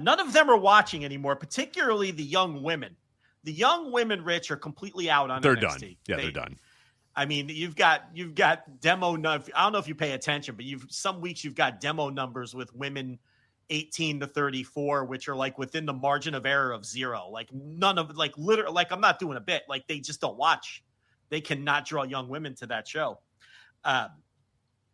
None of them are watching anymore, particularly the young women. The young women, Rich, are completely out on They're NXT. done. Yeah, they're done. I mean, you've got demo. I don't know if you pay attention, but some weeks you've got demo numbers with women 18 to 34, which are like within the margin of error of 0. Like none of literally, like I'm not doing a bit. Like they just don't watch. They cannot draw young women to that show.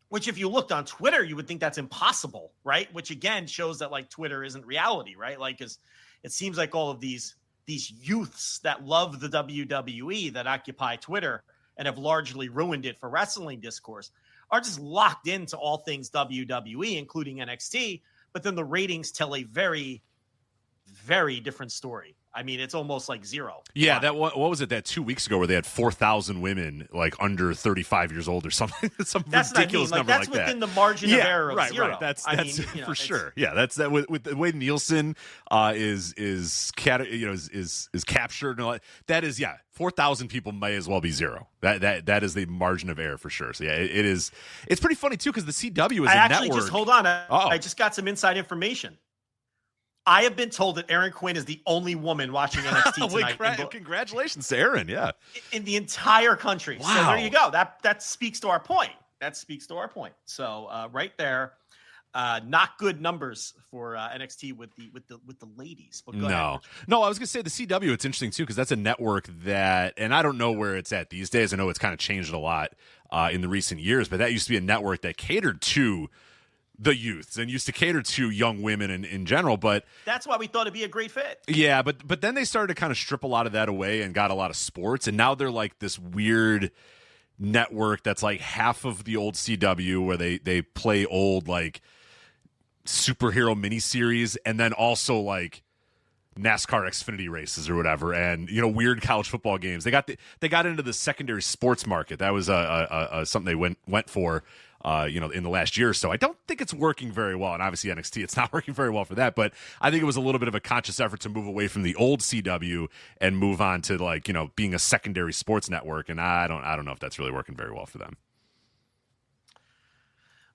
Which if you looked on Twitter, you would think that's impossible, right? Which again shows that like Twitter isn't reality, right? Like, cause it seems like all of these youths that love the WWE that occupy Twitter and have largely ruined it for wrestling discourse are just locked into all things WWE, including NXT. But then the ratings tell a very, very different story. I mean, it's almost like 0. Yeah, that what was it? That 2 weeks ago where they had 4,000 women like under 35 years old or something. Some that's ridiculous number that's like that. within the margin of error of right, 0. Right. That's you know, for sure. Yeah, that's that with the way Nielsen is captured and all that is 4,000 people may as well be 0. That is the margin of error for sure. So yeah, it is. It's pretty funny too because the CW is a network. Just hold on. I just got some inside information. I have been told that Erin Quinn is the only woman watching NXT tonight. Congratulations to Erin, yeah. In the entire country. Wow. So there you go. That speaks to our point. So right there, not good numbers for NXT with the ladies. But go ahead. No, I was gonna say the CW. It's interesting too because that's a network that, and I don't know where it's at these days. I know it's kind of changed a lot in the recent years, but that used to be a network that catered to the youths and used to cater to young women in general, but that's why we thought it'd be a great fit. Yeah, but then they started to kind of strip a lot of that away and got a lot of sports, and now they're like this weird network that's like half of the old CW where they play old like superhero miniseries and then also like NASCAR Xfinity races or whatever, and weird college football games. They got into the secondary sports market. That was something they went for. In the last year or so. I don't think it's working very well. And obviously NXT, it's not working very well for that. But I think it was a little bit of a conscious effort to move away from the old CW and move on to being a secondary sports network. And I don't know if that's really working very well for them.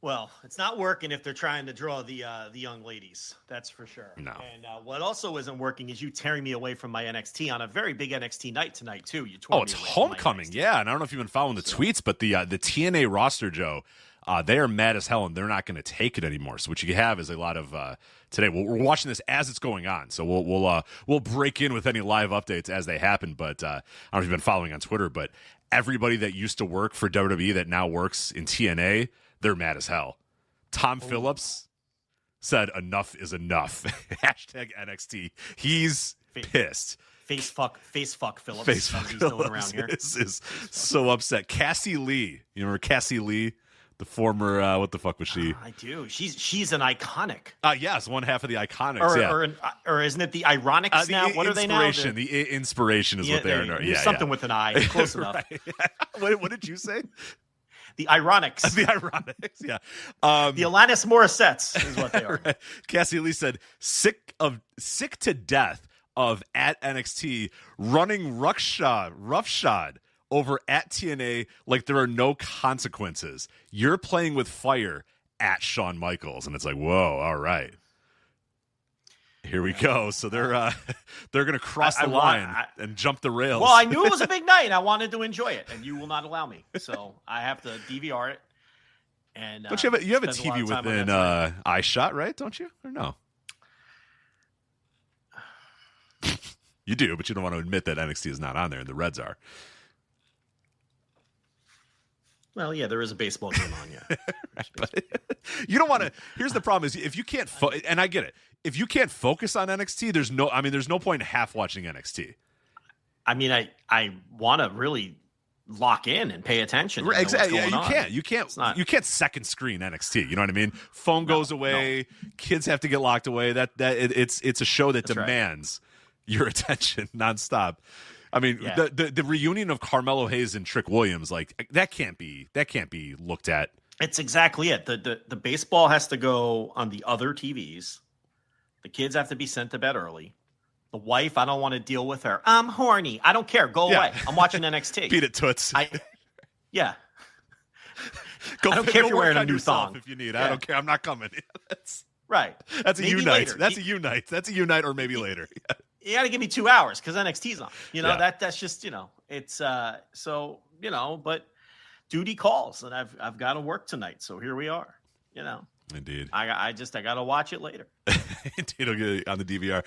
Well, it's not working if they're trying to draw the young ladies. That's for sure. No. And what also isn't working is you tearing me away from my NXT on a very big NXT night tonight too. It's homecoming, yeah. And I don't know if you've been following the tweets, but the TNA roster, Joe. They are mad as hell, and they're not going to take it anymore. So what you have is a lot of today. We're watching this as it's going on, so we'll break in with any live updates as they happen. But I don't know if you've been following on Twitter, but everybody that used to work for WWE that now works in TNA, they're mad as hell. Tom Phillips said, "Enough is enough." Hashtag NXT. He's pissed. Face fuck Phillips. Face fuck he's Phillips doing around here. is so upset. Cassie Lee, you remember Cassie Lee? The former, what the fuck was she? I do. She's an iconic. Yes, one half of the Iconics. Or isn't it the Ironics now? What are they now? The Inspiration is what they are. Something with an I. Close enough. What did you say? The Ironics. The Ironics, yeah. The Alanis Morissettes is what they are. Right. Cassie Lee said, sick to death of at NXT running roughshod over at TNA like there are no consequences. You're playing with fire at Shawn Michaels. And it's like, whoa, all right. Here we go. So they're going to cross the line and jump the rails. Well, I knew it was a big night, and I wanted to enjoy it, and you will not allow me. So I have to DVR it. And don't you have a TV within iShot, right? Don't you? Or no? You do, but you don't want to admit that NXT is not on there, and the Reds are. Well, yeah, there is a baseball game on, yeah. But you don't want to. Here's the problem: is if you can't, and I get it. If you can't focus on NXT, there's no point in half watching NXT. I mean, I want to really lock in and pay attention. Exactly. Yeah, you can't second screen NXT. You know what I mean? Phone goes away. No. Kids have to get locked away. It's a show that demands your attention nonstop. I mean, the reunion of Carmelo Hayes and Trick Williams, like that can't be looked at. It's exactly it. The baseball has to go on the other TVs. The kids have to be sent to bed early. The wife, I don't want to deal with her. I'm horny. I don't care. Go away. I'm watching NXT. Beat it, Toots. Yeah. I don't care if you're wearing a new thong. If you need. I don't care. I'm not coming. Right. That's a Maybe unite. later. That's a unite. That's a unite or maybe later. You got to give me 2 hours because NXT's on. Yeah. That's just, it's so, but duty calls and I've got to work tonight. So here we are, Indeed. I got to watch it later. Indeed, I'll get it on the DVR.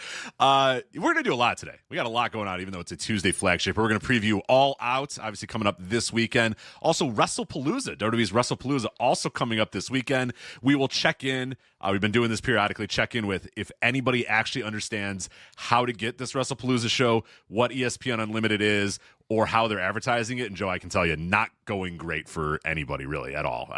We're going to do a lot today. We got a lot going on, even though it's a Tuesday flagship. We're going to preview All Out, obviously coming up this weekend. Also, WrestlePalooza, WWE's WrestlePalooza, also coming up this weekend. We will check in. We've been doing this periodically, check in with if anybody actually understands how to get this WrestlePalooza show, what ESPN Unlimited is, or how they're advertising it. And Joe, I can tell you, not going great for anybody really at all.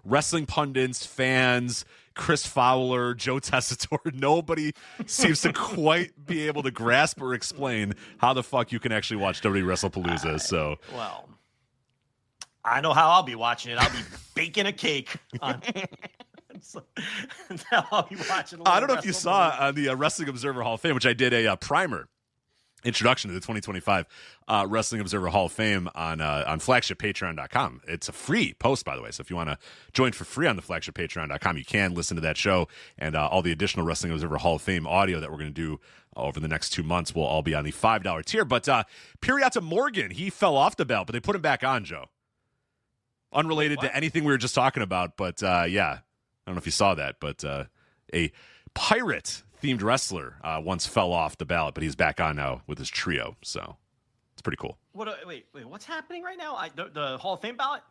Wrestling pundits, fans, Chris Fowler, Joe Tessitore, nobody seems to quite be able to grasp or explain how the fuck you can actually watch WWE WrestlePalooza. Well, I know how I'll be watching it. I'll be baking a cake on. I'll be watching. I don't know if you saw on the Wrestling Observer Hall of Fame, which I did a primer introduction to the 2025 Wrestling Observer Hall of Fame on Flagship Patreon.com. It's a free post, by the way. So if you want to join for free on the Flagship Patreon.com, you can listen to that show and all the additional Wrestling Observer Hall of Fame audio that we're going to do over the next 2 months will all be on the $5 tier. But Pirata Morgan, he fell off the belt, but they put him back on, Joe. Unrelated to anything we were just talking about, but yeah. I don't know if you saw that, but a pirate-themed wrestler once fell off the ballot, but he's back on now with his trio, so it's pretty cool. Wait, what's happening right now? The Hall of Fame ballot?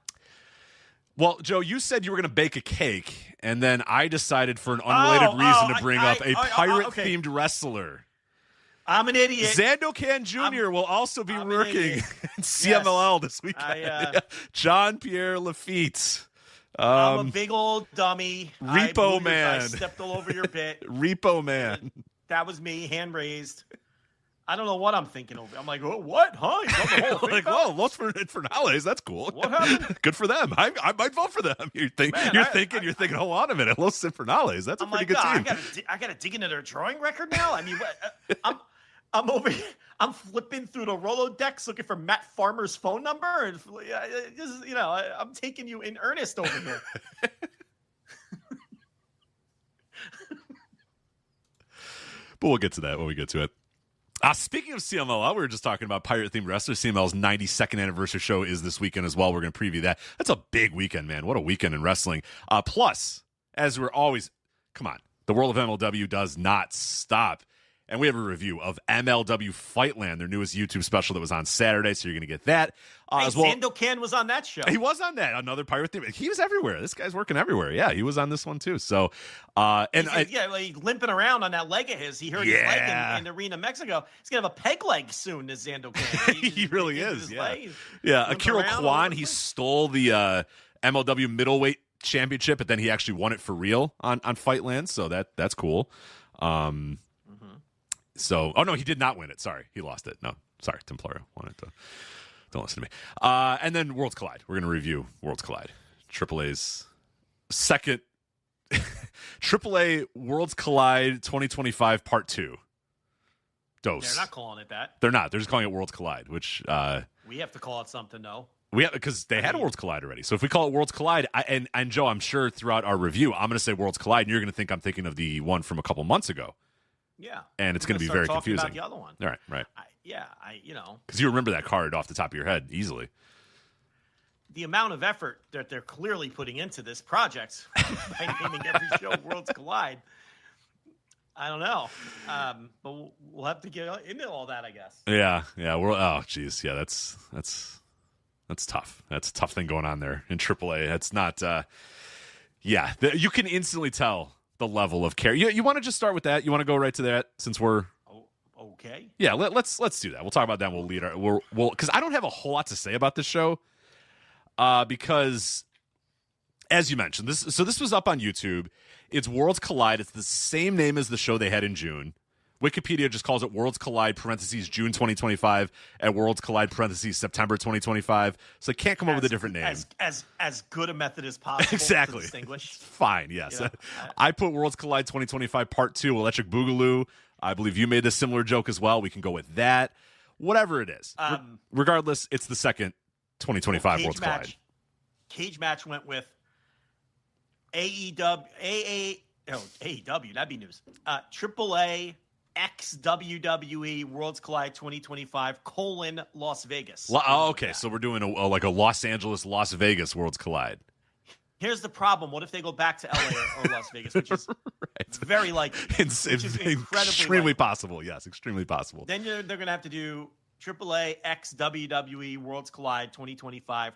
Well, Joe, you said you were going to bake a cake, and then I decided for an unrelated reason to bring up a pirate-themed wrestler. I'm an idiot. Zandokan Jr. will also be working in CMLL this weekend. John Pierre Lafitte. I'm a big old dummy. Repo Man. I stepped all over your bit. Repo Man. That was me, hand raised. I don't know what I'm thinking over. I'm like, oh, what? Huh? Like, whoa, Los Infernales. That's cool. What happened? Good for them. I might vote for them. You're thinking, hold on a minute. Los Infernales. That's a pretty good team. I got to dig into their drawing record now. I mean, I'm over here. I'm flipping through the Rolodex looking for Matt Farmer's phone number, and I'm taking you in earnest over here. But we'll get to that when we get to it. Speaking of CMLL, we were just talking about pirate-themed wrestlers. CMLL's 92nd anniversary show is this weekend as well. We're going to preview that. That's a big weekend, man. What a weekend in wrestling. Plus, as we're always, come on, the world of MLW does not stop. And we have a review of MLW Fightland, their newest YouTube special that was on Saturday, so you're going to get that. As well. Zandokan was on that show. He was on that, another pirate theme. He was everywhere. This guy's working everywhere. Yeah, he was on this one too. So, he's limping around on that leg of his. He hurt his leg in Arena, Mexico. He's going to have a peg leg soon, this Zandokan. He really is, yeah. Akira Kwan, he stole the MLW middleweight championship, but then he actually won it for real on Fightland, so that's cool. So, oh no, he did not win it. Sorry, he lost it. No, sorry, Templario won it. Don't listen to me. And then Worlds Collide. We're going to review Worlds Collide. AAA's second AAA Worlds Collide 2025 Part 2. Dose. They're not calling it that. They're not. They're just calling it Worlds Collide, which we have to call it something, though. We have, because they had Worlds Collide already. So if we call it Worlds Collide, and Joe, I'm sure throughout our review, I'm going to say Worlds Collide, and you're going to think I'm thinking of the one from a couple months ago. Yeah. And it's going to be very confusing. About the other one. All right. Because you remember that card off the top of your head easily. The amount of effort that they're clearly putting into this project by naming every show Worlds Collide, I don't know. But we'll have to get into all that, I guess. Yeah. Oh, geez. Yeah, that's tough. That's a tough thing going on there in AAA. That's not. You can instantly tell the level of care. You want to just start with that? You want to go right to that since we're okay? Yeah, let's do that. We'll talk about that. We'll lead we'll because I don't have a whole lot to say about this show. Because as you mentioned, this was up on YouTube. It's Worlds Collide. It's the same name as the show they had in June. Wikipedia just calls it Worlds Collide (June 2025) and Worlds Collide (September 2025). So they can't come up with a different name. As good a method as possible. Exactly. To distinguish. Fine. Yes. I put Worlds Collide 2025 Part 2, Electric Boogaloo. I believe you made a similar joke as well. We can go with that. Whatever it is. Regardless, it's the second 2025 Worlds Collide. Cage match went with AAAxWWE AEW, that'd be news. AAA WWE Worlds Collide 2025 Las Vegas. Okay, so we're doing a Los Angeles, Las Vegas Worlds Collide. Here's the problem. What if they go back to LA or Las Vegas, which is right. Very likely. It's extremely possible. Yes, extremely possible. Then they're going to have to do AAA WWE Worlds Collide 2025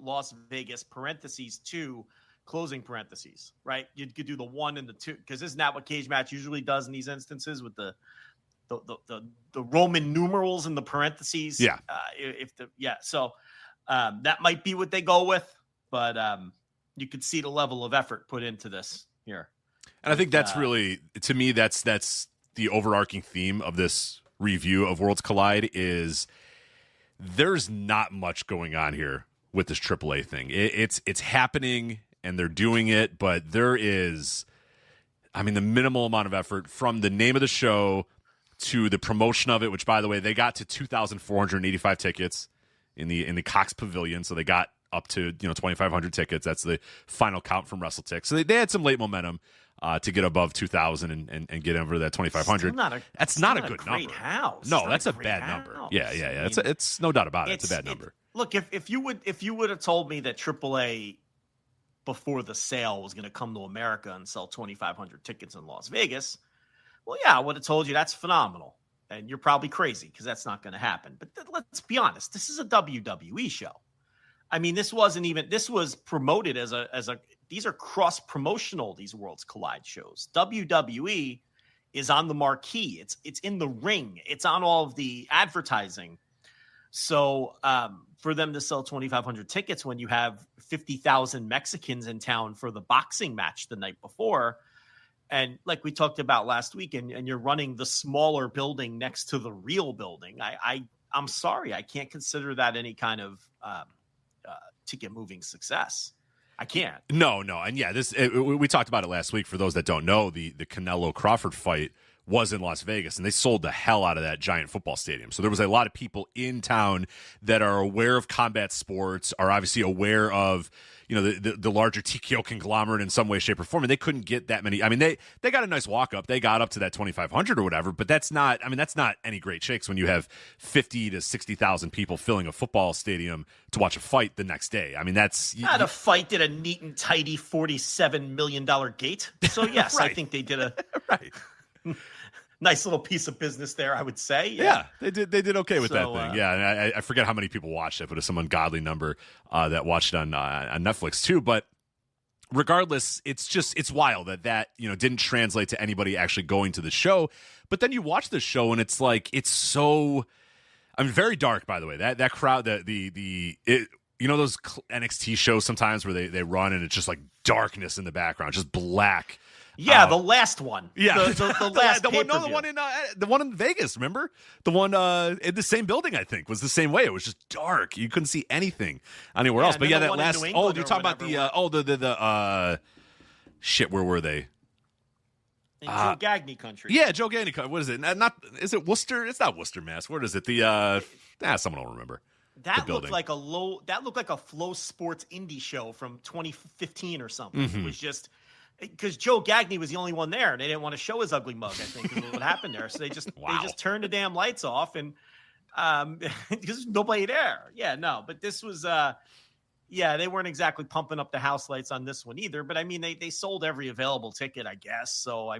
Las Vegas parentheses 2 closing parentheses, right? You could do the 1 and the 2 because isn't that what cage match usually does in these instances with the Roman numerals in the parentheses? Yeah. So that might be what they go with, but you could see the level of effort put into this here. And I think that's really, to me, that's the overarching theme of this review of Worlds Collide is there's not much going on here with this AAA thing. It's happening and they're doing it, but there is, the minimal amount of effort from the name of the show to the promotion of it, which, by the way, they got to 2,485 tickets in the Cox Pavilion, so they got up to 2,500 tickets. That's the final count from WrestleTix. So they had some late momentum to get above 2,000 and get over that 2,500. That's not a good number. House. No, that's a bad number. Yeah. It's no doubt about it. It's a bad number. Look, if you would have told me that AAA before the sale was going to come to America and sell 2,500 tickets in Las Vegas, well, yeah, I would have told you that's phenomenal. And you're probably crazy because that's not going to happen. But let's be honest. This is a WWE show. This was promoted as these are cross-promotional, these Worlds Collide shows. WWE is on the marquee. It's in the ring. It's on all of the advertising. So for them to sell 2,500 tickets when you have 50,000 Mexicans in town for the boxing match the night before, and like we talked about last week, and you're running the smaller building next to the real building, I'm sorry, I can't consider that any kind of ticket moving success. I can't. No. And yeah, we talked about it last week. For those that don't know, the Canelo Crawford fight was in Las Vegas, and they sold the hell out of that giant football stadium. So there was a lot of people in town that are aware of combat sports, are obviously aware of the larger TKO conglomerate in some way, shape, or form. And they couldn't get that many. They got a nice walk up. They got up to that 2,500 or whatever. But that's not any great shakes when you have 50 to 60,000 people filling a football stadium to watch a fight the next day. That's not a fight did a neat and tidy $47 million gate. So yes, right. I think they did a right. Nice little piece of business there, I would say. Yeah, they did okay with that thing. Yeah, and I forget how many people watched it, but it's some ungodly number that watched it on Netflix too. But regardless, it's wild that didn't translate to anybody actually going to the show. But then you watch the show and it's like it's so very dark. By the way, that crowd, those NXT shows sometimes where they run and it's just like darkness in the background, just black. Yeah, the last one. Yeah, the last one. No, the one in Vegas. Remember the one in the same building? I think was the same way. It was just dark. You couldn't see anything anywhere else. But yeah, that last. Oh, you're talking about the shit. Where were they? In Joe Gagne country. Yeah, Joe Gagne country. What is it? Is it Worcester? It's not Worcester, Mass. What is it? Someone will remember. That looked like a Flow Sports indie show from 2015 or something. Mm-hmm. It was just. Because Joe Gagne was the only one there, and they didn't want to show his ugly mug, I think, is what happened there. So they just turned the damn lights off, and because nobody there. Yeah, no, but this was, they weren't exactly pumping up the house lights on this one either. But they sold every available ticket, I guess. So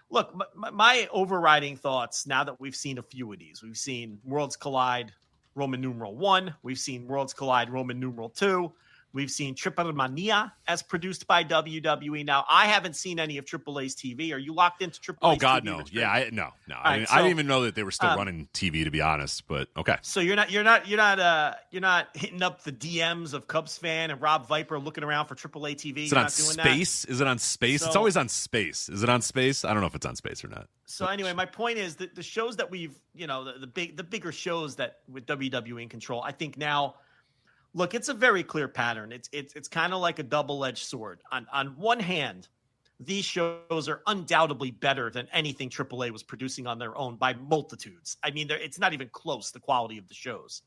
look, my overriding thoughts now that we've seen a few of these, we've seen Worlds Collide Roman numeral 1, we've seen Worlds Collide Roman numeral 2. We've seen Triple Mania as produced by WWE. Now, I haven't seen any of AAA's TV. Are you locked into AAA's TV? Oh God, no. Yeah, no. I didn't even know that they were still running TV, to be honest. But okay. So you're not hitting up the DMs of Cubs fan and Rob Viper looking around for AAA TV. Is it on Space? Is it on Space? It's always on Space. Is it on Space? I don't know if it's on Space or not. So anyway, my point is that the shows that we've, the bigger shows that with WWE in control, I think now. Look, it's a very clear pattern. It's kind of like a double-edged sword. On one hand, these shows are undoubtedly better than anything AAA was producing on their own by multitudes. It's not even close, the quality of the shows.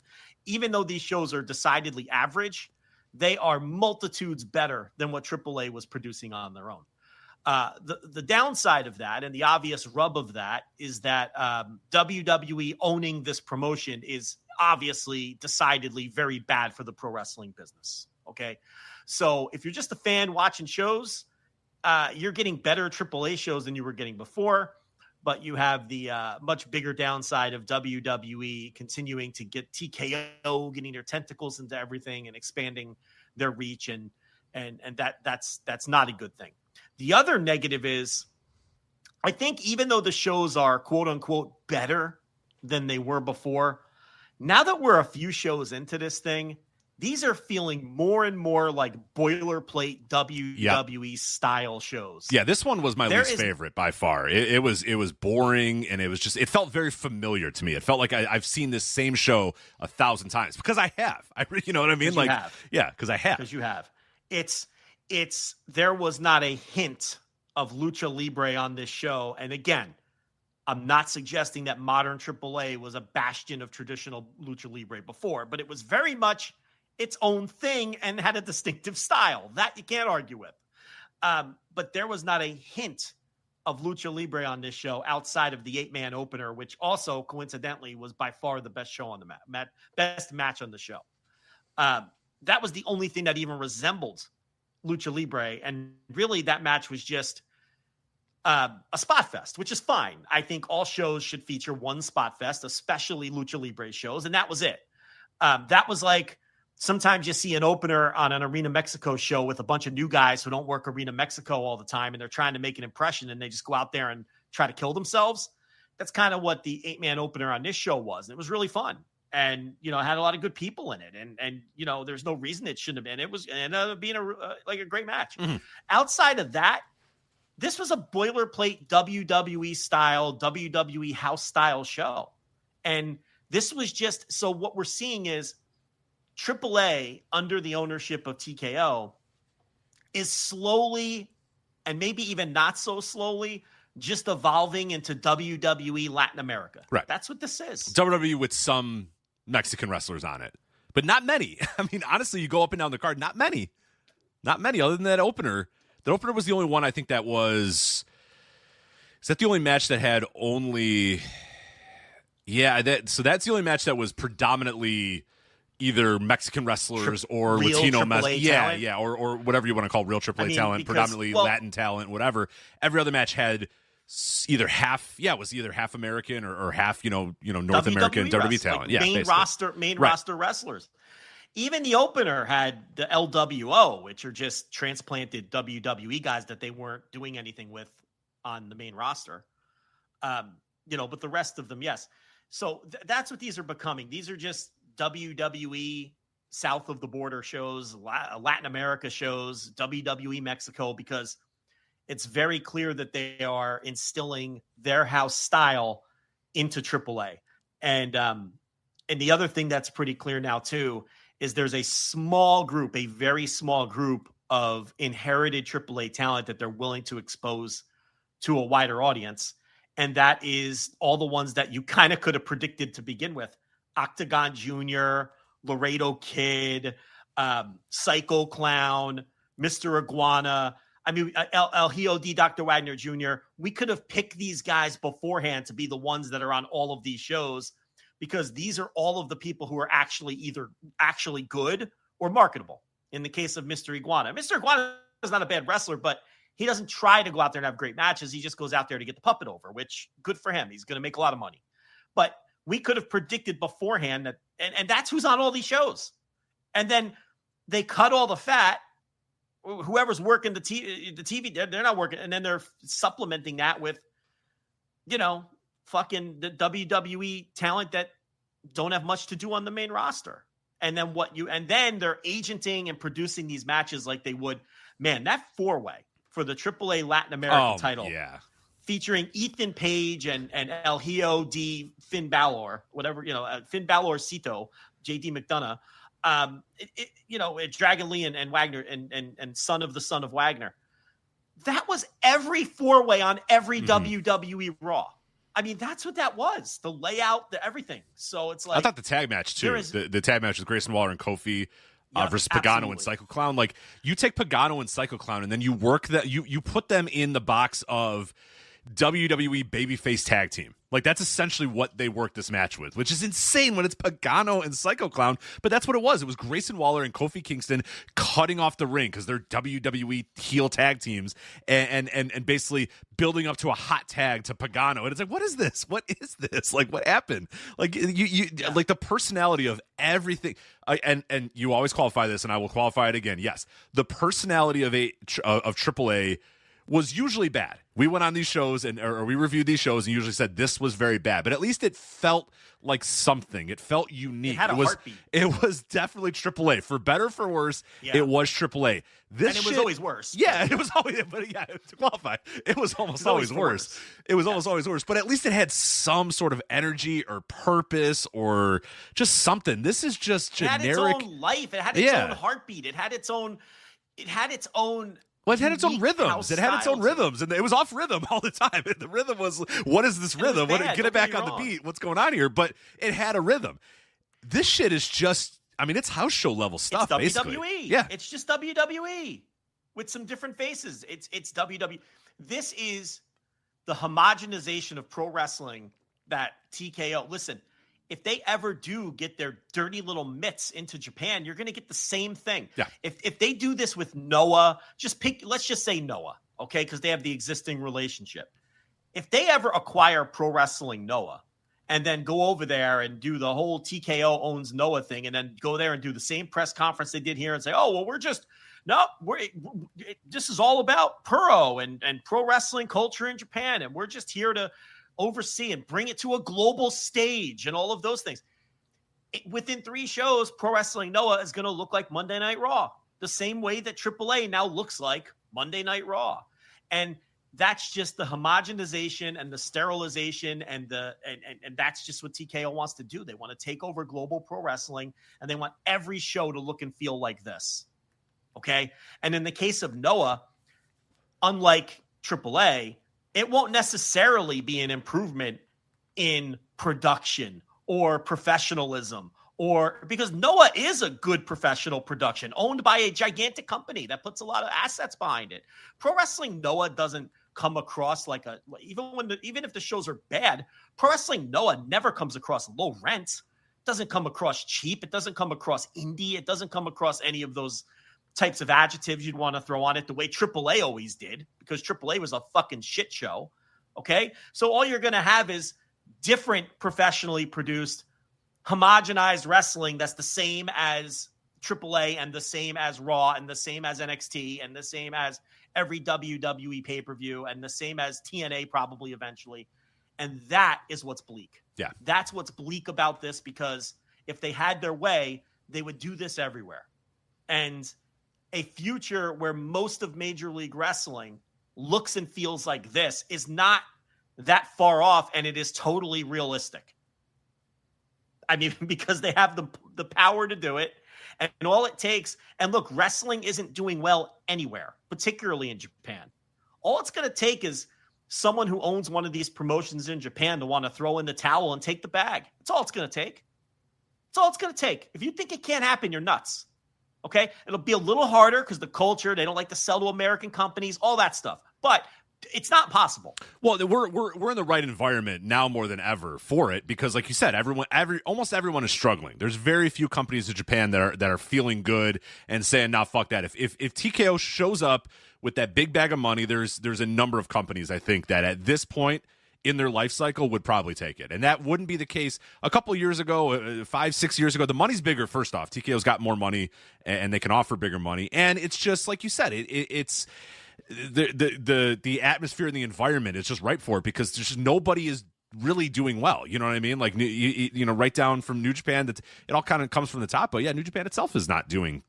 Even though these shows are decidedly average, they are multitudes better than what AAA was producing on their own. The downside of that, and the obvious rub of that, is that WWE owning this promotion is obviously decidedly very bad for the pro wrestling business. Okay. So if you're just a fan watching shows, you're getting better AAA shows than you were getting before, but you have the much bigger downside of WWE continuing to get TKO, getting their tentacles into everything and expanding their reach. And that's not a good thing. The other negative is, I think even though the shows are quote unquote better than they were before, now that we're a few shows into this thing, these are feeling more and more like boilerplate WWE style shows. Yeah, this one was my least favorite by far. It was boring, and it felt very familiar to me. It felt like I've seen this same show 1,000 times because I have. You know what I mean? Like, yeah, because I have. Because you have. There was not a hint of Lucha Libre on this show. And again, I'm not suggesting that modern AAA was a bastion of traditional Lucha Libre before, but it was very much its own thing and had a distinctive style. That you can't argue with. But there was not a hint of Lucha Libre on this show outside of the 8-man opener, which also coincidentally was by far the best show on the best match on the show. That was the only thing that even resembled Lucha Libre. And really that match was just a spot fest, which is fine. I think all shows should feature one spot fest, especially Lucha Libre shows. And that was it. That was like, sometimes you see an opener on an Arena Mexico show with a bunch of new guys who don't work Arena Mexico all the time, and they're trying to make an impression, and they just go out there and try to kill themselves. That's kind of what the 8-man opener on this show was. And it was really fun. And, it had a lot of good people in it. And there's no reason it shouldn't have been. It was ended up being a great match. Mm-hmm. Outside of that, this was a boilerplate WWE style, WWE house style show. And this was just, so what we're seeing is AAA under the ownership of TKO is slowly, and maybe even not so slowly, just evolving into WWE Latin America. Right. That's what this is. WWE with some Mexican wrestlers on it, but not many. I mean, honestly, you go up and down the card, not many other than that opener. That opener was the only one I think that was, is that the only match that had only, so that's the only match that was predominantly either Mexican wrestlers or Latino talent. or whatever you want to call real AAA talent, predominantly Latin talent, whatever. Every other match had either half American or half, North American WWE talent. Like main roster wrestlers. Even the opener had the LWO, which are just transplanted WWE guys that they weren't doing anything with on the main roster. But the rest of them, yes. So that's what these are becoming. These are just WWE south of the border shows, Latin America shows, WWE Mexico, because it's very clear that they are instilling their house style into AAA. And the other thing that's pretty clear now too is there's a very small group of inherited AAA talent that they're willing to expose to a wider audience. And that is all the ones that you kind of could have predicted to begin with. Octagon Jr., Laredo Kid, Psycho Clown, Mr. Iguana. I mean, El Hijo D. Dr. Wagner Jr. We could have picked these guys beforehand to be the ones that are on all of these shows, because these are all of the people who are either actually good or marketable. In the case of Mr. Iguana. Mr. Iguana is not a bad wrestler, but he doesn't try to go out there and have great matches. He just goes out there to get the puppet over, which good for him. He's going to make a lot of money. But we could have predicted beforehand that, and that's who's on all these shows. And then they cut all the fat. Whoever's working the TV, they're not working. And then they're supplementing that with, fucking the WWE talent that don't have much to do on the main roster. And then they're agenting and producing these matches like they would. Man, that 4-way for the AAA Latin American title. Yeah. Featuring Ethan Page and El Hijo D. Finn Balor, whatever, Finn Balor Cito, JD McDonough, Dragon Lee and Wagner and son of Wagner. That was every 4-way on every WWE Raw. I mean, that's what that was. The layout, the everything. So it's like, I thought the tag match too. The tag match with Grayson Waller and Kofi. versus Pagano and Psycho Clown. Like, you take Pagano and Psycho Clown, and then you work that you put them in the box of WWE babyface tag team. Like, that's essentially what they worked this match with, which is insane when it's Pagano and Psycho Clown. But that's what it was. It was Grayson Waller and Kofi Kingston cutting off the ring because they're WWE heel tag teams and basically building up to a hot tag to Pagano. And it's like, what is this? What is this? Like, what happened? Like, like the personality of everything. And you always qualify this, and I will qualify it again. Yes, the personality of AAA was usually bad. We went on these shows or we reviewed these shows and usually said this was very bad, but at least it felt like something. It felt unique. It had a heartbeat. It was definitely AAA. For better or for worse, it was AAA. It was always worse. Yeah, it was always, but yeah, to qualify, it was almost always worse. It was almost always worse, but at least it had some sort of energy or purpose or just something. This is just generic. It had its own life. It had its own heartbeat. It had its own. Well, it had its own rhythms. It had its own rhythms, and it was off rhythm all the time. The rhythm was, what is this rhythm? Get it back on the beat. What's going on here? But it had a rhythm. This shit is just, I mean, it's house show level stuff, it's basically. WWE. Yeah. It's just WWE with some different faces. It's WWE. This is the homogenization of pro wrestling that TKO, listen, if they ever do get their dirty little mitts into Japan, you're going to get the same thing. Yeah. If they do this with Noah, let's just say Noah, okay? Because they have the existing relationship. If they ever acquire Pro Wrestling Noah and then go over there and do the whole TKO owns Noah thing and then go there and do the same press conference they did here and say, oh, well, this is all about Puro and pro wrestling culture in Japan. And we're just here to oversee and bring it to a global stage and all of those things. Within 3 shows, Pro Wrestling Noah is going to look like Monday Night Raw, the same way that AAA now looks like Monday Night Raw. And that's just the homogenization and the sterilization and that's just what TKO wants to do. They want to take over global pro wrestling and they want every show to look and feel like this. Okay. And in the case of Noah, unlike AAA, it won't necessarily be an improvement in production or professionalism or because Noah is a good professional production owned by a gigantic company that puts a lot of assets behind it. Pro Wrestling Noah doesn't come across like even if the shows are bad, Pro Wrestling Noah never comes across low rent. It doesn't come across cheap. It doesn't come across indie. It doesn't come across any of those types of adjectives you'd want to throw on it the way AAA always did, because AAA was a fucking shit show. Okay. So all you're going to have is different professionally produced homogenized wrestling. That's the same as AAA and the same as Raw and the same as NXT and the same as every WWE pay-per-view and the same as TNA probably eventually. And that is what's bleak. Yeah. That's what's bleak about this, because if they had their way, they would do this everywhere. And a future where most of Major League Wrestling looks and feels like this is not that far off, and it is totally realistic. I mean, because they have the power to do it, and all it takes, and look, wrestling isn't doing well anywhere, particularly in Japan. All it's going to take is someone who owns one of these promotions in Japan to want to throw in the towel and take the bag. That's all it's going to take. That's all it's going to take. If you think it can't happen, you're nuts. Okay, it'll be a little harder because the culture, they don't like to sell to American companies, all that stuff. But it's not possible. Well, we're in the right environment now more than ever for it, because, like you said, almost everyone is struggling. There's very few companies in Japan that are feeling good and saying, "Nah, fuck that." If TKO shows up with that big bag of money, there's a number of companies, I think, that at this point in their life cycle would probably take it. And that wouldn't be the case a couple of years ago, 5-6 years ago. The money's bigger, first off. TKO's got more money and they can offer bigger money. And it's just like you said, it's the atmosphere and the environment is just right for it, because there's just nobody is really doing well. You know what I mean? Like, you know, right down from New Japan, it all kind of comes from the top. But yeah, New Japan itself is not doing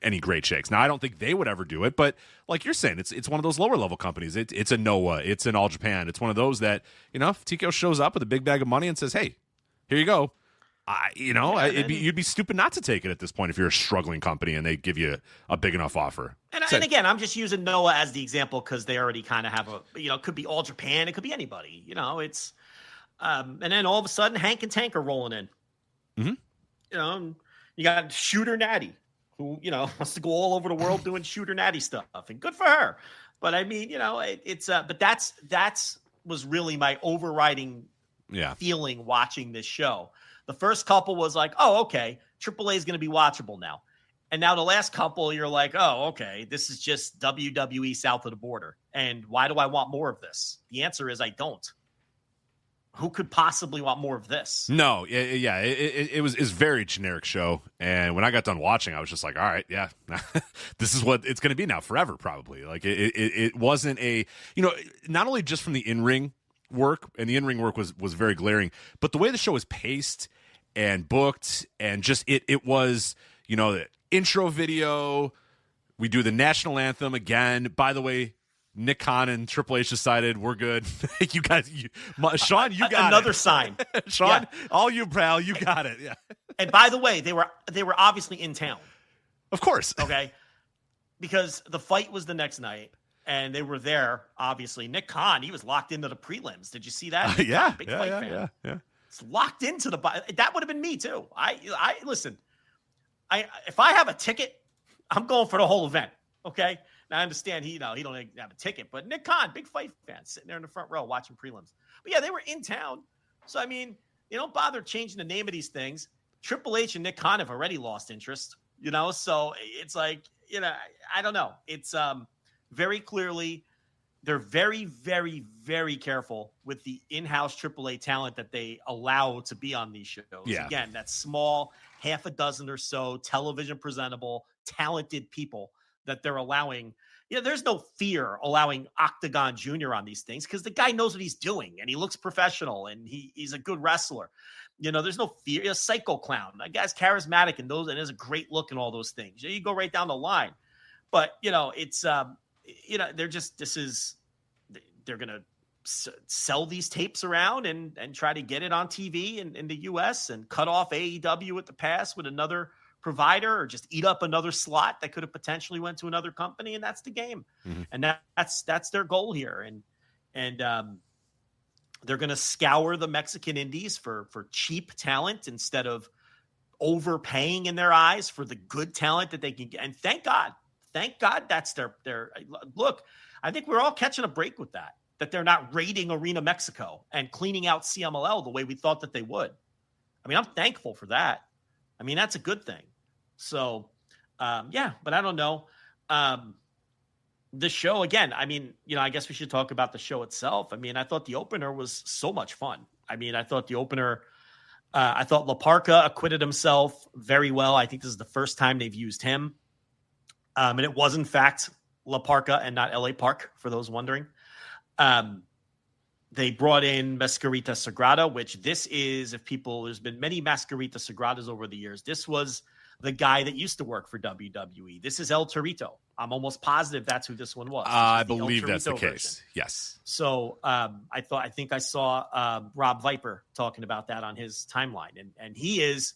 any great shakes. Now, I don't think they would ever do it, but like you're saying, it's one of those lower level companies. It's a Noah, it's an All Japan. It's one of those that, you know, if TKO shows up with a big bag of money and says, "Hey, here you go," you'd be stupid not to take it at this point if you're a struggling company and they give you a big enough offer. And again, I'm just using Noah as the example because they already kind of have it could be All Japan, it could be anybody. You know, it's and then all of a sudden Hank and Tank are rolling in. Mm-hmm. You know, you got Shooter Natty, who, wants to go all over the world doing shooter natty stuff, and good for her. But I mean, but that's was really my overriding feeling watching this show. The first couple was like, oh, okay, AAA is going to be watchable now. And now the last couple, you're like, oh, okay, this is just WWE south of the border. And why do I want more of this? The answer is I don't. Who could possibly want more of this? No, it was very generic show. And when I got done watching, I was just like, all right, yeah, this is what it's going to be now forever, probably. Like it wasn't not only just from the in-ring work, and the in-ring work was very glaring, but the way the show was paced and booked, and just it was, the intro video, we do the national anthem again. By the way, Nick Khan and Triple H decided we're good. You guys, Sean, you got another sign. Sean, all you, pal, you got it. Yeah. And by the way, they were obviously in town. Of course. Okay. Because the fight was the next night, and they were there. Obviously, Nick Khan, he was locked into the prelims. Did you see that? Yeah. Big fight fan. Yeah. It's locked into that would have been me too. I listen. If I have a ticket, I'm going for the whole event. Okay. Now, I understand he don't have a ticket, but Nick Khan, big fight fan, sitting there in the front row watching prelims. But yeah, they were in town. So, I mean, they don't bother changing the name of these things. Triple H and Nick Khan have already lost interest, so it's like, I don't know. It's very clearly, they're very, very, very careful with the in-house AAA talent that they allow to be on these shows. Yeah. Again, that small, half a dozen or so television presentable, talented people that they're allowing. There's no fear allowing Octagon Jr. on these things because the guy knows what he's doing and he looks professional and he's a good wrestler. There's no fear. A Psycho Clown, that guy's charismatic and has a great look and all those things. You go right down the line, but it's they're gonna sell these tapes around and try to get it on TV in the U.S. and cut off AEW at the pass with another provider, or just eat up another slot that could have potentially went to another company, and that's the game. Mm-hmm. And that's their goal here. And they're going to scour the Mexican indies for cheap talent instead of overpaying in their eyes for the good talent that they can get. And thank God that's their look. I think we're all catching a break with that they're not raiding Arena Mexico and cleaning out CMLL the way we thought that they would. I mean, I'm thankful for that. I mean, that's a good thing. So, but I don't know. The show, again, I mean, I guess we should talk about the show itself. I mean, I thought the opener was so much fun. I mean, I thought the opener, I thought La Parka acquitted himself very well. I think this is the first time they've used him. And it was, in fact, La Parka and not LA Park, for those wondering. They brought in Mascarita Sagrada, which there's been many Mascarita Sagradas over the years. This was the guy that used to work for WWE. This is El Torito. I'm almost positive that's who this one was. I believe that's the case. Version. Yes. So I think I saw Rob Viper talking about that on his timeline. And he is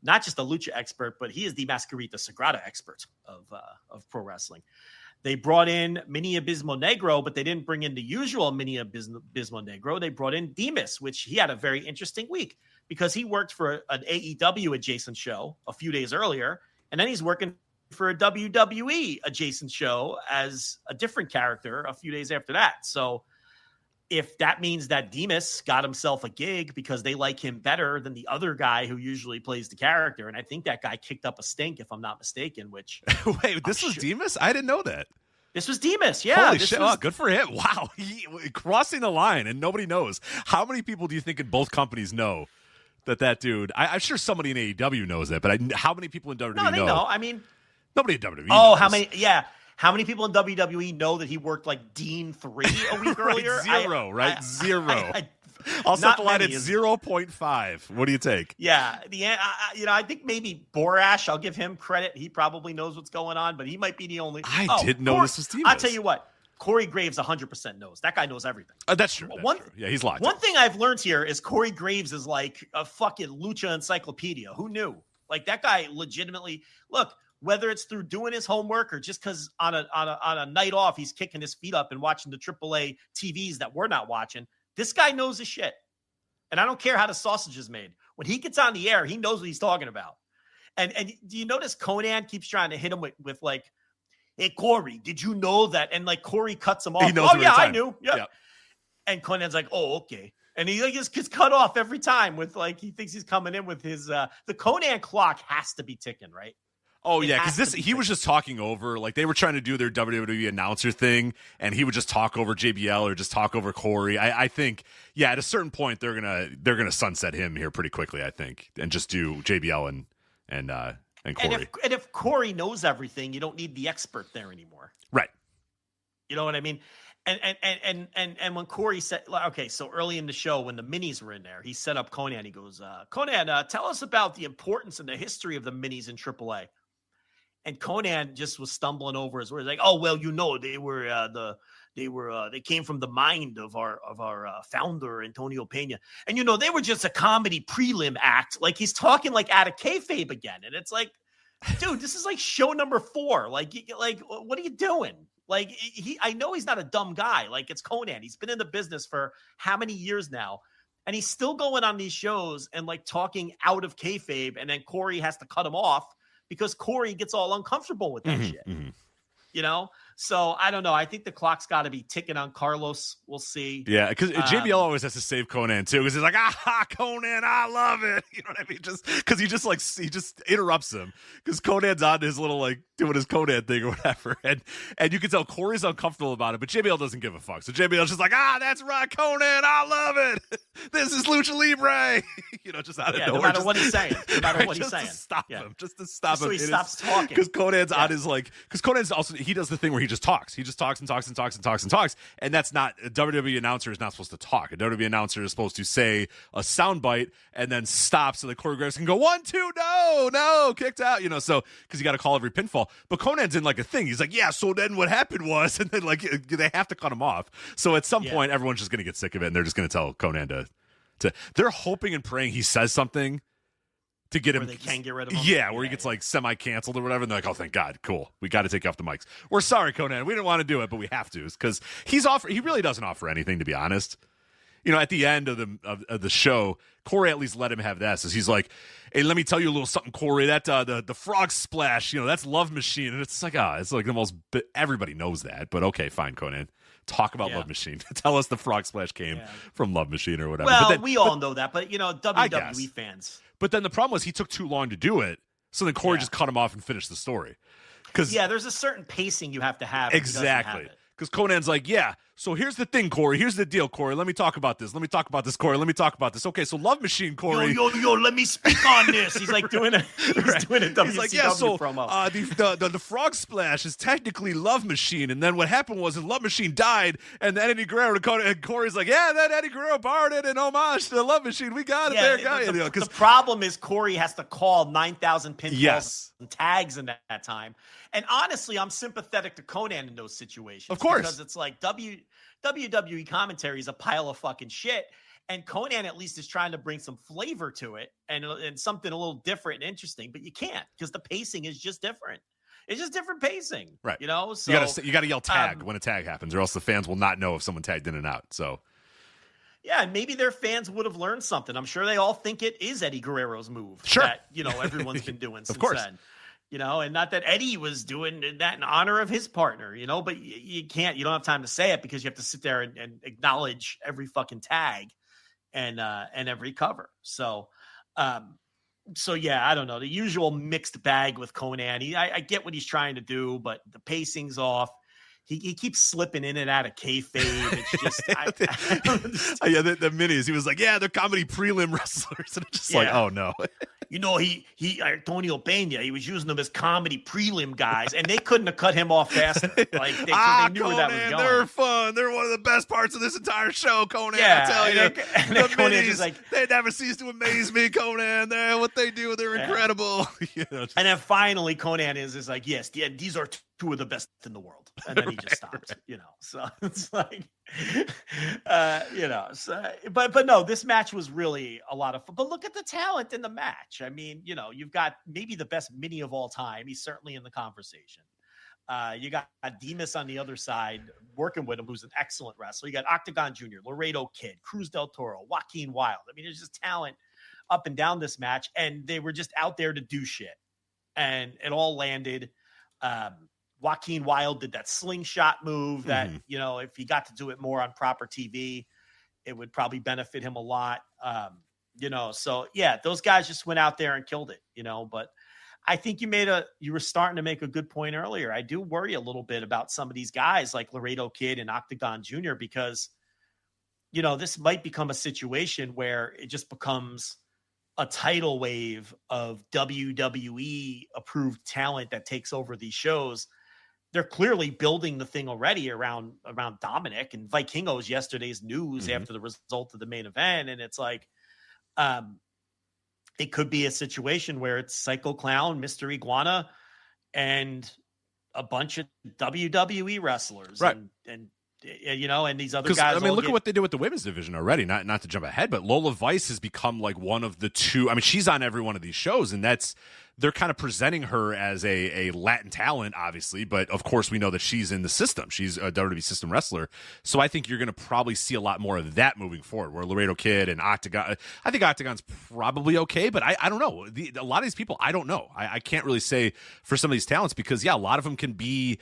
not just a lucha expert, but he is the Mascarita Sagrada expert of pro wrestling. They brought in Mini Abismo Negro, but they didn't bring in the usual Mini Abismo Negro. They brought in Demas, which he had a very interesting week because he worked for an AEW adjacent show a few days earlier, and then he's working for a WWE adjacent show as a different character a few days after that. So if that means that Demas got himself a gig because they like him better than the other guy who usually plays the character, and I think that guy kicked up a stink, if I'm not mistaken, which... Wait, this was Demas? I didn't know that. This was Demas, yeah. Holy shit, oh, good for him. Wow, crossing the line, and nobody knows. How many people do you think in both companies know that dude... I'm sure somebody in AEW knows that, but how many people in WWE know? No, they know. I mean... Nobody in WWE knows. How many... Yeah. How many people in WWE know that he worked like Dean 3 a week earlier? Zero. I'll set the line at 0.5. What do you take? Yeah. I think maybe Borash, I'll give him credit. He probably knows what's going on, but he might be the only. I didn't know this was Demas. I'll tell you what. Corey Graves 100% knows. That guy knows everything. That's true. Yeah, he's locked. One thing I've learned here is Corey Graves is like a fucking lucha encyclopedia. Who knew? Like that guy legitimately, look, whether it's through doing his homework or just because on a night off, he's kicking his feet up and watching the AAA TVs that we're not watching. This guy knows his shit. And I don't care how the sausage is made. When he gets on the air, he knows what he's talking about. And do you notice Conan keeps trying to hit him with like, hey, Corey, did you know that? And like Corey cuts him off. He knows I knew. Yeah. And Conan's like, oh, okay. And he like just gets cut off every time with like, he thinks he's coming in with his, the Conan clock has to be ticking, right? Oh, yeah, because he was just talking over, like they were trying to do their WWE announcer thing, and he would just talk over JBL or just talk over Corey. I think, yeah, at a certain point they're gonna sunset him here pretty quickly, I think, and just do JBL and Corey. And if Corey knows everything, you don't need the expert there anymore, right? You know what I mean? And when Corey said, okay, so early in the show when the minis were in there, he set up Conan. He goes, Conan, tell us about the importance and the history of the minis in AAA. And Conan just was stumbling over his words, like, "Oh well, you know, they came from the mind of our founder Antonio Pena, and you know, they were just a comedy prelim act." Like he's talking like out of kayfabe again, and it's like, dude, this is like show number 4. Like, what are you doing? Like I know he's not a dumb guy. Like it's Conan. He's been in the business for how many years now, and he's still going on these shows and like talking out of kayfabe, and then Corey has to cut him off because Corey gets all uncomfortable with that shit, you know? So I don't know. I think the clock's got to be ticking on Carlos. We'll see. Yeah, because JBL always has to save Conan too, because he's like, Conan, I love it. You know what I mean? Just because he just interrupts him because Conan's on his little like doing his Conan thing or whatever, and you can tell Corey's uncomfortable about it, but JBL doesn't give a fuck. So JBL's just like, that's right, Conan, I love it. This is Lucha Libre. You know, just out of nowhere. No matter what he's saying. No matter what he's saying. Stop him. Just to stop him. So he stops talking. Because Conan's on his like, because Conan's also, he does the thing where he just talks. He just talks and talks and talks and talks and talks. And that's not, a WWE announcer is not supposed to talk. A WWE announcer is supposed to say a soundbite and then stop so the choreographers can go 1, 2, no, kicked out, you know, so, because you got to call every pinfall. But Conan's in like a thing. He's like, yeah, so then what happened was, and then like, they have to cut him off. So at some point, everyone's just going to get sick of it and they're just going to tell Conan to, they're hoping and praying he says something to get him. Where they can get rid of him. Yeah, where he gets like semi-canceled or whatever. And they're like, oh, thank God. Cool. We got to take you off the mics. We're sorry, Conan. We didn't want to do it, but we have to. Because he really doesn't offer anything, to be honest. You know, at the end of the show, Corey at least let him have that. So he's like, hey, let me tell you a little something, Corey. That the frog splash, you know, that's Love Machine. And it's like, it's like the most, everybody knows that. But okay, fine, Conan. Talk about Love Machine. Tell us the frog splash came from Love Machine or whatever. Well, we all know that, but you know, WWE fans. But then the problem was he took too long to do it, so then Corey just cut him off and finished the story. There's a certain pacing you have to have. Exactly. Because Conan's like, so here's the thing, Corey. Here's the deal, Corey. Let me talk about this. Corey. Let me talk about this. Okay, so Love Machine, Corey. Yo, let me speak on this. He's like doing a WCW promo. The frog splash is technically Love Machine, and then what happened was Love Machine died, and then Eddie Guerrero and Corey's like, then Eddie Guerrero borrowed it in homage to the Love Machine. We got it there, guy. The problem is Corey has to call 9,000 pinfalls and tags in that time. And honestly, I'm sympathetic to Conan in those situations. Of course. Because it's like WWE commentary is a pile of fucking shit. And Conan at least is trying to bring some flavor to it and something a little different and interesting. But you can't because the pacing is just different. It's just different pacing. Right. You know? So you gotta yell tag when a tag happens, or else the fans will not know if someone tagged in and out. So yeah, and maybe their fans would have learned something. I'm sure they all think it is Eddie Guerrero's move. Sure. That, you know, everyone's been doing since of course. then. You know, and not that Eddie was doing that in honor of his partner, you know, but you don't have time to say it because you have to sit there and acknowledge every fucking tag and every cover. So I don't know, the usual mixed bag with Conan. I get what he's trying to do, but the pacing's off. He keeps slipping in and out of kayfabe. It's just, the minis. He was like, they're comedy prelim wrestlers, and it's just like, oh no. You know, he Antonio Pena, he was using them as comedy prelim guys, and they couldn't have cut him off faster. Like they knew where that was going. They're fun. They're one of the best parts of this entire show, Conan. I tell you, the minis, like, they never cease to amaze me, Conan. What they do, they're incredible. And then finally, Conan is like, yes, these are two of the best in the world, and then he just stops. You know, so it's like, but no, this match was really a lot of fun. But look at the talent in the match. I mean, you know, you've got maybe the best mini of all time. He's certainly in the conversation. You got Demas on the other side working with him, who's an excellent wrestler. You got Octagon Jr., Laredo Kid, Cruz del Toro, Joaquin Wilde. I mean, there's just talent up and down this match, and they were just out there to do shit. and it all landed. Joaquin Wilde did that slingshot move that, if he got to do it more on proper TV, it would probably benefit him a lot. So yeah, those guys just went out there and killed it, but I think you were starting to make a good point earlier. I do worry a little bit about some of these guys like Laredo Kid and Octagon Jr. because, this might become a situation where it just becomes a tidal wave of WWE approved talent that takes over these shows. They're clearly building the thing already around Dominic, and Vikingo's yesterday's news after the result of the main event. And it's like, it could be a situation where it's Psycho Clown, Mr. Iguana, and a bunch of WWE wrestlers. Right. And these other guys. Look at what they did with the women's division already. Not to jump ahead, but Lola Vice has become like one of the two. I mean, she's on every one of these shows, and they're kind of presenting her as a Latin talent, obviously. But of course, we know that she's in the system. She's a WWE system wrestler. So I think you're going to probably see a lot more of that moving forward. Where Laredo Kid and Octagon, I think Octagon's probably okay, but I don't know. A lot of these people, I don't know. I can't really say for some of these talents because a lot of them can be,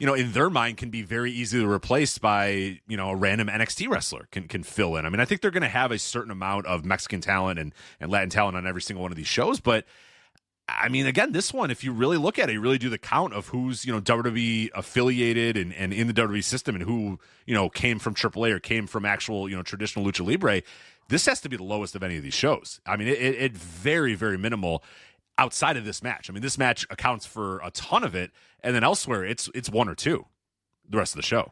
in their mind can be very easily replaced by, a random NXT wrestler can fill in. I mean, I think they're going to have a certain amount of Mexican talent and Latin talent on every single one of these shows. But I mean, again, this one, if you really look at it, you really do the count of who's, WWE affiliated and in the WWE system and who, came from AAA or came from actual, traditional Lucha Libre. This has to be the lowest of any of these shows. I mean, it very, very minimal outside of this match. I mean, this match accounts for a ton of it. And then elsewhere, it's one or two the rest of the show.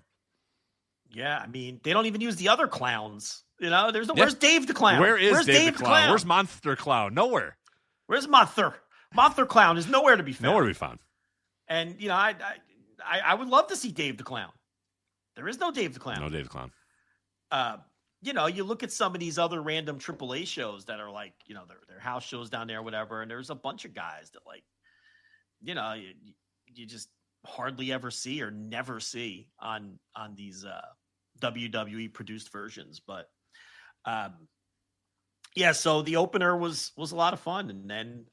Yeah, I mean, they don't even use the other clowns. Where's Dave the Clown? Where's Dave the Clown? Where's Monster Clown? Nowhere. Where's Monster? Monster Clown is nowhere to be found. Nowhere to be found. And, I would love to see Dave the Clown. There is no Dave the Clown. No Dave the Clown. You look at some of these other random AAA shows that are like, their house shows down there or whatever, and there's a bunch of guys that like, you just hardly ever see or never see on these WWE produced versions. But so the opener was a lot of fun, and then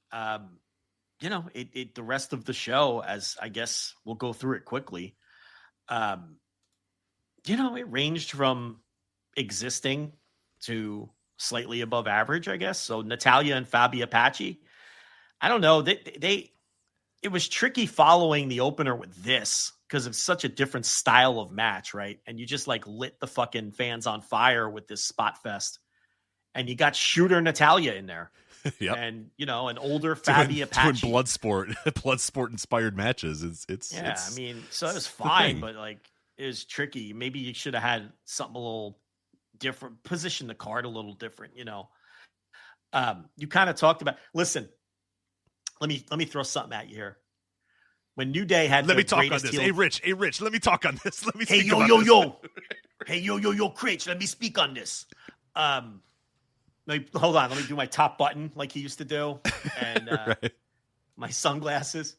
the rest of the show, as I guess we'll go through it quickly. It ranged from existing to slightly above average, I guess. So Natalya and Fabi Apache, I don't know. It was tricky following the opener with this because it's such a different style of match, right? And you just like lit the fucking fans on fire with this spot fest. And you got Shooter Natalya in there. Yep. And, an older Fabi Apache. Doing blood sport inspired matches. I mean, so it was fine, but like it was tricky. Maybe you should have had something a little different, position the card a little different, You kind of talked about, listen, let me throw something at you here. When New Day had let me talk on this. Hey Rich, let me talk on this. Let me Hey yo. Hey yo, Critch, let me speak on this. Hold on, let me do my top button like he used to do, and right. My sunglasses.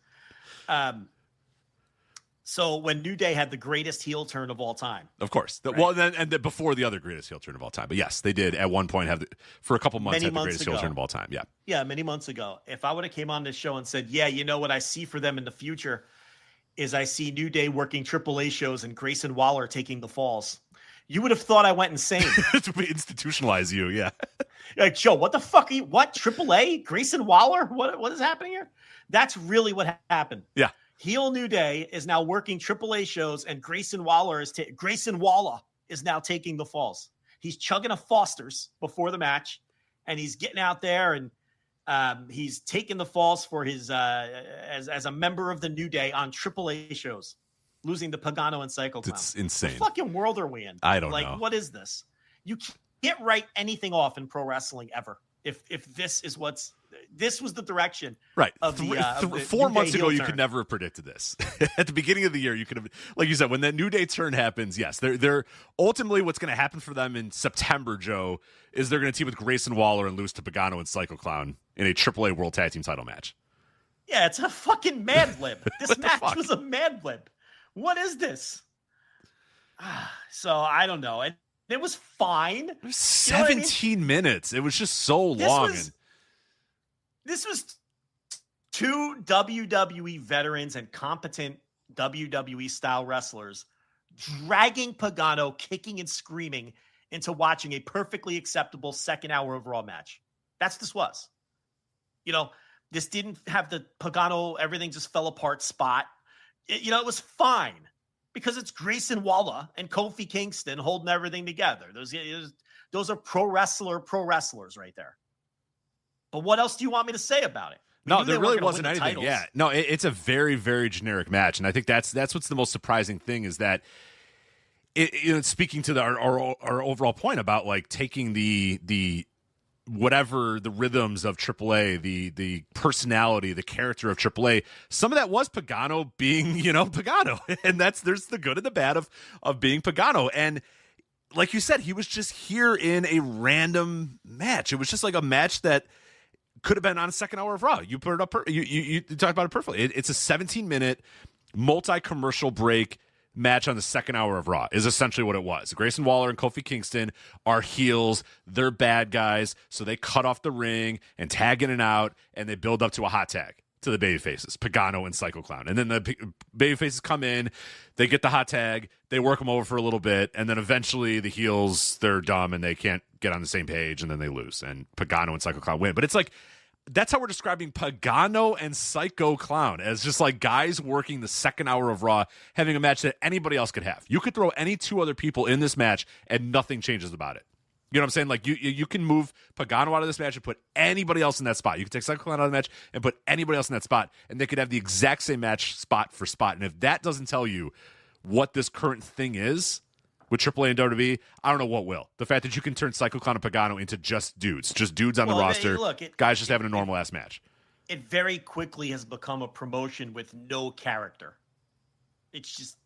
So when New Day had the greatest heel turn of all time, of course. Right? Well, then before the other greatest heel turn of all time, but yes, they did at one point have for a couple months had the greatest heel turn of all time. Yeah, many months ago. If I would have came on this show and said, what I see for them in the future is I see New Day working AAA shows and Grayson Waller taking the falls, you would have thought I went insane. To institutionalize you, yeah. Like, Joe, what the fuck are you? What? AAA? Grayson Waller? What is happening here? That's really what happened. Yeah. Heel New Day is now working AAA shows, and Grayson Waller is now taking the falls. He's chugging a Foster's before the match, and he's getting out there, and he's taking the falls for his as a member of the New Day on AAA shows, losing to Pagano and Psycho Clown. It's insane. What fucking world are we in? I don't know. Like, what is this? You can't write anything off in pro wrestling ever. If this was the direction, right? Of the 4 months ago, you turn. could never have predicted this. At the beginning of the year, you could have, like you said, when that New Day turn happens. Yes, they're ultimately what's going to happen for them in September. Joe is they're going to team with Grayson Waller and lose to Pagano and Psycho Clown in a AAA World Tag Team Title match. Yeah, it's a fucking Mad Lib. This match was a Mad Lib. What is this? So I don't know. It was fine. It was 17 minutes. It was just so long. This was two WWE veterans and competent WWE style wrestlers dragging Pagano, kicking and screaming into watching a perfectly acceptable second hour of Raw match. That's this was. This didn't have the Pagano, everything just fell apart spot. It was fine because it's Grayson Waller and Kofi Kingston holding everything together. Those are pro wrestlers right there. But what else do you want me to say about it? No, there really wasn't anything. Yeah, no, it's a very, very generic match, and I think that's what's the most surprising thing is that speaking to our overall point about like taking the whatever the rhythms of AAA, the personality, the character of AAA, some of that was Pagano being Pagano, and there's the good and the bad of being Pagano, and like you said, he was just here in a random match. It was just like a match that could have been on a second hour of Raw. You put it up. You talked about it perfectly. It's a 17-minute multi-commercial break match on the second hour of Raw is essentially what it was. Grayson Waller and Kofi Kingston are heels. They're bad guys, so they cut off the ring and tag in and out, and they build up to a hot tag to the babyfaces, Pagano and Psycho Clown. And then the babyfaces come in, they get the hot tag, they work them over for a little bit, and then eventually the heels, they're dumb and they can't get on the same page, and then they lose, and Pagano and Psycho Clown win. But it's like, that's how we're describing Pagano and Psycho Clown, as just like guys working the second hour of Raw, having a match that anybody else could have. You could throw any two other people in this match and nothing changes about it. You know what I'm saying? Like you can move Pagano out of this match and put anybody else in that spot. You can take Psycho Clown out of the match and put anybody else in that spot, and they could have the exact same match spot for spot. And if that doesn't tell you what this current thing is with AAA and WWE, I don't know what will. The fact that you can turn Psycho Clown and Pagano into just dudes on the roster, guys just having a normal ass match. It very quickly has become a promotion with no character. It's just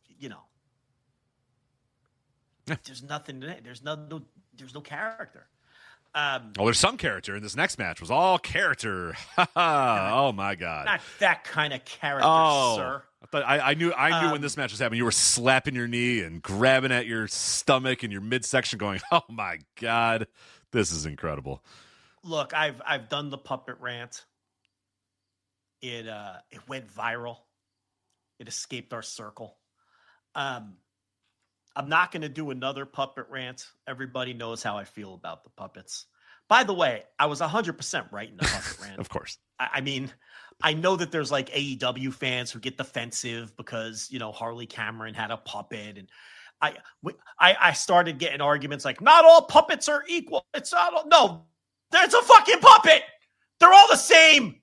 there's nothing in it. There's no character. There's some character in this next match. Was all character. Oh my god! Not that kind of character, sir. I knew when this match was happening. You were slapping your knee and grabbing at your stomach and your midsection, going, "Oh my god, this is incredible." Look, I've done the puppet rant. It went viral. It escaped our circle. I'm not going to do another puppet rant. Everybody knows how I feel about the puppets. By the way, I was 100% right in the puppet rant. Of course. I mean, I know that there's like AEW fans who get defensive because, Harley Cameron had a puppet. And I started getting arguments like, not all puppets are equal. It's not. No, there's a fucking puppet. They're all the same.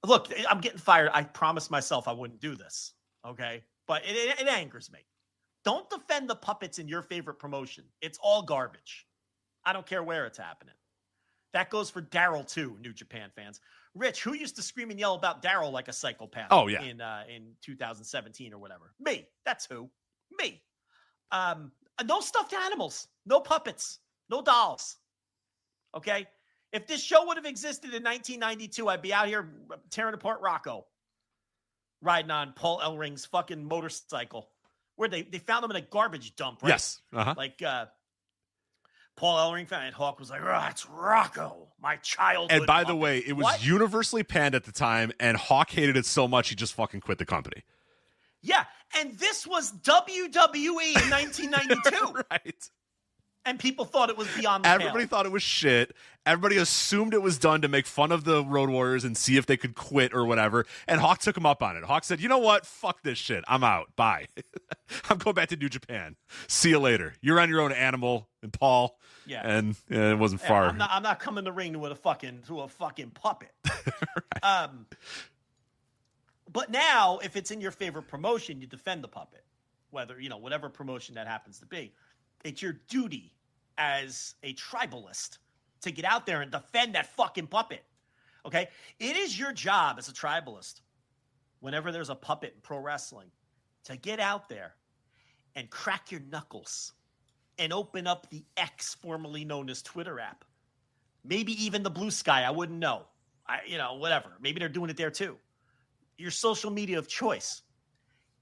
Look, I'm getting fired. I promised myself I wouldn't do this. Okay. But it angers me. Don't defend the puppets in your favorite promotion. It's all garbage. I don't care where it's happening. That goes for Daryl too, New Japan fans. Rich, who used to scream and yell about Daryl like a psychopath? Oh yeah, in 2017 or whatever. Me. That's who. Me. No stuffed animals. No puppets. No dolls. Okay. If this show would have existed in 1992, I'd be out here tearing apart Rocco, riding on Paul Ellring's fucking motorcycle. Where they found him in a garbage dump, right? Yes. Uh-huh. Like Paul Ellering found it. Hawk was like, it's Rocco, my childhood. And by puppet. the way, it was universally panned at the time, and Hawk hated it so much he just fucking quit the company. Yeah, and this was WWE in 1992. Right. And people thought it was beyond the Everybody thought it was shit. Everybody assumed it was done to make fun of the Road Warriors and see if they could quit or whatever. And Hawk took him up on it. Hawk said, you know what? Fuck this shit. I'm out. Bye. I'm going back to New Japan. See you later. You're on your own, Animal and Paul. Yeah. And it wasn't far. I'm not coming to the ring to a fucking puppet. Right. But now, if it's in your favorite promotion, you defend the puppet. Whether, whatever promotion that happens to be. It's your duty as a tribalist to get out there and defend that fucking puppet. Okay? It is your job as a tribalist, whenever there's a puppet in pro wrestling, to get out there and crack your knuckles and open up the X, formerly known as Twitter app. Maybe even the Blue Sky. I wouldn't know. Whatever. Maybe they're doing it there too. Your social media of choice.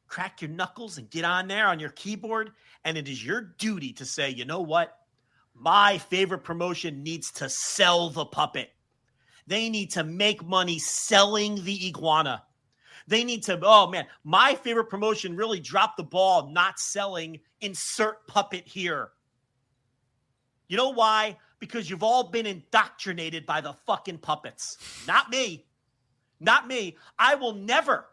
Crack your knuckles and get on there on your keyboard. And it is your duty to say, you know what? My favorite promotion needs to sell the puppet. They need to make money selling the iguana. They need to, oh man, my favorite promotion really dropped the ball not selling insert puppet here. You know why? Because you've all been indoctrinated by the fucking puppets. Not me. Not me. I will never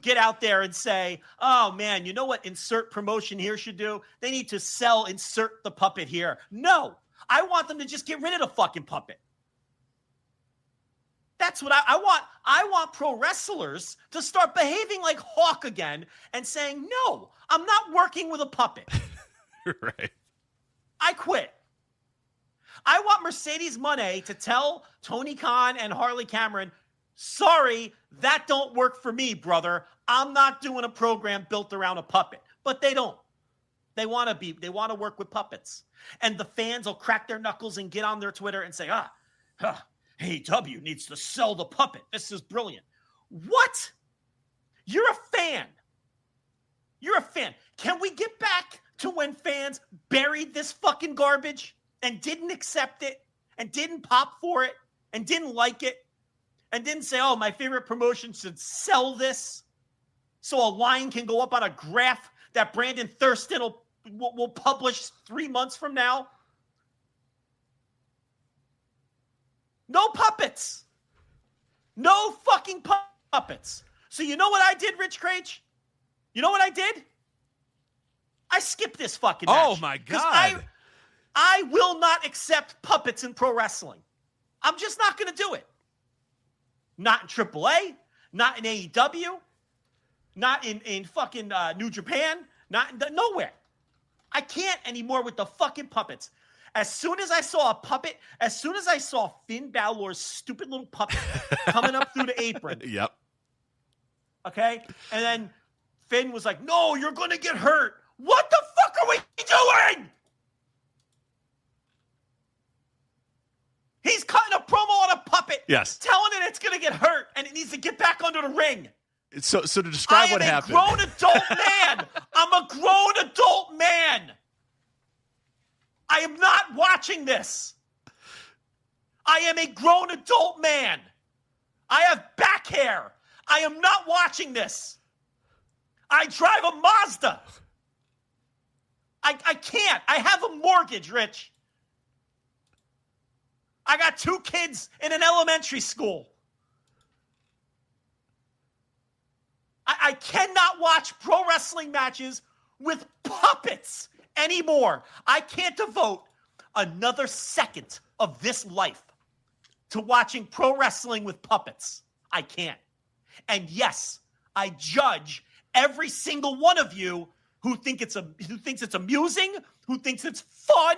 get out there and say, oh man, you know what insert promotion here should do? They need to sell insert the puppet here. No, I want them to just get rid of the fucking puppet. That's what I want. I want pro wrestlers to start behaving like Hawk again and saying, no, I'm not working with a puppet. Right. I quit. I want Mercedes Moné to tell Tony Khan and Harley Cameron, sorry, that don't work for me, brother. I'm not doing a program built around a puppet. But they don't. They want to work with puppets. And the fans will crack their knuckles and get on their Twitter and say, AEW needs to sell the puppet. This is brilliant. What? You're a fan. You're a fan. Can we get back to when fans buried this fucking garbage and didn't accept it and didn't pop for it and didn't like it and didn't say, oh, my favorite promotion should sell this so a line can go up on a graph that Brandon Thurston will publish 3 months from now? No puppets. No fucking puppets. So you know what I did, Rich Craich? You know what I did? I skipped this fucking match. Oh, my God. I will not accept puppets in pro wrestling. I'm just not going to do it. Not in AAA, not in AEW, not in fucking New Japan, nowhere. I can't anymore with the fucking puppets. As soon as I saw a puppet, as soon as I saw Finn Balor's stupid little puppet coming up through the apron. Yep. Okay? And then Finn was like, no, you're going to get hurt. What the fuck are we doing? He's cutting a promo on a puppet. Yes. Telling it it's going to get hurt and it needs to get back under the ring. So to describe what happened. I'm a grown adult man. I'm a grown adult man. I am not watching this. I am a grown adult man. I have back hair. I am not watching this. I drive a Mazda. I can't. I have a mortgage, Rich. I got 2 kids in an elementary school. I cannot watch pro wrestling matches with puppets anymore. I can't devote another second of this life to watching pro wrestling with puppets. I can't. And yes, I judge every single one of you who thinks it's amusing, who thinks it's fun,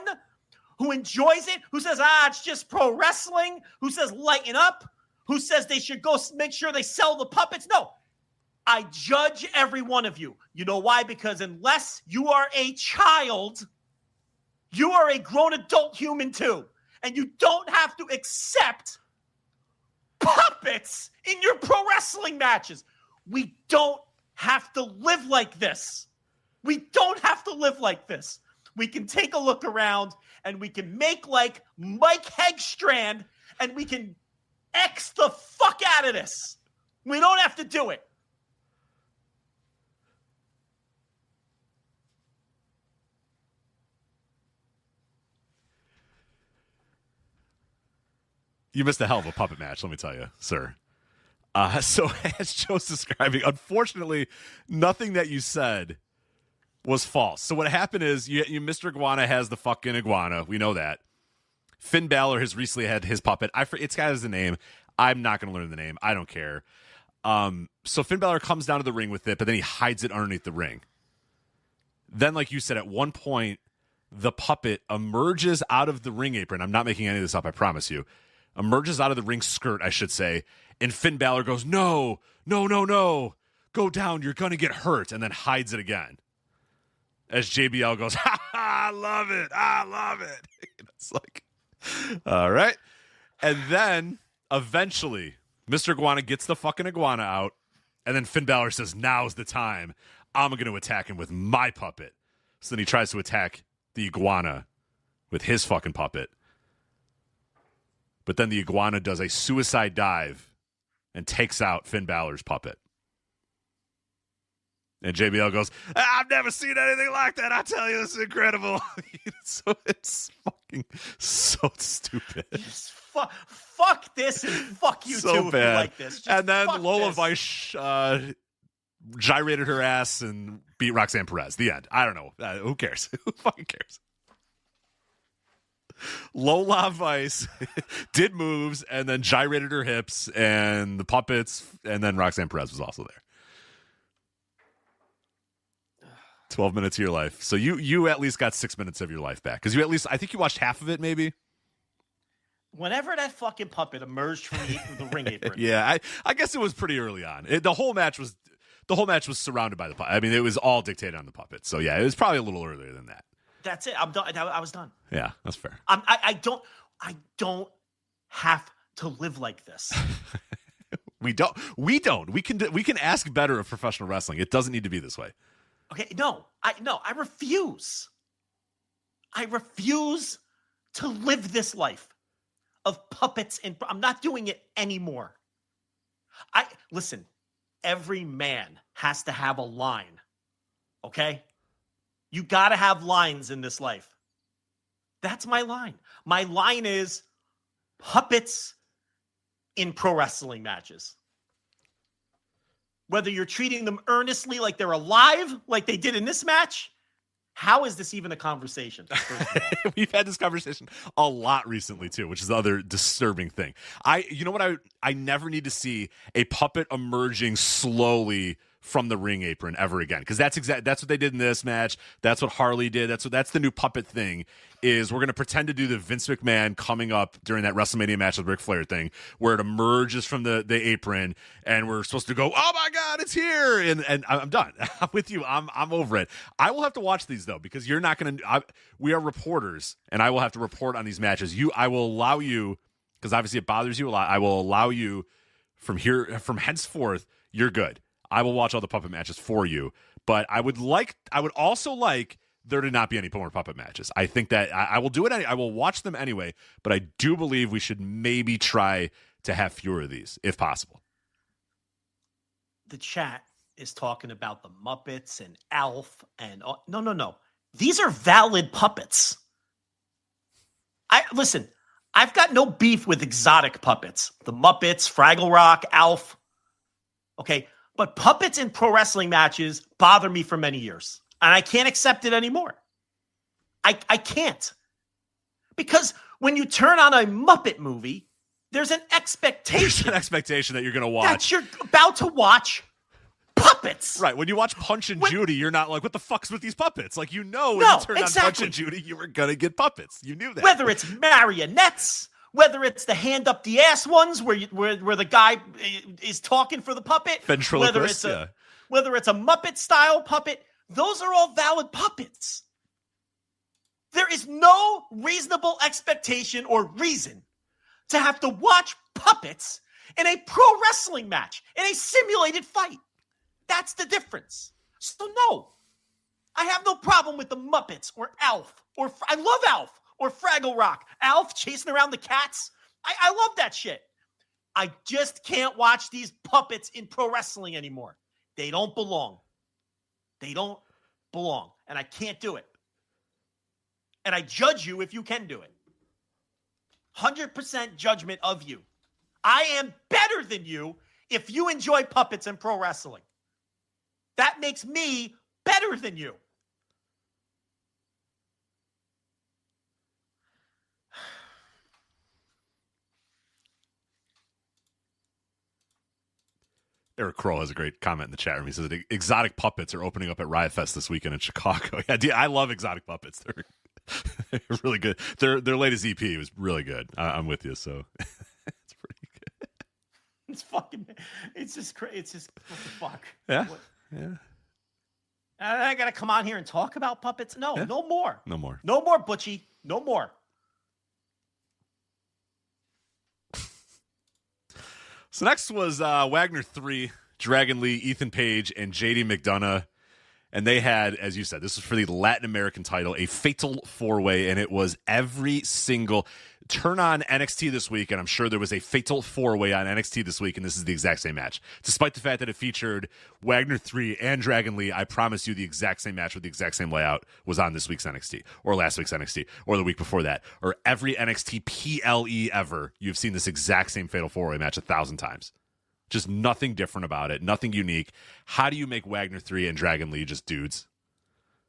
who enjoys it, who says, it's just pro wrestling, who says lighten up, who says they should go make sure they sell the puppets. No, I judge every one of you. You know why? Because unless you are a child, you are a grown adult human too. And you don't have to accept puppets in your pro wrestling matches. We don't have to live like this. We don't have to live like this. We can take a look around and we can make like Mike Hegstrand and we can X the fuck out of this. We don't have to do it. You missed a hell of a puppet match, let me tell you, sir. So as Joe's describing, unfortunately, nothing that you said was false. So what happened is Mr. Iguana has the fucking iguana. We know that. Finn Balor has recently had his puppet. It's got his name. I'm not going to learn the name. I don't care. So Finn Balor comes down to the ring with it, but then he hides it underneath the ring. Then, like you said, at one point, the puppet emerges out of the ring apron. I'm not making any of this up, I promise you. Emerges out of the ring skirt, I should say. And Finn Balor goes, no. Go down, you're going to get hurt. And then hides it again. As JBL goes, I love it. It's like, all right. And then, eventually, Mr. Iguana gets the fucking iguana out. And then Finn Balor says, now's the time. I'm going to attack him with my puppet. So then he tries to attack the iguana with his fucking puppet. but then the iguana does a suicide dive and takes out Finn Balor's puppet. And JBL goes, I've never seen anything like that. I tell you, this is incredible. So it's fucking so stupid. Just fuck this and fuck you so too bad. If you like this. Just and then Lola this. Vice gyrated her ass and beat Roxanne Perez. The end. I don't know. Who cares? Who fucking cares? Lola Vice did moves and then gyrated her hips and the puppets, and then Roxanne Perez was also there. 12 minutes of your life. So you at least got 6 minutes of your life back. Because you at least, I think you watched half of it, maybe. Whenever that fucking puppet emerged from the ring apron. Yeah, I guess it was pretty early on. The whole match was surrounded by the puppet. I mean, it was all dictated on the puppet. So yeah, it was probably a little earlier than that. That's it. I'm done. I was done. Yeah, that's fair. I don't have to live like this. We don't. We can ask better of professional wrestling. It doesn't need to be this way. Okay, I refuse. I refuse to live this life of puppets, and I'm not doing it anymore. Listen, every man has to have a line, okay? You got to have lines in this life. That's my line. My line is puppets in pro wrestling matches. Whether you're treating them earnestly like they're alive, like they did in this match, how is this even a conversation? We've had this conversation a lot recently too, which is the other disturbing thing. You know what? I never need to see a puppet emerging slowly from the ring apron ever again, because that's what they did in this match. That's what Harley did. That's the new puppet thing. Is we're going to pretend to do the Vince McMahon coming up during that WrestleMania match with Ric Flair thing, where it emerges from the apron, and we're supposed to go, oh my God, it's here, and I'm done. I'm with you. I'm over it. I will have to watch these though, because you're not going to. We are reporters, and I will have to report on these matches. I will allow you, because obviously it bothers you a lot. I will allow you from henceforth. You're good. I will watch all the puppet matches for you, but I would also like there to not be any more puppet matches. I think that I will do it. I will watch them anyway, but I do believe we should maybe try to have fewer of these if possible. The chat is talking about the Muppets and Alf and no. These are valid puppets. Listen, I've got no beef with exotic puppets. The Muppets, Fraggle Rock, Alf. Okay. But puppets in pro wrestling matches bother me for many years. And I can't accept it anymore. I can't. Because when you turn on a Muppet movie, there's an expectation. There's an expectation that you're going to watch. That you're about to watch puppets. Right. When you watch Punch and Judy, you're not like, what the fuck's with these puppets? Like, when you turn on Punch and Judy, you were going to get puppets. You knew that. Whether it's marionettes, whether it's the hand up the ass ones where the guy is talking for the puppet, whether it's a Muppet style puppet, those are all valid puppets. There is no reasonable expectation or reason to have to watch puppets in a pro wrestling match, in a simulated fight. That's the difference. So no, I have no problem with the Muppets or Alf, or I love Alf. Or Fraggle Rock. Alf chasing around the cats. I love that shit. I just can't watch these puppets in pro wrestling anymore. They don't belong. They don't belong. And I can't do it. And I judge you if you can do it. 100% judgment of you. I am better than you if you enjoy puppets in pro wrestling. That makes me better than you. Eric Kroll has a great comment in the chat room. He says that exotic puppets are opening up at Riot Fest this weekend in Chicago. Yeah, I love exotic puppets. They're really good. Their latest EP was really good. I'm with you. So it's pretty good. It's just what the fuck? Yeah. What? Yeah. I got to come on here and talk about puppets? No, Yeah. No more. No more. No more, Butchie. No more. So next was Wagner 3, Dragon Lee, Ethan Page, and JD McDonough. And they had, as you said, this was for the Latin American title, a fatal 4-way, and it was every single turn on NXT this week, and I'm sure there was a fatal 4-way on NXT this week, and this is the exact same match. Despite the fact that it featured Wagner 3 and Dragon Lee, I promise you the exact same match with the exact same layout was on this week's NXT, or last week's NXT, or the week before that, or every NXT PLE ever. You've seen this exact same fatal 4-way match 1,000 times. Just nothing different about it, nothing unique. How do you make Wagner 3 and Dragon Lee just dudes?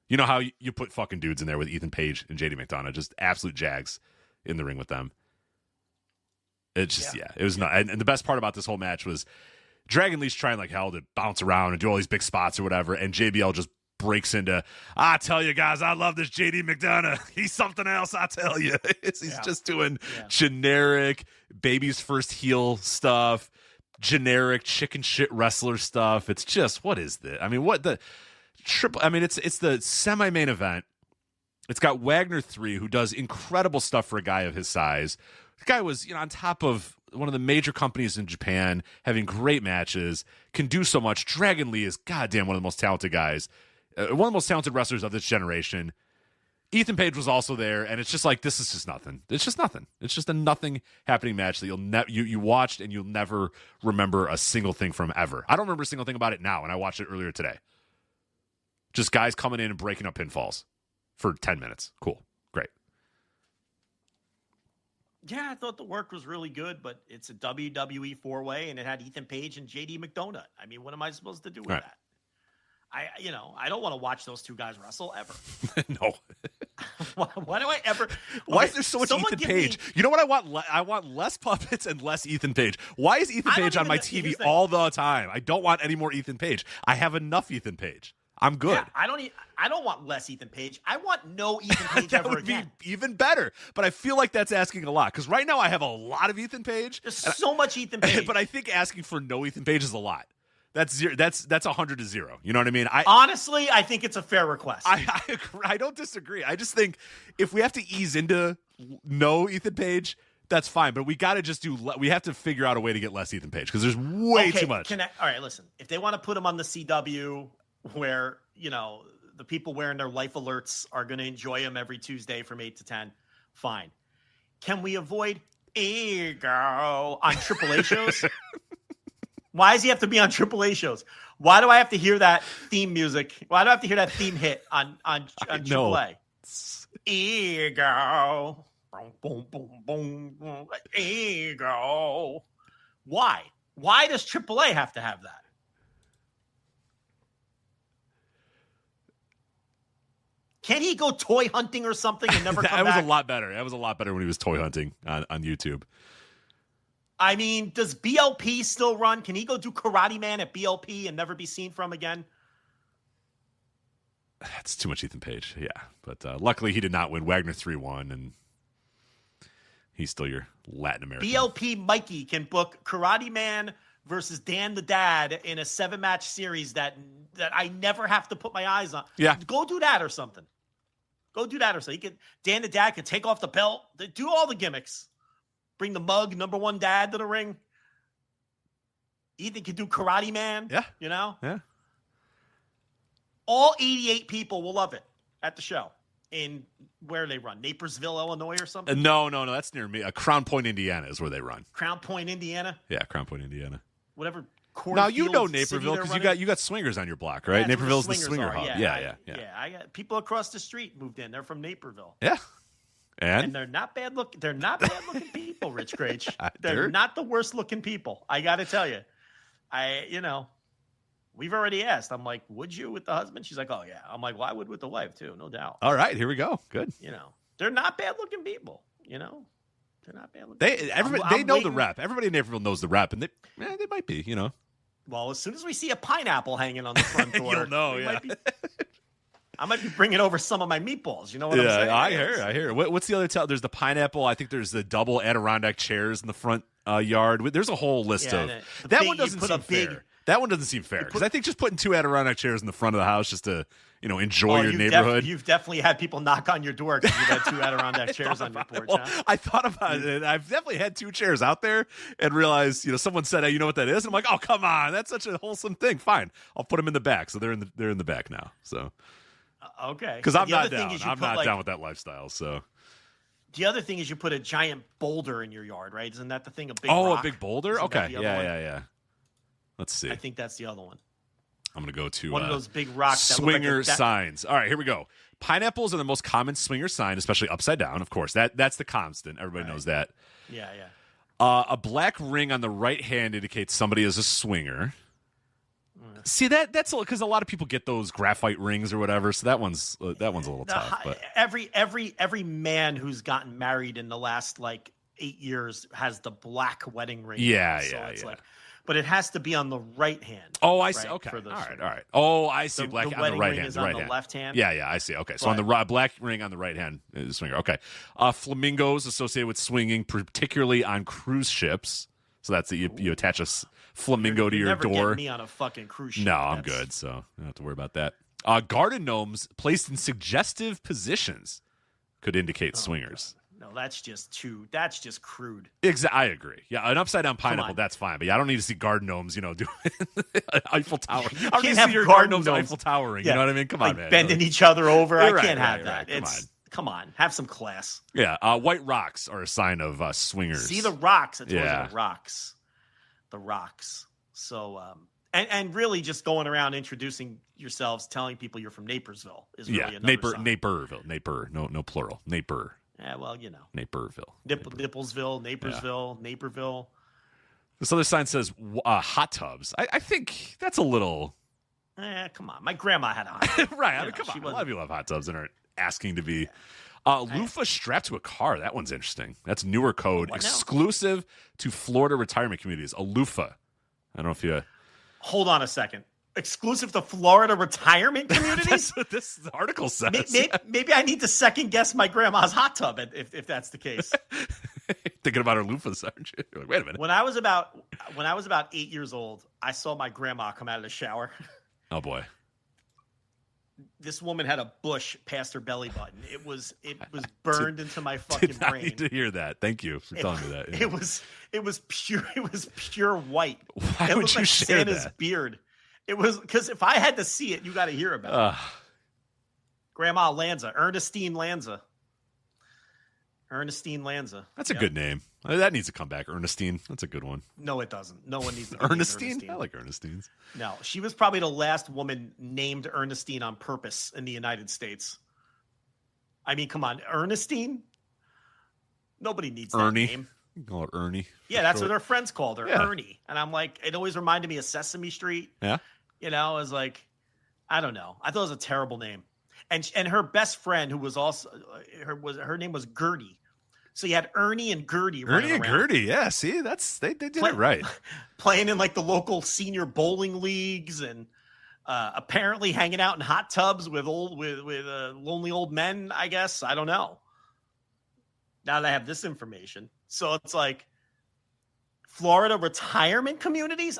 You know how you put fucking dudes in there with Ethan Page and JD McDonough, just absolute jags in the ring with them. It's just, it was not. And the best part about this whole match was Dragon Lee's trying like hell to bounce around and do all these big spots or whatever, and JBL just breaks into, I tell you guys, I love this JD McDonough. He's something else, I tell you. He's just doing generic baby's first heel stuff, generic chicken shit wrestler stuff. It's just, what is this? I mean, what the triple? I mean, it's the semi-main event. It's got Wagner 3, who does incredible stuff for a guy of his size. The guy was, on top of one of the major companies in Japan, having great matches, can do so much. Dragon Lee is goddamn one of the most talented guys, one of the most talented wrestlers of this generation. Ethan Page was also there, and it's just like, this is just nothing. It's just nothing. It's just a nothing happening match that you watched and you'll never remember a single thing from ever. I don't remember a single thing about it now, and I watched it earlier today. Just guys coming in and breaking up pinfalls for 10 minutes. Cool. Great. Yeah, I thought the work was really good, but it's a WWE 4-way, and it had Ethan Page and JD McDonough. I mean, what am I supposed to do with that? I don't want to watch those two guys wrestle ever. No. Why do I ever? Why is there so much Ethan Page? You know what I want? I want less puppets and less Ethan Page. Why is Ethan Page on my TV all the time? I don't want any more Ethan Page. I have enough Ethan Page. I'm good. Yeah, I don't want less Ethan Page. I want no Ethan Page that ever would again. Be even better. But I feel like that's asking a lot, because right now I have a lot of Ethan Page. There's so much Ethan Page. But I think asking for no Ethan Page is a lot. That's 100 to 0. You know what I mean? Honestly, I think it's a fair request. I agree. I don't disagree. I just think if we have to ease into no Ethan Page, that's fine. But we got to just we have to figure out a way to get less Ethan Page, because there's way too much. All right, listen. If they want to put him on the CW, where the people wearing their life alerts are going to enjoy him every Tuesday from 8 to 10, fine. Can we avoid ego on AAA shows? Why does he have to be on AAA shows? Why do I have to hear that theme music? Why do I have to hear that theme hit on AAA? Ego. Boom, boom, boom, boom, boom. Ego. Why? Why does AAA have to have that? Can't he go toy hunting or something and never come back? That was a lot better. That was a lot better when he was toy hunting on YouTube. I mean, does BLP still run? Can he go do Karate Man at BLP and never be seen from again? That's too much Ethan Page, yeah. But luckily he did not win. Wagner 3-1, and he's still your Latin American. BLP Mikey can book Karate Man versus Dan the Dad in a 7-match series that I never have to put my eyes on. Yeah. Go do that or something. Dan the Dad could take off the belt, do all the gimmicks. Bring the mug, number one dad, to the ring. Ethan could do Karate Man. Yeah. Yeah. All 88 people will love it at the show. In where they run? Naperville, Illinois or something? No. That's near me. Crown Point, Indiana is where they run. Crown Point, Indiana? Yeah, Crown Point, Indiana. Whatever. Now you know Naperville because you got swingers on your block, right? Yeah, Naperville's the swinger hub. Yeah. I got people across the street moved in. They're from Naperville. Yeah. And they're not bad looking. They're not bad looking people, Rich Grage. They're not the worst looking people. I got to tell you, we've already asked. I'm like, would you with the husband? She's like, oh yeah. I'm like, well, I would with the wife too, no doubt. All right, here we go. Good. They're not bad looking people. They're not bad looking. They know the rep. Everybody in Naperville knows the rep, and they might be. Well, as soon as we see a pineapple hanging on the front door, you'll know. Yeah. I might be bringing over some of my meatballs. You know what I'm saying? I hear. What's the other There's the pineapple. I think there's the double Adirondack chairs in the front yard. There's a whole list of that one doesn't seem fair. That one doesn't seem fair because I think just putting 2 Adirondack chairs in the front of the house just to enjoy your neighborhood. You've definitely had people knock on your door because you've had 2 Adirondack chairs on your porch. Well, I thought about it. I've definitely had 2 chairs out there and realized someone said, "Hey, you know what that is?" And I'm like, "Oh, come on, that's such a wholesome thing." Fine, I'll put them in the back. So they're in the back now. So okay, because I'm not down. I'm not down with that lifestyle. So. The other thing is you put a giant boulder in your yard, right? Isn't that the thing? A big rock? A big boulder? Isn't okay. Yeah. Let's see. I think that's the other one. I'm going to go to one of those big rocks. Swinger signs. All right, here we go. Pineapples are the most common swinger sign, especially upside down, of course. That's the constant. Everybody knows that. Yeah. A black ring on the right hand indicates somebody is a swinger. See, that's because a lot of people get those graphite rings or whatever, so that one's a little tough. But every man who's gotten married in the last 8 years has the black wedding ring. Yeah. But it has to be on the right hand. Oh, I see. Okay, all right. Oh, I see. Black on the right hand. Is on the left hand. Yeah, I see. Okay, so on the black ring on the right hand is a swinger. Okay, flamingos associated with swinging, particularly on cruise ships. So that's you attach a flamingo to your never door. Get me on a fucking cruise ship. No, I'm good, so I don't have to worry about that. Garden gnomes placed in suggestive positions could indicate swingers. God. No, that's just crude. I agree. Yeah, an upside down pineapple, that's fine. But I don't need to see garden gnomes, doing Eiffel Tower. I don't need to see your garden gnomes Eiffel Towering. Yeah. You know what I mean? Come on, man. Bending each other over. I Right, can't have that. Right. Come on, have some class. Yeah, white rocks are a sign of swingers. See the rocks. It's always the rocks. The rocks. So, and really just going around introducing yourselves, telling people you're from Napersville is really another sign. Naper. No plural. Naper. Yeah, well, Naperville. Napersville, Naperville. This other sign says hot tubs. I think that's a little... Come on. My grandma had a hot tub. Right. Come on. A lot of people have hot tubs and aren't asking to be... loofah strapped to a car. That one's interesting. That's newer code. Exclusive to Florida retirement communities. A loofah. I don't know if you... Hold on a second. Exclusive to Florida retirement communities? That's what this article says. Maybe I need to second guess my grandma's hot tub if that's the case. Thinking about her loofahs, aren't you? You're like, wait a minute. When I was about 8 years old, I saw my grandma come out of the shower. Oh boy. This woman had a bush past her belly button. It was burned into my fucking brain. I need to hear that. Thank you for telling me that. Yeah. It was pure white. Why would you share Santa's that? beard. It was because if I had to see it, you got to hear about it. Grandma Lanza, Ernestine Lanza. That's a good name. That needs to come back. Ernestine. That's a good one. No, it doesn't. No one needs to. Ernestine? I like Ernestines. No, she was probably the last woman named Ernestine on purpose in the United States. I mean, come on, Ernestine. Nobody needs that name. You can call her Ernie. Yeah, that's what her friends called her, Ernie. And I'm like, it always reminded me of Sesame Street. Yeah. It was like, I don't know. I thought it was a terrible name. And her best friend, who was also her name was Gertie. So you had Ernie and Gertie running around. Gertie, yeah. See, they did it right. Playing in the local senior bowling leagues and apparently hanging out in hot tubs with lonely old men. I guess I don't know. Now that I have this information, so it's like Florida retirement communities.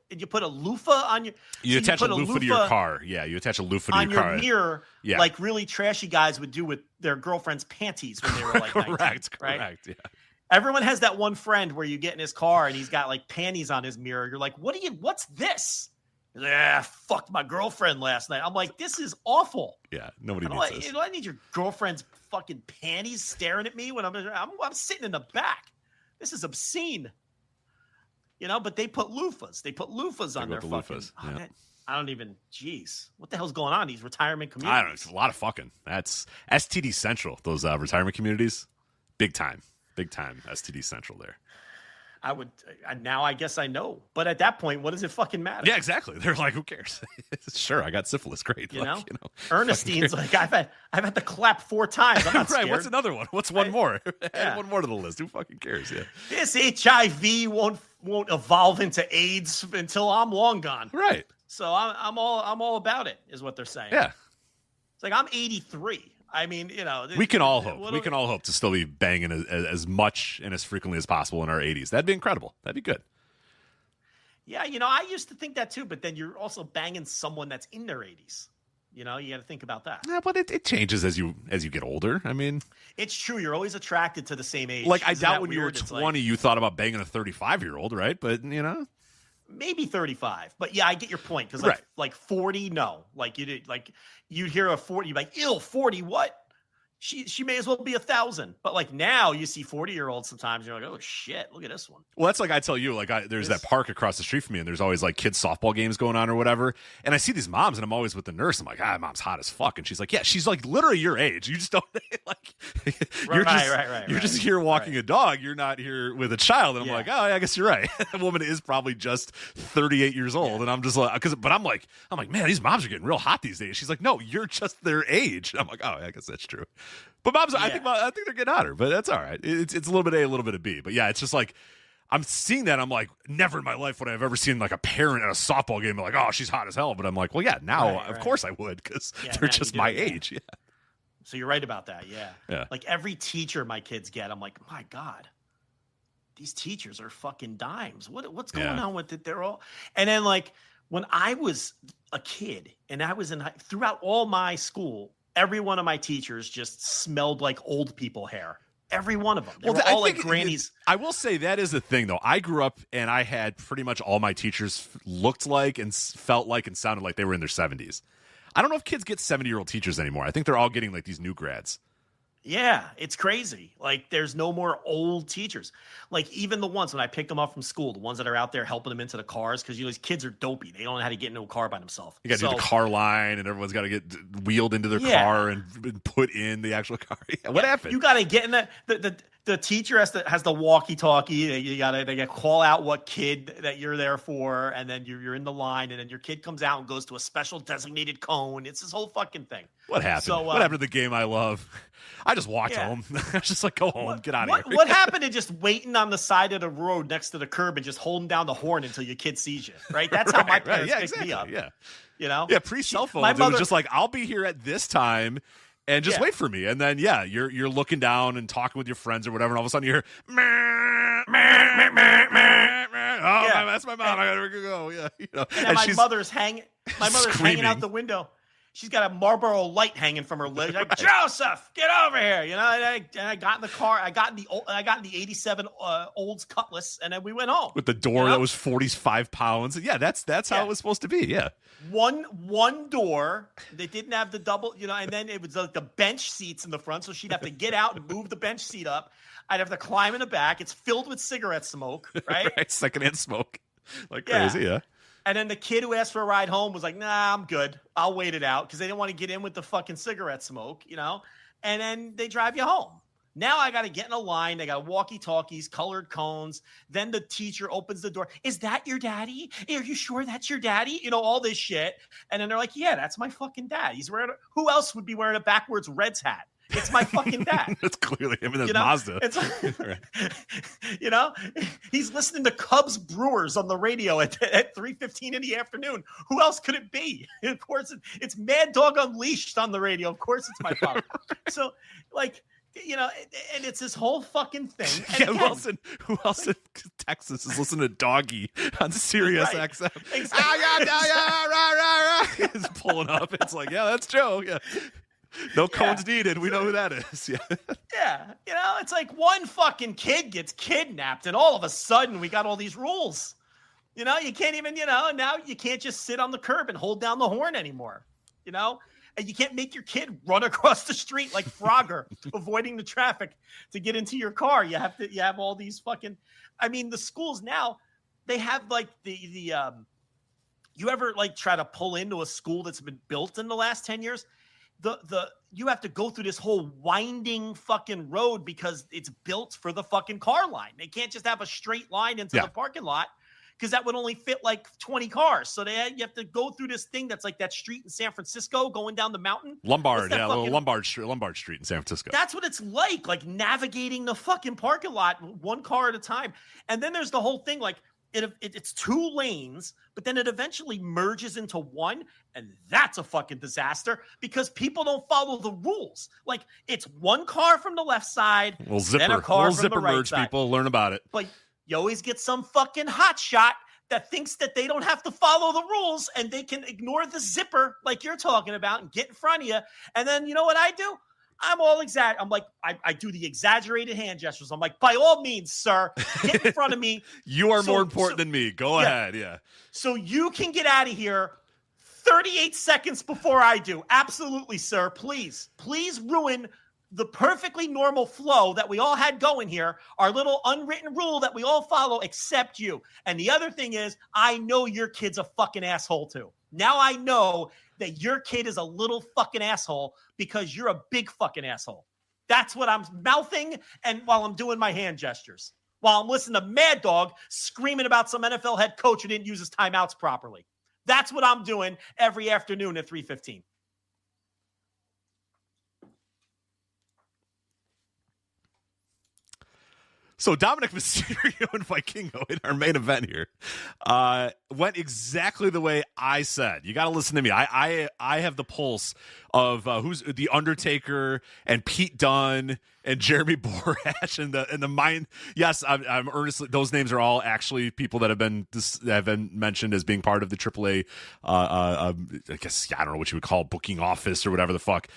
Did you put a loofah on your? You attach a loofah to your car. Yeah, you attach a loofah to your car on your mirror. Yeah. Like really trashy guys would do with their girlfriend's panties when they were like 19, correct. Right? Yeah. Everyone has that one friend where you get in his car and he's got like panties on his mirror. You're like, what's this? Yeah, fucked my girlfriend last night. I'm like, this is awful. Yeah, nobody needs this. I need your girlfriend's fucking panties staring at me when I'm sitting in the back. This is obscene. But they put loofahs. They put loofahs on their fucking. Yeah. I don't even. Jeez, what the hell's going on in these retirement communities? I don't know. It's a lot of fucking. That's STD Central. Those retirement communities, big time STD Central there. Now I guess I know. But at that point, what does it fucking matter? Yeah, exactly. They're like, who cares? Sure, I got syphilis. Great. Ernestine's like, I've had to clap 4 times. I'm not right. scared. What's another one? What's one more? Add one more to the list. Who fucking cares? Yeah. This HIV won't evolve into AIDS until I'm long gone. Right. So I'm all about it, is what they're saying. Yeah. It's like I'm 83. I mean, we can all hope. We can all hope to still be banging as much and as frequently as possible in our 80s. That'd be incredible. That'd be good. Yeah, I used to think that too, but then you're also banging someone that's in their 80s. You got to think about that. Yeah, but it changes as you get older. I mean, it's true. You're always attracted to the same age. Like, I doubt when you were 20, you thought about banging a 35-year-old, right? But maybe 35. But yeah, I get your point because right. like 40, no. Like you'd hear a 40, you'd be like, ew, 40, what? She may as well be 1,000. But like now you see 40-year-olds sometimes, you're like, oh shit, look at this one. Well, that's like I tell you, like there's that park across the street from me, and there's always like kids softball games going on or whatever. And I see these moms, and I'm always with the nurse. I'm like, mom's hot as fuck. And she's like, yeah, she's like literally your age. You just don't like you're just here walking a dog. You're not here with a child. And I'm like, oh, yeah, I guess you're right. The woman is probably just 38 years old. And I'm just like, but I'm like, man, these moms are getting real hot these days. She's like, no, you're just their age. And I'm like, oh, I guess that's true. But moms, I think they're getting hotter, but that's all right. It's a little bit A, a little bit of B. But yeah, it's just like I'm seeing that. I'm like, never in my life would I have ever seen like a parent at a softball game like, oh, she's hot as hell. But I'm like, well, yeah, now of course I would because they're just my age. Yeah. So you're right about that. Yeah. Like every teacher my kids get, I'm like, my God, these teachers are fucking dimes. What's going on with it? They're all. And then like when I was a kid and I was throughout all my school, every one of my teachers just smelled like old people hair. Every one of them. They were all like grannies. I will say that is the thing, though. I grew up and I had pretty much all my teachers looked like and felt like and sounded like they were in their 70s. I don't know if kids get 70-year-old teachers anymore. I think they're all getting like these new grads. Yeah, it's crazy. Like there's no more old teachers. Like even the ones when I pick them up from school, the ones that are out there helping them into the cars, because these kids are dopey. They don't know how to get into a car by themselves. You got to do the car line, and everyone's got to get wheeled into their car and put in the actual car. What happened? You got to get in the teacher has the walkie-talkie. They got to call out what kid that you're there for, and then you're in the line, and then your kid comes out and goes to a special designated cone. It's this whole fucking thing. What happened? So, what happened to the game I love? I just walked home. I was just like, go home, get out of here. What happened to just waiting on the side of the road next to the curb and just holding down the horn until your kid sees you, right? That's how my parents picked me up. Yeah. Yeah, pre-cell phones, it was just like, I'll be here at this time and just wait for me. And then, you're looking down and talking with your friends or whatever, and all of a sudden you hear, that's my mom. I gotta go. Yeah, And my mother's hanging out the window. She's got a Marlboro Light hanging from her leg. Like, Joseph, get over here. And I got in the car. I got in the 87 Olds Cutlass, and then we went home. With the door that was 45 pounds. Yeah, that's how it was supposed to be. Yeah. One door. They didn't have the double, and then it was like the bench seats in the front, so she'd have to get out and move the bench seat up. I'd have to climb in the back. It's filled with cigarette smoke, right? Right, secondhand smoke. Like crazy, yeah. And then the kid who asked for a ride home was like, nah, I'm good. I'll wait it out, because they didn't want to get in with the fucking cigarette smoke, and then they drive you home. Now I got to get in a line. They got walkie-talkies, colored cones. Then the teacher opens the door. Is that your daddy? Are you sure that's your daddy? All this shit. And then they're like, yeah, that's my fucking dad. He's wearing who else would be wearing a backwards Reds hat? It's my fucking dad. That's clearly him and his Mazda. He's listening to Cubs Brewers on the radio at 3:15 in the afternoon. Who else could it be? Of course, it's Mad Dog Unleashed on the radio. Of course, it's my father. So, like, and it's this whole fucking thing. And who else in Texas is listening to Doggy on Sirius XM? Exactly. It's pulling up. It's like, yeah, that's Joe. Yeah. No cones needed. We know who that is. Yeah. Yeah. It's like one fucking kid gets kidnapped, and all of a sudden we got all these rules. You can't even, now you can't just sit on the curb and hold down the horn anymore. And you can't make your kid run across the street like Frogger, avoiding the traffic to get into your car. You have all these fucking, the schools now, they have like the you ever like try to pull into a school that's been built in the last 10 years? You have to go through this whole winding fucking road because it's built for the fucking car line. They can't just have a straight line into the parking lot, because that would only fit like 20 cars. So you have to go through this thing that's like that street in San Francisco going down the mountain. Lombard Street in San Francisco. That's what it's like navigating the fucking parking lot one car at a time. And then there's the whole thing like it's two lanes, but then it eventually merges into one, and that's a fucking disaster because people don't follow the rules. Like it's one car from the left side, then a car from the right merge side. People learn about it. But you always get some fucking hot shot that thinks that they don't have to follow the rules and they can ignore the zipper like you're talking about and get in front of you. And then you know what I do? I'm all I'm like, I do the exaggerated hand gestures. I'm like, by all means, sir, get in front of me. You are more important than me. Go ahead. Yeah. So you can get out of here 38 seconds before I do. Absolutely, sir. Please ruin the perfectly normal flow that we all had going here, our little unwritten rule that we all follow, except you. And the other thing is, I know your kid's a fucking asshole too. Now I know that your kid is a little fucking asshole because you're a big fucking asshole. That's what I'm mouthing and while I'm doing my hand gestures. While I'm listening to Mad Dog screaming about some NFL head coach who didn't use his timeouts properly. That's what I'm doing every afternoon at 3:15. So Dominic Mysterio and Vikingo in our main event here went exactly the way I said. You got to listen to me. I have the pulse of who's the Undertaker and Pete Dunne and Jeremy Borash and the mind. Yes, I'm earnestly. Those names are all actually people that have been mentioned as being part of the AAA. I guess I don't know what you would call booking office or whatever the fuck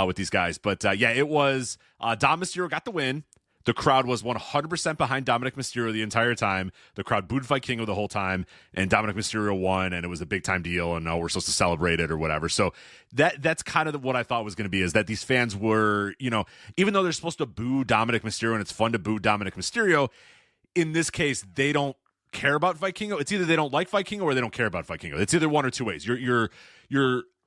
with these guys. But yeah, it was Dom Mysterio got the win. The crowd was 100% behind Dominic Mysterio the entire time. The crowd booed Vikingo the whole time, and Dominic Mysterio won, and it was a big-time deal, and we're supposed to celebrate it or whatever. So that's kind of what I thought was going to be, is that these fans were, even though they're supposed to boo Dominic Mysterio, and it's fun to boo Dominic Mysterio, in this case, they don't care about Vikingo. It's either they don't like Vikingo or they don't care about Vikingo. It's either one or two ways. You're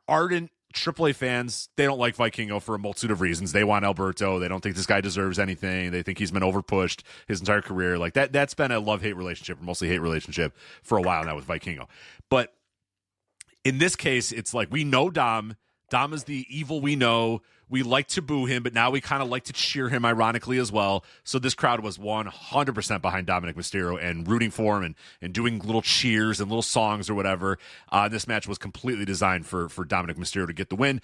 ardent AAA fans, they don't like Vikingo for a multitude of reasons. They want Alberto. They don't think this guy deserves anything. They think he's been overpushed his entire career. Like that's been a love-hate relationship, or mostly hate relationship for a while now with Vikingo. But in this case, it's like we know Dom. Dom is the evil we know. We like to boo him, but now we kind of like to cheer him ironically as well. So this crowd was 100% behind Dominic Mysterio and rooting for him and doing little cheers and little songs or whatever. This match was completely designed for Dominic Mysterio to get the win.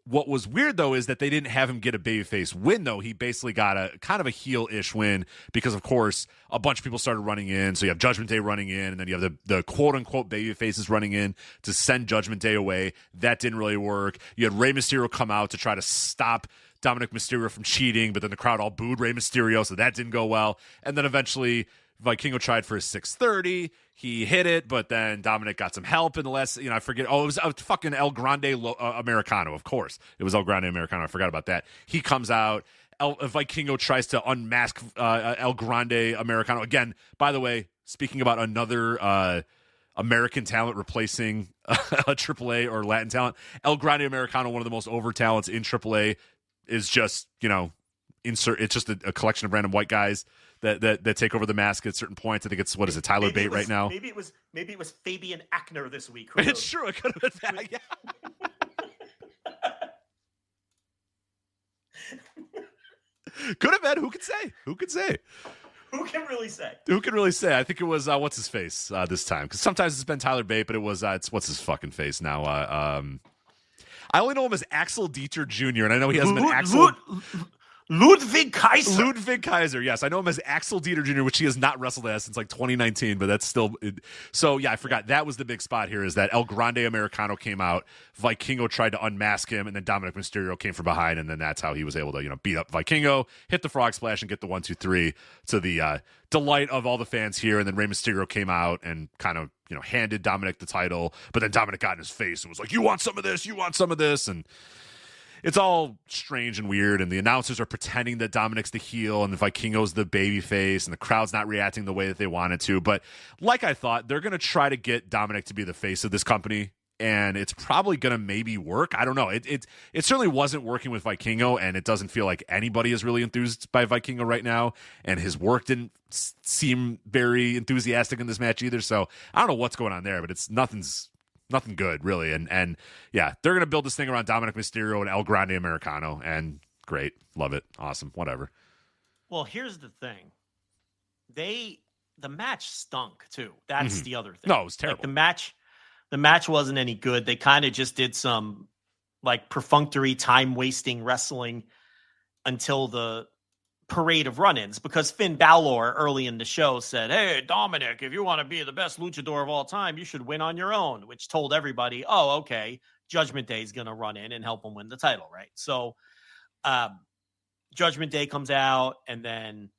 What was weird, though, is that they didn't have him get a babyface win, though. He basically got a kind of a heel-ish win because, of course, a bunch of people started running in. So you have Judgment Day running in, and then you have the quote-unquote babyfaces running in to send Judgment Day away. That didn't really work. You had Rey Mysterio come out to try to stop Dominic Mysterio from cheating, but then the crowd all booed Rey Mysterio, so that didn't go well. And then eventually Vikingo tried for his 630. He hit it, but then Dominic got some help in the last, I forget. Oh, it was fucking El Grande Americano, of course. It was El Grande Americano. I forgot about that. He comes out. Vikingo tries to unmask El Grande Americano. Again, by the way, speaking about another American talent replacing a AAA or Latin talent, El Grande Americano, one of the most over talents in AAA, is just, it's just a collection of random white guys that take over the mask at certain points. I think it's Tyler Bate right now. Maybe it was Fabian Achner this week. It's true. It could have been that. Yeah. Could have been. Who could say? Who can really say? I think it was what's his face this time, because sometimes it's been Tyler Bate, but it was it's what's his fucking face now. I only know him as Axel Dieter Jr., and I know he hasn't been Axel. Ludwig Kaiser. Yes, I know him as Axel Dieter Jr., which he has not wrestled as since 2019, but that's still. So yeah, I forgot. That was the big spot here, is that El Grande Americano came out, Vikingo tried to unmask him, and then Dominic Mysterio came from behind, and then that's how he was able to beat up Vikingo, hit the frog splash, and get the 1-2-3 to the delight of all the fans here. And then Rey Mysterio came out and kind of handed Dominic the title, but then Dominic got in his face and was like, "You want some of this? You want some of this?" And it's all strange and weird, and the announcers are pretending that Dominic's the heel and the Vikingo's the baby face, and the crowd's not reacting the way that they wanted to. But like I thought, they're going to try to get Dominic to be the face of this company, and it's probably going to maybe work. I don't know. It certainly wasn't working with Vikingo, and it doesn't feel like anybody is really enthused by Vikingo right now, and his work didn't seem very enthusiastic in this match either. So I don't know what's going on there, but it's nothing good, really. And yeah, they're going to build this thing around Dominic Mysterio and El Grande Americano, and great. Love it. Awesome. Whatever. Well, here's the thing. The match stunk, too. That's the other thing. No, it was terrible. The match wasn't any good. They kind of just did some, perfunctory, time-wasting wrestling until the parade of run-ins, because Finn Balor early in the show said, "Hey, Dominic, if you want to be the best luchador of all time, you should win on your own," which told everybody, oh, okay, Judgment Day is going to run in and help him win the title, right? So Judgment Day comes out, and then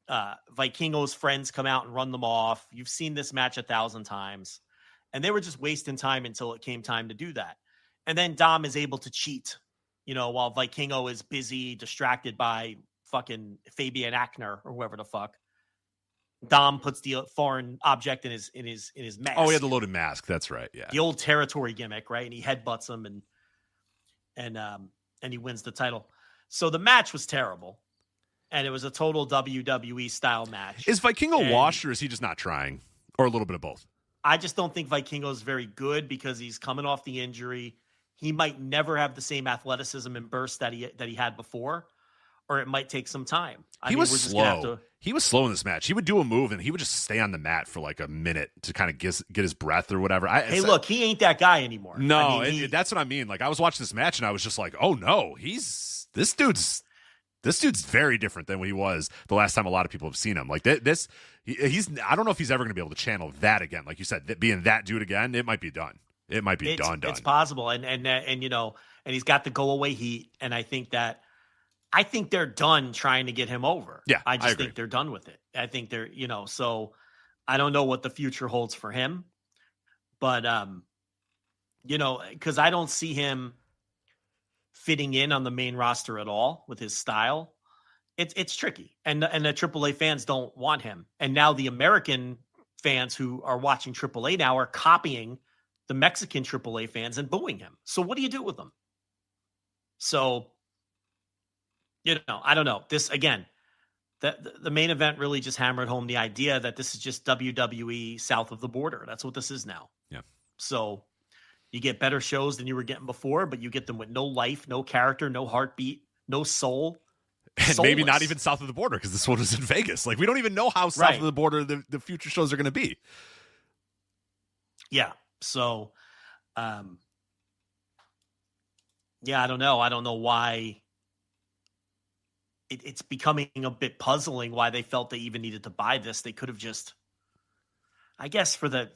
Vikingo's friends come out and run them off. You've seen this match 1,000 times, and they were just wasting time until it came time to do that. And then Dom is able to cheat, while Vikingo is busy, distracted by fucking Fabian Aichner or whoever the fuck. Dom puts the foreign object in his mask. Oh, he had the loaded mask. That's right. Yeah, the old territory gimmick, right? And he headbutts him, and he wins the title. So the match was terrible, and it was a total WWE style match. Is Vikingo washed, or is he just not trying, or a little bit of both? I just don't think Vikingo is very good because he's coming off the injury. He might never have the same athleticism and burst that he had before, or it might take some time. He was slow. He was slow in this match. He would do a move, and he would just stay on the mat for like a minute to kind of get his breath or whatever. Look, he ain't that guy anymore. No, that's what I mean. Like, I was watching this match, and I was just like, oh, no, this dude's very different than what he was the last time a lot of people have seen him. Like, he's I don't know if he's ever going to be able to channel that again. Like you said, being that dude again, it might be done. It might be done. It's possible. And he's got the go away heat. And I think they're done trying to get him over. Yeah. I just think they're done with it. I think they're, so I don't know what the future holds for him, but, cause I don't see him fitting in on the main roster at all with his style. It's tricky. And the AAA fans don't want him. And now the American fans who are watching AAA now are copying the Mexican AAA fans and booing him. So what do you do with them? So, I don't know. This, again, the main event really just hammered home the idea that this is just WWE south of the border. That's what this is now. Yeah. So you get better shows than you were getting before, but you get them with no life, no character, no heartbeat, no soul. And maybe not even south of the border, because this one was in Vegas. Like, we don't even know how south of the border the future shows are going to be. Yeah. So, I don't know. I don't know why it's becoming a bit puzzling why they felt they even needed to buy this. They could have just, I guess, for the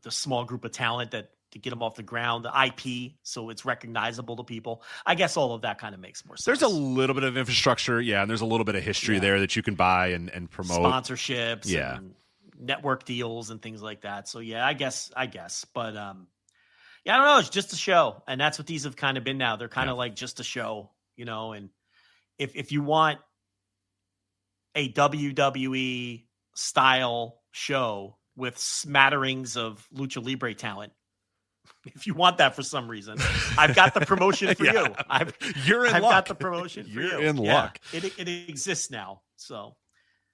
small group of talent to get them off the ground, the IP, so it's recognizable to people. I guess all of that kind of makes more sense. There's a little bit of infrastructure, and there's a little bit of history there that you can buy and promote. Sponsorships, and network deals and things like that. So I guess. But I don't know. It's just a show, and that's what these have kind of been now. They're kind of like just a show, and if you want a WWE style show with smatterings of lucha libre talent, if you want that for some reason, I've got the promotion for you. I've got the promotion for you. You're in luck. It exists now. So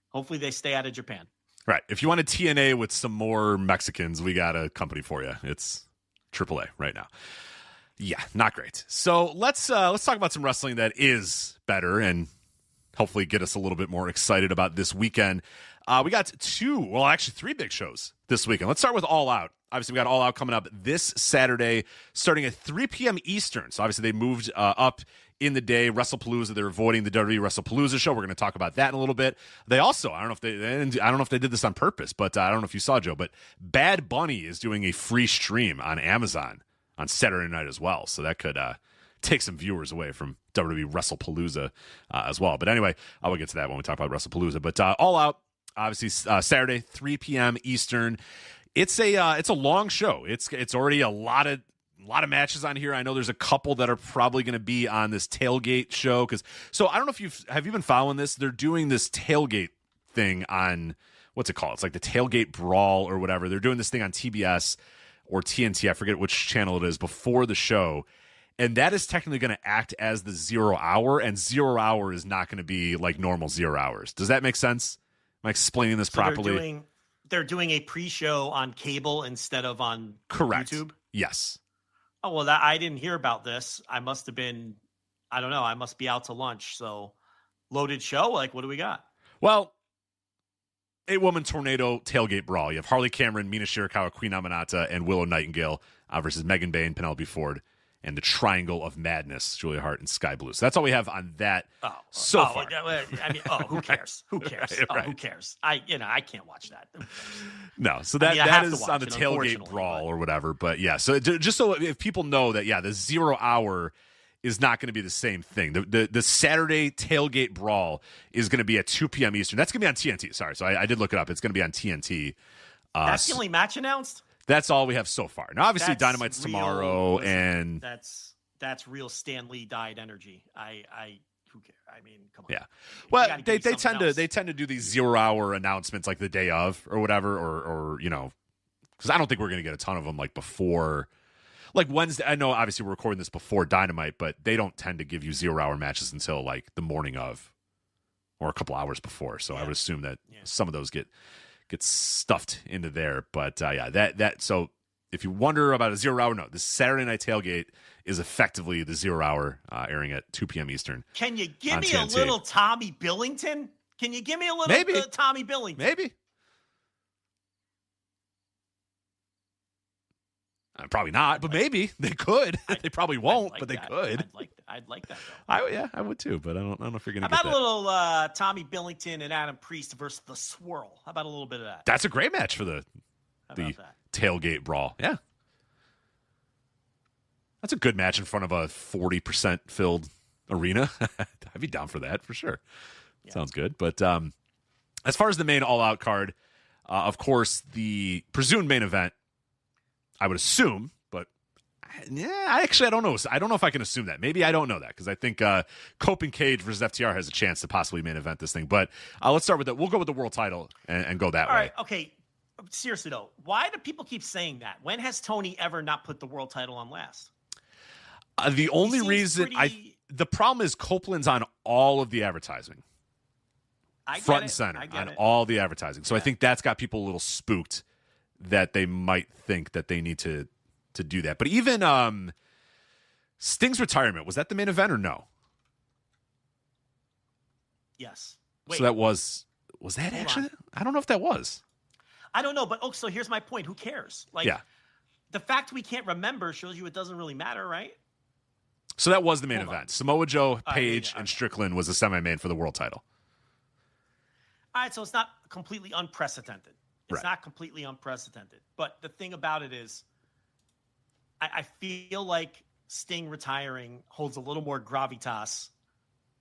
hopefully they stay out of Japan. Right. If you want a TNA with some more Mexicans, we got a company for you. It's AAA right now. Yeah, not great. So let's talk about some wrestling that is better and hopefully get us a little bit more excited about this weekend. We got three big shows this weekend. Let's start with All Out. Obviously, we got All Out coming up this Saturday, starting at 3 p.m. Eastern. So obviously, they moved up in the day. Wrestlepalooza, they're avoiding the WWE Wrestlepalooza show. We're going to talk about that in a little bit. They also, I don't know if they did this on purpose, but I don't know if you saw, Joe, but Bad Bunny is doing a free stream on Amazon on Saturday night as well. So that could take some viewers away from WWE Wrestlepalooza as well. But anyway, I will get to that when we talk about Wrestlepalooza. But All Out, obviously, Saturday, 3 p.m. Eastern. It's a long show. It's already a lot of matches on here. I know there's a couple that are probably going to be on this tailgate show. So I don't know if have you been following this? They're doing this tailgate thing on, what's it called? It's like the Tailgate Brawl or whatever. They're doing this thing on TBS or TNT. I forget which channel it is before the show. And that is technically going to act as the 0 hour, and 0 hour is not going to be like normal 0 hours. Does that make sense? Am I explaining this properly? They're doing a pre-show on cable instead of on YouTube? Yes. Oh, well, I didn't hear about this. I must have been, I don't know, I must be out to lunch. So, loaded show? Like, what do we got? Well, 8-woman tornado tailgate brawl. You have Harley Cameron, Mina Shirakawa, Queen Aminata, and Willow Nightingale versus Megan Bay and Penelope Ford and the Triangle of Madness, Julia Hart and Sky Blue. So that's all we have on that so far. I mean, who cares? Who cares? Right. Who cares? I can't watch that. No, so that is on the tailgate brawl or whatever. But yeah, so just so if people know that, the 0 hour is not going to be the same thing. The Saturday tailgate brawl is going to be at 2 p.m. Eastern. That's going to be on TNT. Sorry, so I did look it up. It's going to be on TNT. That's the only match announced? That's all we have so far. Now, obviously, Dynamite's tomorrow, and that's real Stan Lee died energy. Who cares? I mean, come on. Yeah. Well, they tend to do these 0 hour announcements like the day of or whatever, or because I don't think we're going to get a ton of them like before. Like Wednesday, I know obviously we're recording this before Dynamite, but they don't tend to give you 0 hour matches until like the morning of or a couple hours before. So I would assume that some of those get stuffed into there. But so if you wonder about a 0 hour, no, this Saturday night tailgate is effectively the 0 hour airing at 2 p.m. Eastern. Can you give me TNT. A little Tommy Billington? Can you give me a little Tommy Billington? Maybe. Probably not, but maybe they could. They probably won't, but they could. I'd like that though. I would too, but I don't know if you're going to get that. How about a little Tommy Billington and Adam Priest versus the Swirl? How about a little bit of that? That's a great match for the tailgate brawl. Yeah. That's a good match in front of a 40% filled arena. I'd be down for that for sure. Yeah. Sounds good. But as far as the main All Out card, of course, the presumed main event, I would assume, but I don't know. I don't know if I can assume that. Maybe I don't know that because I think Cope and Cage versus FTR has a chance to possibly main event this thing. But let's start with that. We'll go with the world title and go that way. All right. Okay. Seriously, though, why do people keep saying that? When has Tony ever not put the world title on last? The only reason the problem is Copeland's on all of the advertising. Front and center on all the advertising. So I think that's got people a little spooked that they might think that they need to do that. But even Sting's retirement, was that the main event or no? Yes. Wait. So that was that actually? I don't know if that was. I don't know, but so here's my point. Who cares? The fact we can't remember shows you it doesn't really matter, right? So that was the main event. Samoa Joe, Page, and Strickland was the semi-main for the world title. All right, so it's not completely unprecedented. It's not completely unprecedented. But the thing about it is, I feel like Sting retiring holds a little more gravitas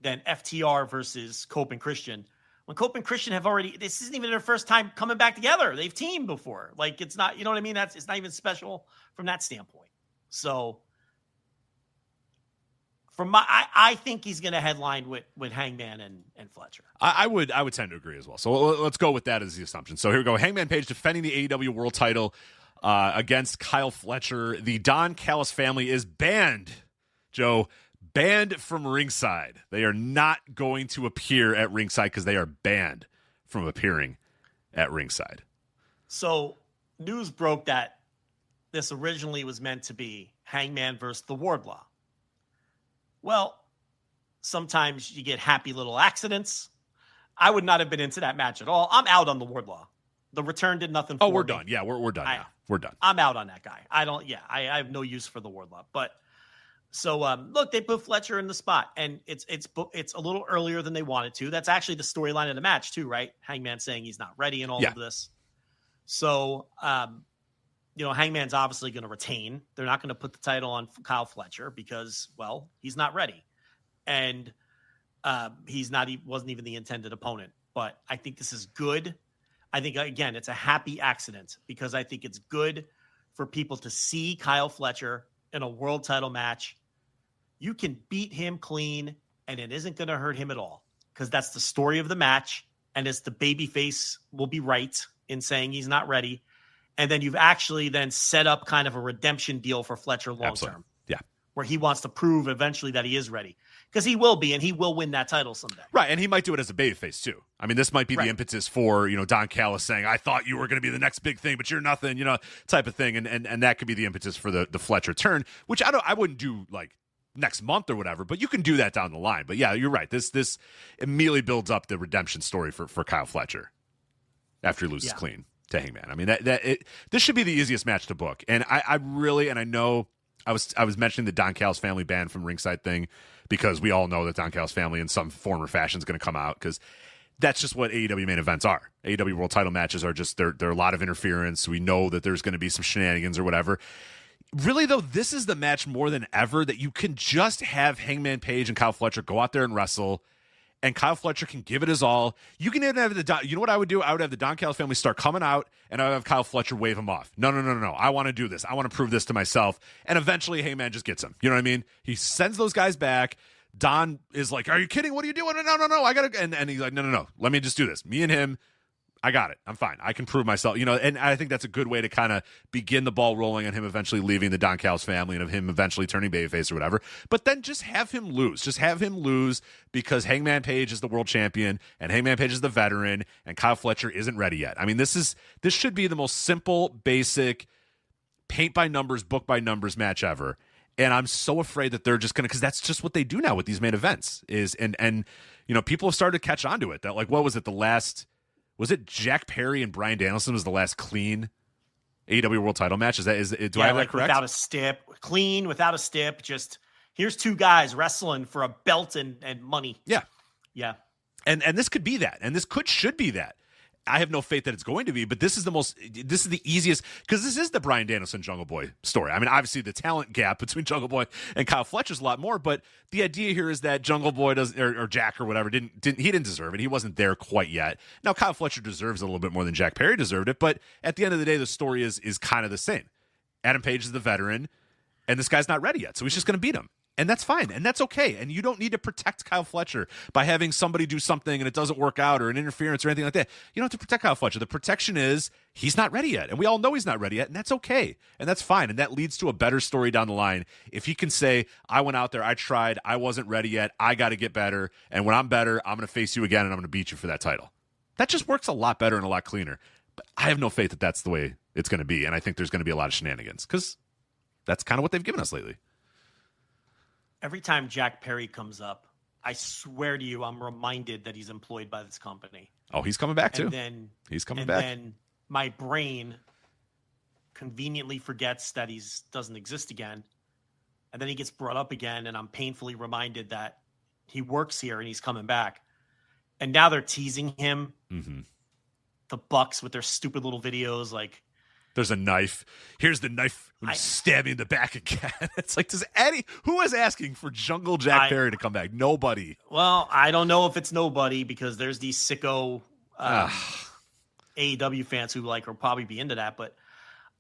than FTR versus Cope and Christian. When Cope and Christian this isn't even their first time coming back together. They've teamed before. Like, it's not, you know what I mean? It's not even special from that standpoint. So, I think he's going to headline with Hangman and Fletcher. I would tend to agree as well. So let's go with that as the assumption. So here we go. Hangman Page defending the AEW World Title against Kyle Fletcher. The Don Callis family is banned, Joe, banned from ringside. They are not going to appear at ringside because they are banned from appearing at ringside. So news broke that this originally was meant to be Hangman versus the Wardlaw. Well, sometimes you get happy little accidents. I would not have been into that match at all. I'm out on the Wardlaw. The return did nothing for me. Oh, we're done. Yeah, we're done now. We're done. I'm out on that guy. I have no use for the Wardlaw. But so look, they put Fletcher in the spot, and it's a little earlier than they wanted to. That's actually the storyline of the match too, right? Hangman saying he's not ready and all of this. So Hangman's obviously going to retain. They're not going to put the title on Kyle Fletcher because, well, he's not ready. And wasn't even the intended opponent. But I think this is good. I think, again, it's a happy accident because I think it's good for people to see Kyle Fletcher in a world title match. You can beat him clean, and it isn't going to hurt him at all because that's the story of the match. And it's the babyface will be right in saying he's not ready. And then you've actually then set up kind of a redemption deal for Fletcher long-term. Yeah. Where he wants to prove eventually that he is ready. Because he will be, and he will win that title someday. Right, and he might do it as a babyface, too. I mean, this might be the impetus for, Don Callis saying, I thought you were going to be the next big thing, but you're nothing, type of thing. And that could be the impetus for the Fletcher turn, which I wouldn't do, like, next month or whatever, but you can do that down the line. But, yeah, you're right. This immediately builds up the redemption story for Kyle Fletcher after he loses clean to Hangman. I mean, this should be the easiest match to book. And I really, and I know I was mentioning the Don Callis family band from Ringside thing because we all know that Don Callis family in some form or fashion is going to come out because that's just what AEW main events are. AEW world title matches are just they're a lot of interference. We know that there's going to be some shenanigans or whatever. Really, though, this is the match more than ever that you can just have Hangman Page and Kyle Fletcher go out there and wrestle, and Kyle Fletcher can give it his all. You can even have you know what I would do? I would have the Don Callis family start coming out, and I would have Kyle Fletcher wave him off. No. I want to do this. I want to prove this to myself. And eventually, Hangman just gets him. You know what I mean? He sends those guys back. Don is like, "Are you kidding? What are you doing? No. I gotta." And he's like, "No. Let me just do this. Me and him. I got it. I'm fine. I can prove myself." You know, and I think that's a good way to kind of begin the ball rolling on him eventually leaving the Don Callis family and of him eventually turning babyface or whatever. But then just have him lose. Just have him lose because Hangman Page is the world champion and Hangman Page is the veteran and Kyle Fletcher isn't ready yet. I mean, this should be the most simple, basic, paint by numbers, book by numbers match ever. And I'm so afraid that they're just going to, because that's just what they do now with these main events is, and you know, people have started to catch on to it. That, like, what was it? Was it Jack Perry and Bryan Danielson was the last clean AEW World Title match? Do I have that correct? Without a stip, clean, without a stip. Just here's two guys wrestling for a belt and money. Yeah. And this could be that, and this should be that. I have no faith that it's going to be, but this is the easiest, because this is the Bryan Danielson Jungle Boy story. I mean, obviously the talent gap between Jungle Boy and Kyle Fletcher is a lot more, but the idea here is that Jungle Boy or Jack or whatever didn't deserve it. He wasn't there quite yet. Now Kyle Fletcher deserves it a little bit more than Jack Perry deserved it, but at the end of the day, the story is kind of the same. Adam Page is the veteran, and this guy's not ready yet, so he's just going to beat him. And that's fine, and that's okay. And you don't need to protect Kyle Fletcher by having somebody do something and it doesn't work out or an interference or anything like that. You don't have to protect Kyle Fletcher. The protection is he's not ready yet, and we all know he's not ready yet, and that's okay. And that's fine, and that leads to a better story down the line. If he can say, I went out there, I tried, I wasn't ready yet, I got to get better, and when I'm better, I'm going to face you again, and I'm going to beat you for that title. That just works a lot better and a lot cleaner. But I have no faith that that's the way it's going to be, and I think there's going to be a lot of shenanigans, because that's kind of what they've given us lately. Every time Jack Perry comes up, I swear to you, I'm reminded that he's employed by this company. Oh, he's coming back too. He's coming back. And then my brain conveniently forgets that he doesn't exist again. And then he gets brought up again, and I'm painfully reminded that he works here and he's coming back. And now they're teasing him. Mm-hmm. The Bucks with their stupid little videos, like, there's a knife. Here's the knife. I'm stabbing in the back again. It's like, who is asking for Jungle Jack Perry to come back? Nobody. Well, I don't know if it's nobody, because there's these sicko AEW fans who will probably be into that. But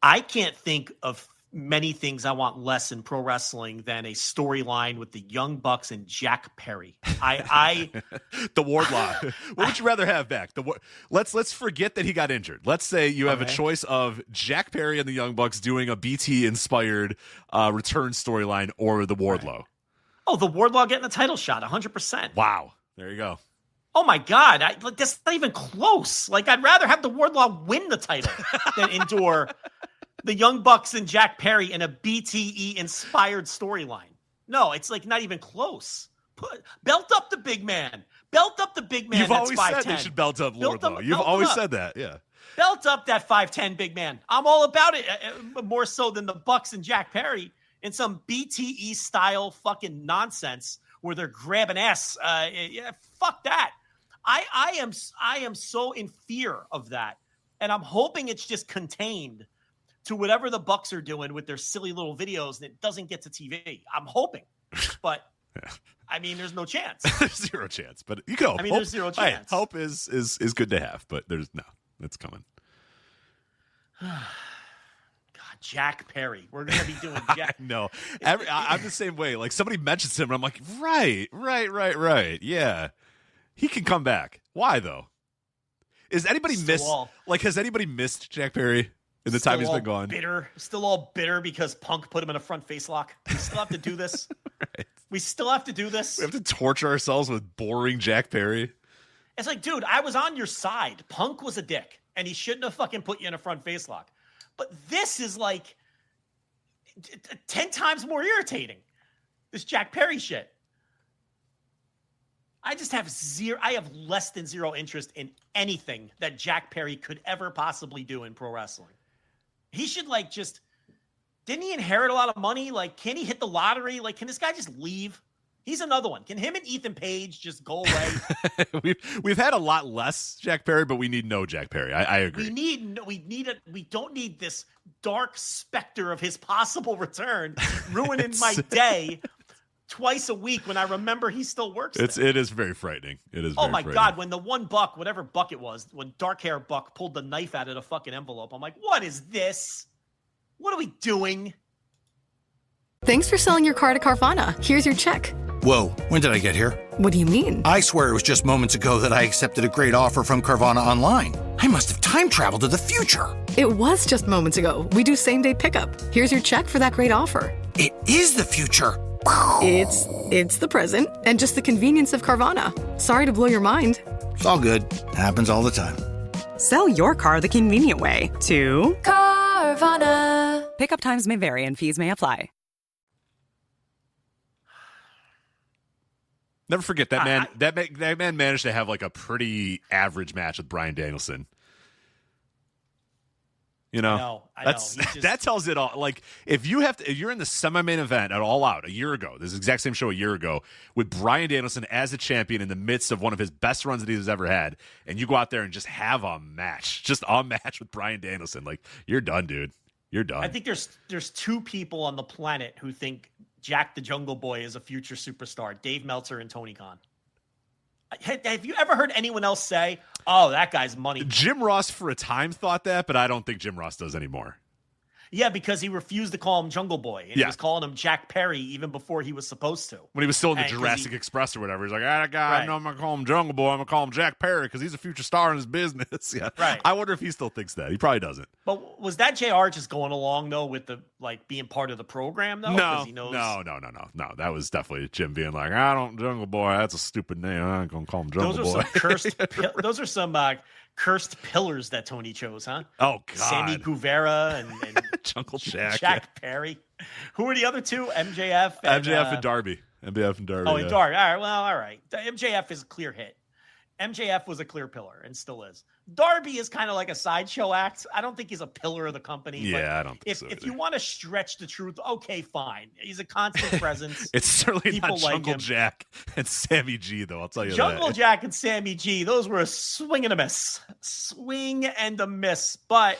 I can't think of many things I want less in pro wrestling than a storyline with the Young Bucks and Jack Perry. The Wardlaw. What would you rather have back? Let's forget that he got injured. Let's say you have a choice of Jack Perry and the Young Bucks doing a BT inspired return storyline or the Wardlow. Right. Oh, the Wardlaw getting the title shot, 100%. Wow, there you go. Oh my God, that's not even close. Like, I'd rather have the Wardlaw win the title than endure the Young Bucks and Jack Perry in a BTE-inspired storyline. No, it's not even close. Belt up the big man. Belt up the big man. You've that's always 5'10". said they should belt up Wardlow. You've always said that, yeah. Belt up that 5'10" big man. I'm all about it, more so than the Bucks and Jack Perry in some BTE-style fucking nonsense where they're grabbing ass. Fuck that. I am so in fear of that, and I'm hoping it's just contained to whatever the Bucks are doing with their silly little videos that doesn't get to TV. I'm hoping, but I mean, there's no chance. There's zero chance, but you go. There's zero chance. Hope is good to have, but it's coming. God, Jack Perry. We're going to be doing Jack. No, I'm the same way. Like, somebody mentions him and I'm like, right. Yeah. He can come back. Why though? Has anybody missed Jack Perry? In the time he's been gone. Still all bitter because Punk put him in a front face lock. We still have to do this. Right. We still have to do this. We have to torture ourselves with boring Jack Perry. It's like, dude, I was on your side. Punk was a dick, and he shouldn't have fucking put you in a front face lock. But this is 10 times more irritating. This Jack Perry shit. I just have less than zero interest in anything that Jack Perry could ever possibly do in pro wrestling. He should Didn't he inherit a lot of money? Like, can he hit the lottery? Like, can this guy just leave? He's another one. Can him and Ethan Page just go away? we've had a lot less Jack Perry, but we need no Jack Perry. I agree. We don't need this dark specter of his possible return ruining my day twice a week when I remember he still works. It is very frightening. It is. Oh my God! When the one Buck, whatever Buck it was, when dark hair Buck pulled the knife out of the fucking envelope, I'm like, what is this? What are we doing? Thanks for selling your car to Carvana. Here's your check. Whoa, when did I get here? What do you mean? I swear it was just moments ago that I accepted a great offer from Carvana Online. I must have time traveled to the future. It was just moments ago. We do same-day pickup. Here's your check for that great offer. It is the future. It's the present and just the convenience of Carvana. Sorry to blow your mind. It's all good. Happens all the time. Sell your car the convenient way to Carvana. Pickup times may vary and fees may apply. Never forget that man. That man managed to have like a pretty average match with Bryan Danielson. You know, I know. That tells it all. Like if you're in the semi-main event at All Out a year ago, this exact same show a year ago with Bryan Danielson as a champion in the midst of one of his best runs that he's ever had, and you go out there and just have a match with Bryan Danielson, like you're done, dude. You're done. I think there's two people on the planet who think Jack the Jungle Boy is a future superstar, Dave Meltzer and Tony Khan. Have you ever heard anyone else say, oh, that guy's money? Jim Ross for a time thought that, but I don't think Jim Ross does anymore. Yeah, because he refused to call him Jungle Boy. And he was calling him Jack Perry even before he was supposed to. When he was still in the Jurassic Express or whatever. He's like, that guy, I'm not going to call him Jungle Boy. I'm going to call him Jack Perry because he's a future star in his business. Yeah. Right. I wonder if he still thinks that. He probably doesn't. But was that JR just going along, though, with the being part of the program, though? No. That was definitely Jim being like, Jungle Boy, that's a stupid name. I ain't going to call him Jungle Boy. Those are some cursed pillars that Tony chose, huh? Oh, God. Sammy Guevara and Jungle Jack. Jack Perry. Who are the other two? MJF and Darby. MJF and Darby. Oh, and Darby. All right. Well, all right. MJF is a clear hit. MJF was a clear pillar and still is. Darby is kind of like a sideshow act. I don't think he's a pillar of the company. Yeah, I don't think so. If you want to stretch the truth, okay, fine. He's a constant presence. It's certainly People not Jungle like Jack and Sammy G, though. I'll tell you Jungle that. Jack and Sammy G, those were a swing and a miss. Swing and a miss. But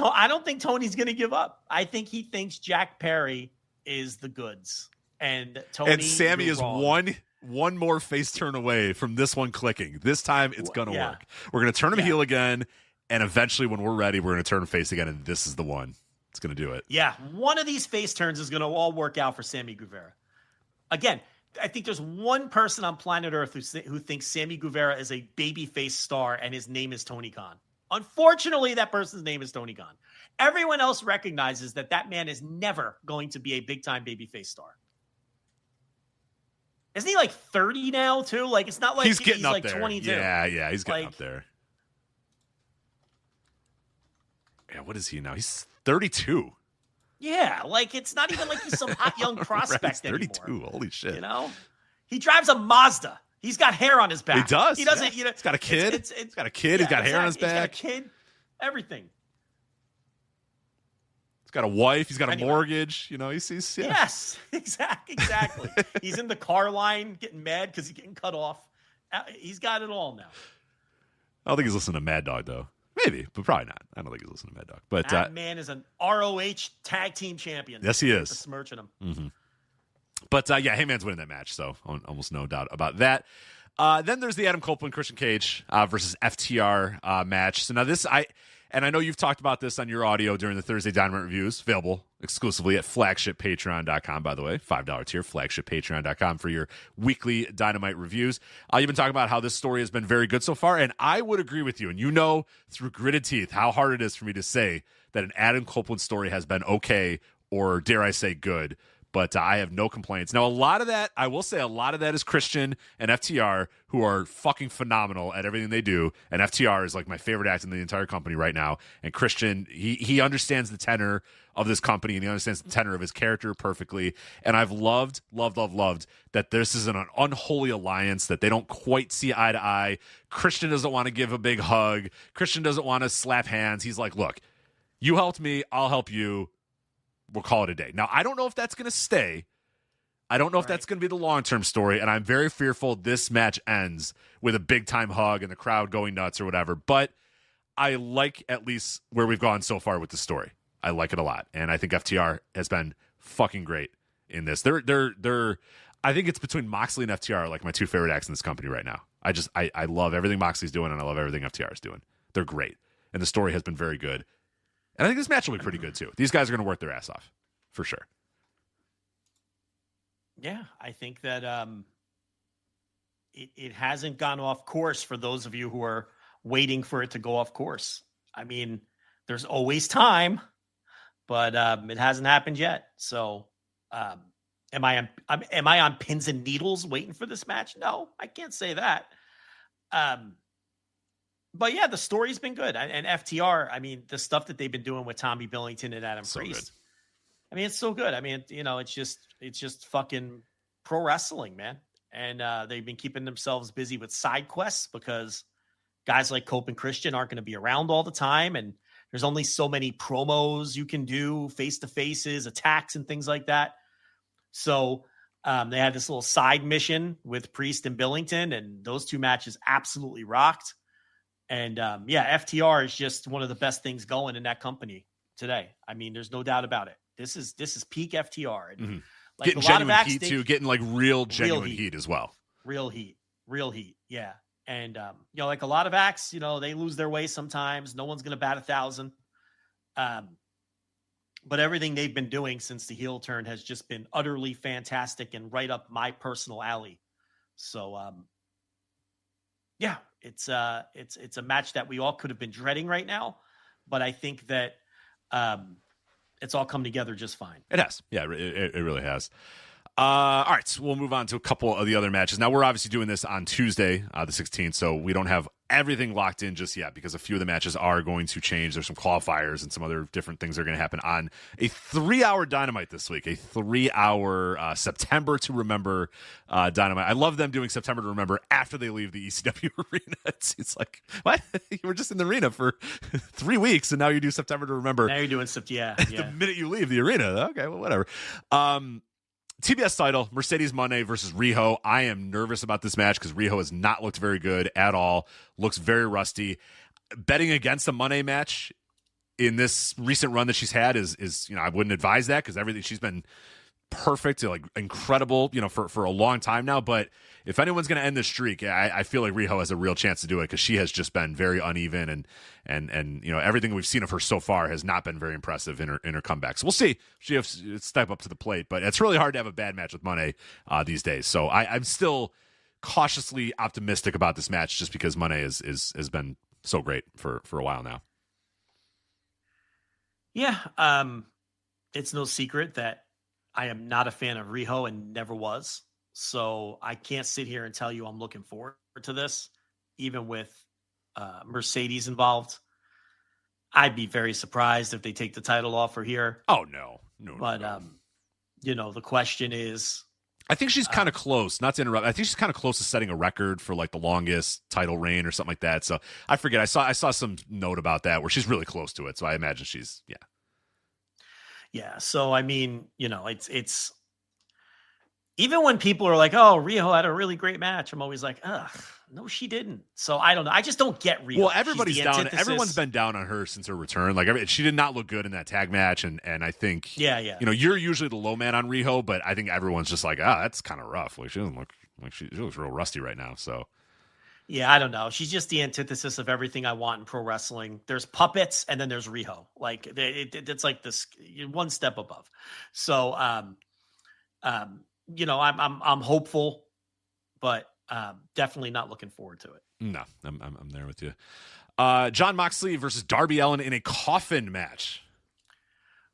I don't think Tony's going to give up. I think he thinks Jack Perry is the goods. And Tony and Sammy is wrong. one more face turn away from this one clicking. This time it's going to work. We're going to turn him heel again, and eventually when we're ready, we're going to turn him face again, and this is the one. It's going to do it. Yeah, one of these face turns is going to all work out for Sammy Guevara. Again, I think there's one person on planet Earth who thinks Sammy Guevara is a babyface star, and his name is Tony Khan. Unfortunately, that person's name is Tony Khan. Everyone else recognizes that man is never going to be a big-time babyface star. Isn't he like 30 now, too? Like, it's not like he's getting up like there. 22. Yeah, he's getting up there. Yeah, what is he now? He's 32. Yeah, like, it's not even like he's some hot young prospect right, 32. Anymore. Holy shit. You know? He drives a Mazda. He's got hair on his back. He does. He doesn't, you know. He's got a kid. He's got a kid. He's got hair on his back. He's got a kid. Everything. He's got a wife. He's got a mortgage. You know, he's yeah. Yes, exactly. He's in the car line getting mad because he's getting cut off. He's got it all now. I don't think he's listening to Mad Dog, though. Maybe, but probably not. I don't think he's listening to Mad Dog. But that man is an ROH tag team champion. Yes, he is. Smirching him. Mm-hmm. But, yeah, Heyman's winning that match, so almost no doubt about that. Then there's the Adam Copeland, Christian Cage versus FTR match. So now this, and I know you've talked about this on your audio during the Thursday Dynamite reviews, available exclusively at flagshippatreon.com, by the way. $5 tier, flagshippatreon.com for your weekly Dynamite reviews. You've been talking about how this story has been very good so far, and I would agree with you. And you know through gritted teeth how hard it is for me to say that an Adam Copeland story has been okay, or dare I say good. But I have no complaints. Now, a lot of that is Christian and FTR, who are fucking phenomenal at everything they do. And FTR is like my favorite act in the entire company right now. And Christian, he understands the tenor of this company, and he understands the tenor of his character perfectly. And I've loved that this is an unholy alliance, that they don't quite see eye to eye. Christian doesn't want to give a big hug. Christian doesn't want to slap hands. He's like, look, you helped me, I'll help you. we'll call it a day. Now, I don't know if that's going to stay. I don't know if that's going to be the long-term story, and I'm very fearful this match ends with a big-time hug and the crowd going nuts or whatever. But I like at least where we've gone so far with the story. I like it a lot, and I think FTR has been fucking great in this. I think it's between Moxley and FTR like my two favorite acts in this company right now. I love everything Moxley's doing, and I love everything FTR is doing. They're great, and the story has been very good. And I think this match will be pretty good too. These guys are going to work their ass off for sure. Yeah, I think that it hasn't gone off course for those of you who are waiting for it to go off course. I mean, there's always time, but it hasn't happened yet. So, am I on pins and needles waiting for this match? No, I can't say that. But yeah, the story's been good, and FTR. I mean, the stuff that they've been doing with Tommy Billington and Adam Priest. Good. I mean, it's so good. I mean, it's just fucking pro wrestling, man. And they've been keeping themselves busy with side quests because guys like Cope and Christian aren't going to be around all the time. And there's only so many promos you can do, face-to-faces, attacks, and things like that. So they had this little side mission with Priest and Billington, and those two matches absolutely rocked. And FTR is just one of the best things going in that company today. I mean, there's no doubt about it. This is peak FTR. And like getting genuine heat too, getting like real genuine heat as well. Real heat. Yeah. And like a lot of acts, they lose their way sometimes. No one's going to bat 1,000. But everything they've been doing since the heel turn has just been utterly fantastic and right up my personal alley. So, it's a match that we all could have been dreading right now, but I think that it's all come together just fine. It has. Yeah, it really has. All right, so we'll move on to a couple of the other matches. Now, we're obviously doing this on Tuesday, the 16th, so we don't have everything locked in just yet because a few of the matches are going to change. There's some qualifiers and some other different things that are going to happen on a 3-hour Dynamite this week, a 3-hour September to Remember Dynamite. I love them doing September to Remember after they leave the ECW arena. It's like, what? You were just in the arena for 3 weeks, and now you do September to Remember. Now you're doing yeah. The minute you leave the arena. Okay, well, whatever. TBS title, Mercedes Moné versus Riho. I am nervous about this match because Riho has not looked very good at all. Looks very rusty. Betting against a Moné match in this recent run that she's had is I wouldn't advise that because everything she's been perfect, like incredible, for a long time now. But if anyone's going to end this streak, I feel like Riho has a real chance to do it because she has just been very uneven and everything we've seen of her so far has not been very impressive in her comeback. So we'll see if she has to step up to the plate, but it's really hard to have a bad match with Moné these days. So I'm still cautiously optimistic about this match just because Moné has been so great for a while now. Yeah, it's no secret that I am not a fan of Riho and never was. So I can't sit here and tell you I'm looking forward to this, even with Mercedes involved. I'd be very surprised if they take the title off her here. Oh, no. But, the question is... I think she's kind of close, not to interrupt. I think she's kind of close to setting a record for like the longest title reign or something like that. So I forget. I saw some note about that where she's really close to it. So I imagine she's, yeah. Yeah. So, I mean, it's even when people are like, oh, Riho had a really great match, I'm always like, ugh, no, she didn't. So I don't know. I just don't get Riho. Well, everybody's down. Everyone's been down on her since her return. Like she did not look good in that tag match. And I think, yeah. You're usually the low man on Riho, but I think everyone's just like, that's kind of rough. Like she doesn't look like she looks real rusty right now. So. Yeah, I don't know. She's just the antithesis of everything I want in pro wrestling. There's puppets, and then there's Riho. Like it's like this one step above. So, I'm hopeful, but definitely not looking forward to it. No, I'm there with you. Jon Moxley versus Darby Allin in a coffin match.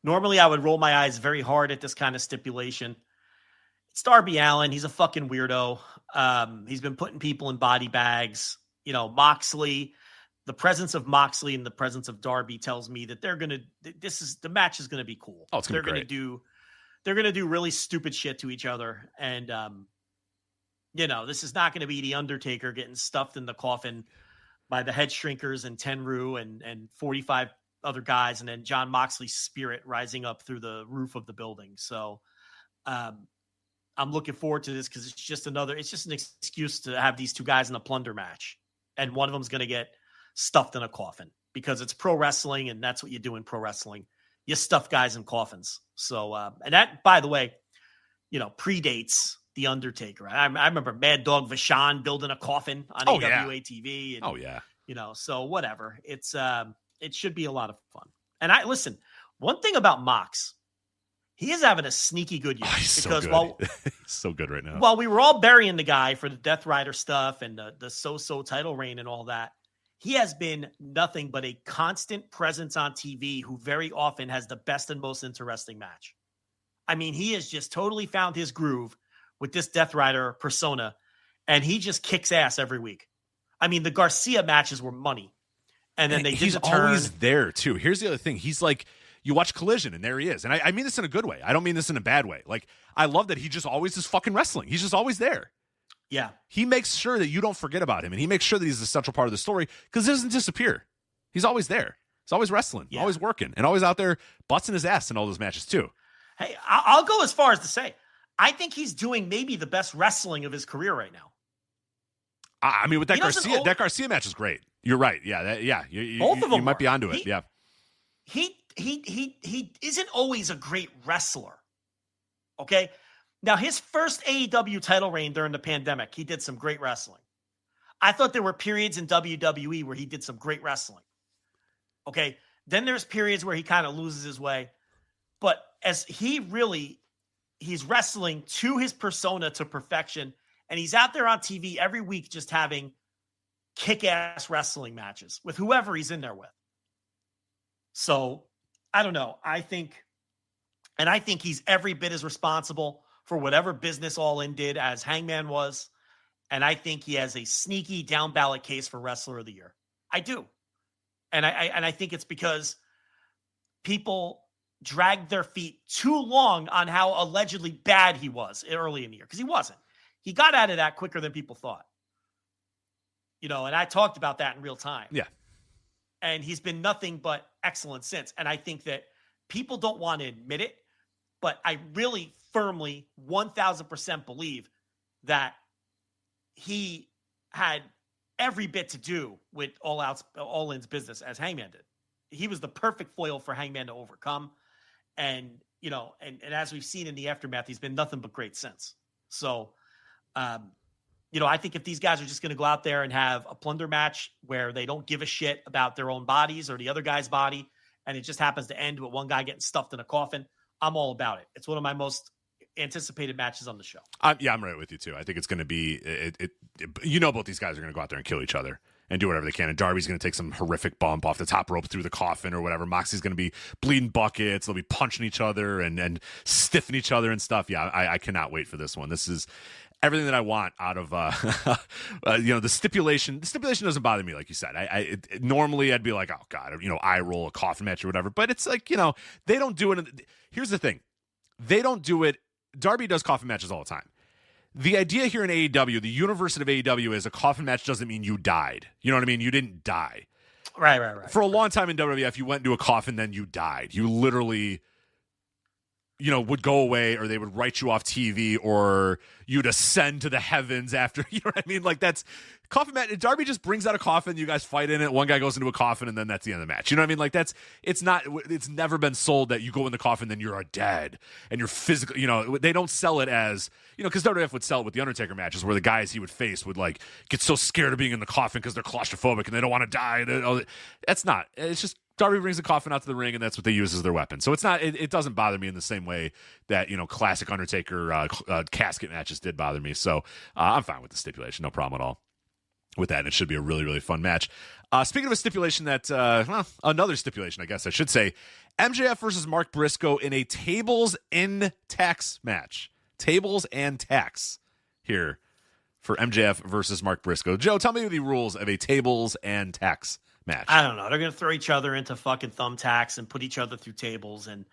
Normally, I would roll my eyes very hard at this kind of stipulation. It's Darby Allin. He's a fucking weirdo. He's been putting people in body bags. Moxley, the presence of Moxley and the presence of Darby tells me that the match is going to be cool. Oh, it's going to be great. They're going to do really stupid shit to each other. And, this is not going to be The Undertaker getting stuffed in the coffin by the head shrinkers and Tenryu and 45 other guys, and then John Moxley's spirit rising up through the roof of the building. So I'm looking forward to this because it's just an excuse to have these two guys in a plunder match. And one of them is going to get stuffed in a coffin because it's pro wrestling, and that's what you do in pro wrestling. You stuff guys in coffins. So, and that, by the way, predates The Undertaker. I remember Mad Dog Vachon building a coffin on AWA TV. And, so whatever. It should be a lot of fun. And listen, one thing about Mox, he is having a sneaky good year. He's because so good. He's so good right now. While we were all burying the guy for the Death Rider stuff and the so-so title reign and all that, he has been nothing but a constant presence on TV who very often has the best and most interesting match. I mean, he has just totally found his groove with this Death Rider persona, and he just kicks ass every week. I mean, the Garcia matches were money. And then he's always there, too. Here's the other thing. He's like, you watch Collision, and there he is. And I mean this in a good way. I don't mean this in a bad way. Like, I love that he just always is fucking wrestling. He's just always there. Yeah. He makes sure that you don't forget about him, and he makes sure that he's the central part of the story because he doesn't disappear. He's always there. He's always wrestling, always working, and always out there busting his ass in all those matches, too. Hey, I'll go as far as to say, I think he's doing maybe the best wrestling of his career right now. I mean, with that Garcia match is great. You're right. Yeah. Both of them might be onto it. He isn't always a great wrestler. Okay. Now, his first AEW title reign during the pandemic, he did some great wrestling. I thought there were periods in WWE where he did some great wrestling. Okay. Then there's periods where he kind of loses his way. But as he's wrestling to his persona to perfection, and he's out there on TV every week just having kick-ass wrestling matches with whoever he's in there with. So, I don't know. I think he's every bit as responsible for whatever business All In did as Hangman was. And I think he has a sneaky down ballot case for Wrestler of the Year. I do. And I think it's because people dragged their feet too long on how allegedly bad he was early in the year. Because he wasn't. He got out of that quicker than people thought. And I talked about that in real time. Yeah. And he's been nothing but excellent since. And I think that people don't want to admit it, but I really firmly 1000% believe that he had every bit to do with All In's business as Hangman did. He was the perfect foil for Hangman to overcome. And, and as we've seen in the aftermath, he's been nothing but great since. So, I think if these guys are just going to go out there and have a plunder match where they don't give a shit about their own bodies or the other guy's body, and it just happens to end with one guy getting stuffed in a coffin, I'm all about it. It's one of my most anticipated matches on the show. I'm right with you, too. I think it's going to be both these guys are going to go out there and kill each other and do whatever they can. And Darby's going to take some horrific bump off the top rope through the coffin or whatever. Moxie's going to be bleeding buckets. They'll be punching each other and stiffing each other and stuff. Yeah, I cannot wait for this one. This is everything that I want out of the stipulation. The stipulation doesn't bother me, like you said. Normally I'd be like, oh God, eye roll a coffin match or whatever. But it's like, they don't do it. Here's the thing. They don't do it. Darby does coffin matches all the time. The idea here in AEW, the universe of AEW is a coffin match doesn't mean you died. You know what I mean? You didn't die. Right. For a long time in WWF, you went into a coffin, then you died. You literally, would go away, or they would write you off TV, or you'd ascend to the heavens after, you know what I mean? Like, that's coffin match. Darby just brings out a coffin, you guys fight in it, one guy goes into a coffin, and then that's the end of the match. You know what I mean? Like, it's never been sold that you go in the coffin, then you're dead, and you're physically, they don't sell it as, because WWF would sell it with the Undertaker matches, where the guys he would face would, like, get so scared of being in the coffin because they're claustrophobic and they don't want to die. That's not. It's just Darby brings the coffin out to the ring, and that's what they use as their weapon. So it's not. It doesn't bother me in the same way that classic Undertaker casket matches did bother me. So I'm fine with the stipulation, no problem at all with that. And it should be a really, really fun match. Speaking of a stipulation another stipulation, I guess I should say, MJF versus Mark Briscoe in a tables and tax match. Tables and tax here for MJF versus Mark Briscoe. Joe, tell me the rules of a tables and tax match. I don't know. They're going to throw each other into fucking thumbtacks and put each other through tables. And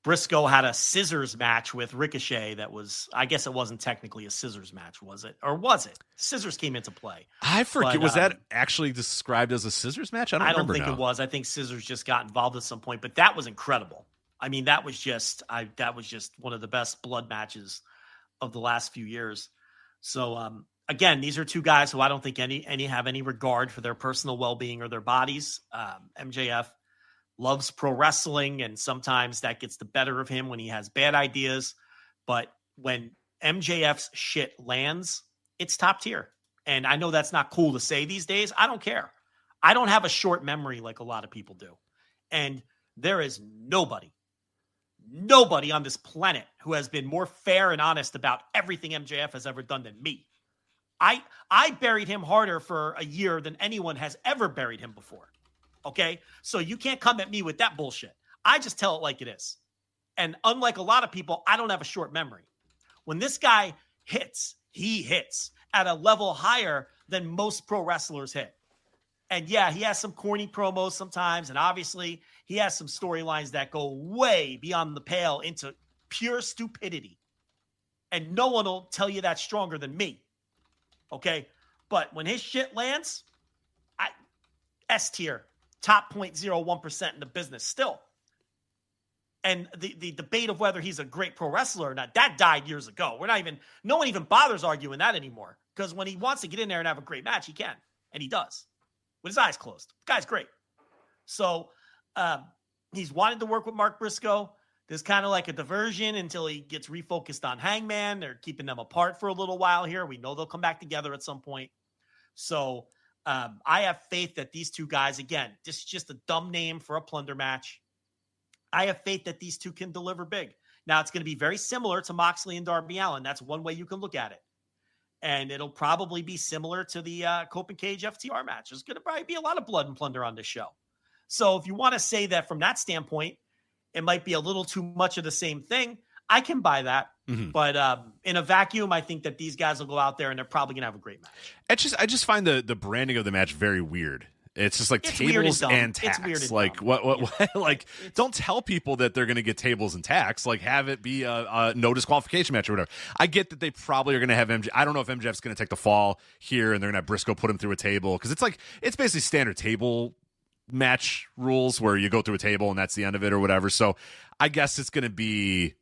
Briscoe had a scissors match with Ricochet that was, I guess it wasn't technically a scissors match, was it? Or was it? Scissors came into play. I forget. Was that actually described as a scissors match? I don't think it was. I think scissors just got involved at some point, but that was incredible. I mean, that was just one of the best blood matches of the last few years. So, again, these are two guys who I don't think any have any regard for their personal well-being or their bodies. MJF loves pro wrestling, and sometimes that gets the better of him when he has bad ideas. But when MJF's shit lands, it's top tier. And I know that's not cool to say these days. I don't care. I don't have a short memory like a lot of people do. And there is nobody on this planet who has been more fair and honest about everything MJF has ever done than me. I buried him harder for a year than anyone has ever buried him before. Okay? So you can't come at me with that bullshit. I just tell it like it is. And unlike a lot of people, I don't have a short memory. When this guy hits, he hits at a level higher than most pro wrestlers hit. And yeah, he has some corny promos sometimes. And obviously he has some storylines that go way beyond the pale into pure stupidity. And no one will tell you that stronger than me. Okay? But when his shit lands, S tier. Top 0.01% in the business still. And the debate of whether he's a great pro wrestler or not, that died years ago. No one even bothers arguing that anymore. Because when he wants to get in there and have a great match, he can. And he does. With his eyes closed. The guy's great. So he's wanted to work with Mark Briscoe. There's kind of like a diversion until he gets refocused on Hangman. They're keeping them apart for a little while here. We know they'll come back together at some point. So I have faith that these two guys, again, this is just a dumb name for a plunder match. I have faith that these two can deliver big. Now, it's going to be very similar to Moxley and Darby Allin. That's one way you can look at it. And it'll probably be similar to the Cope and Cage FTR match. There's going to probably be a lot of blood and plunder on this show. So if you want to say that from that standpoint, it might be a little too much of the same thing, I can buy that. Mm-hmm. But in a vacuum, I think that these guys will go out there and they're probably going to have a great match. I just find the branding of the match very weird. It's just like tables and tacks. Like what like don't tell people that they're going to get tables and tacks. Like have it be a no disqualification match or whatever. I get that they probably are going to have MJ. I don't know if MJF's going to take the fall here and they're going to have Briscoe put him through a table because it's basically standard table match rules where you go through a table and that's the end of it or whatever. So I guess it's going to be.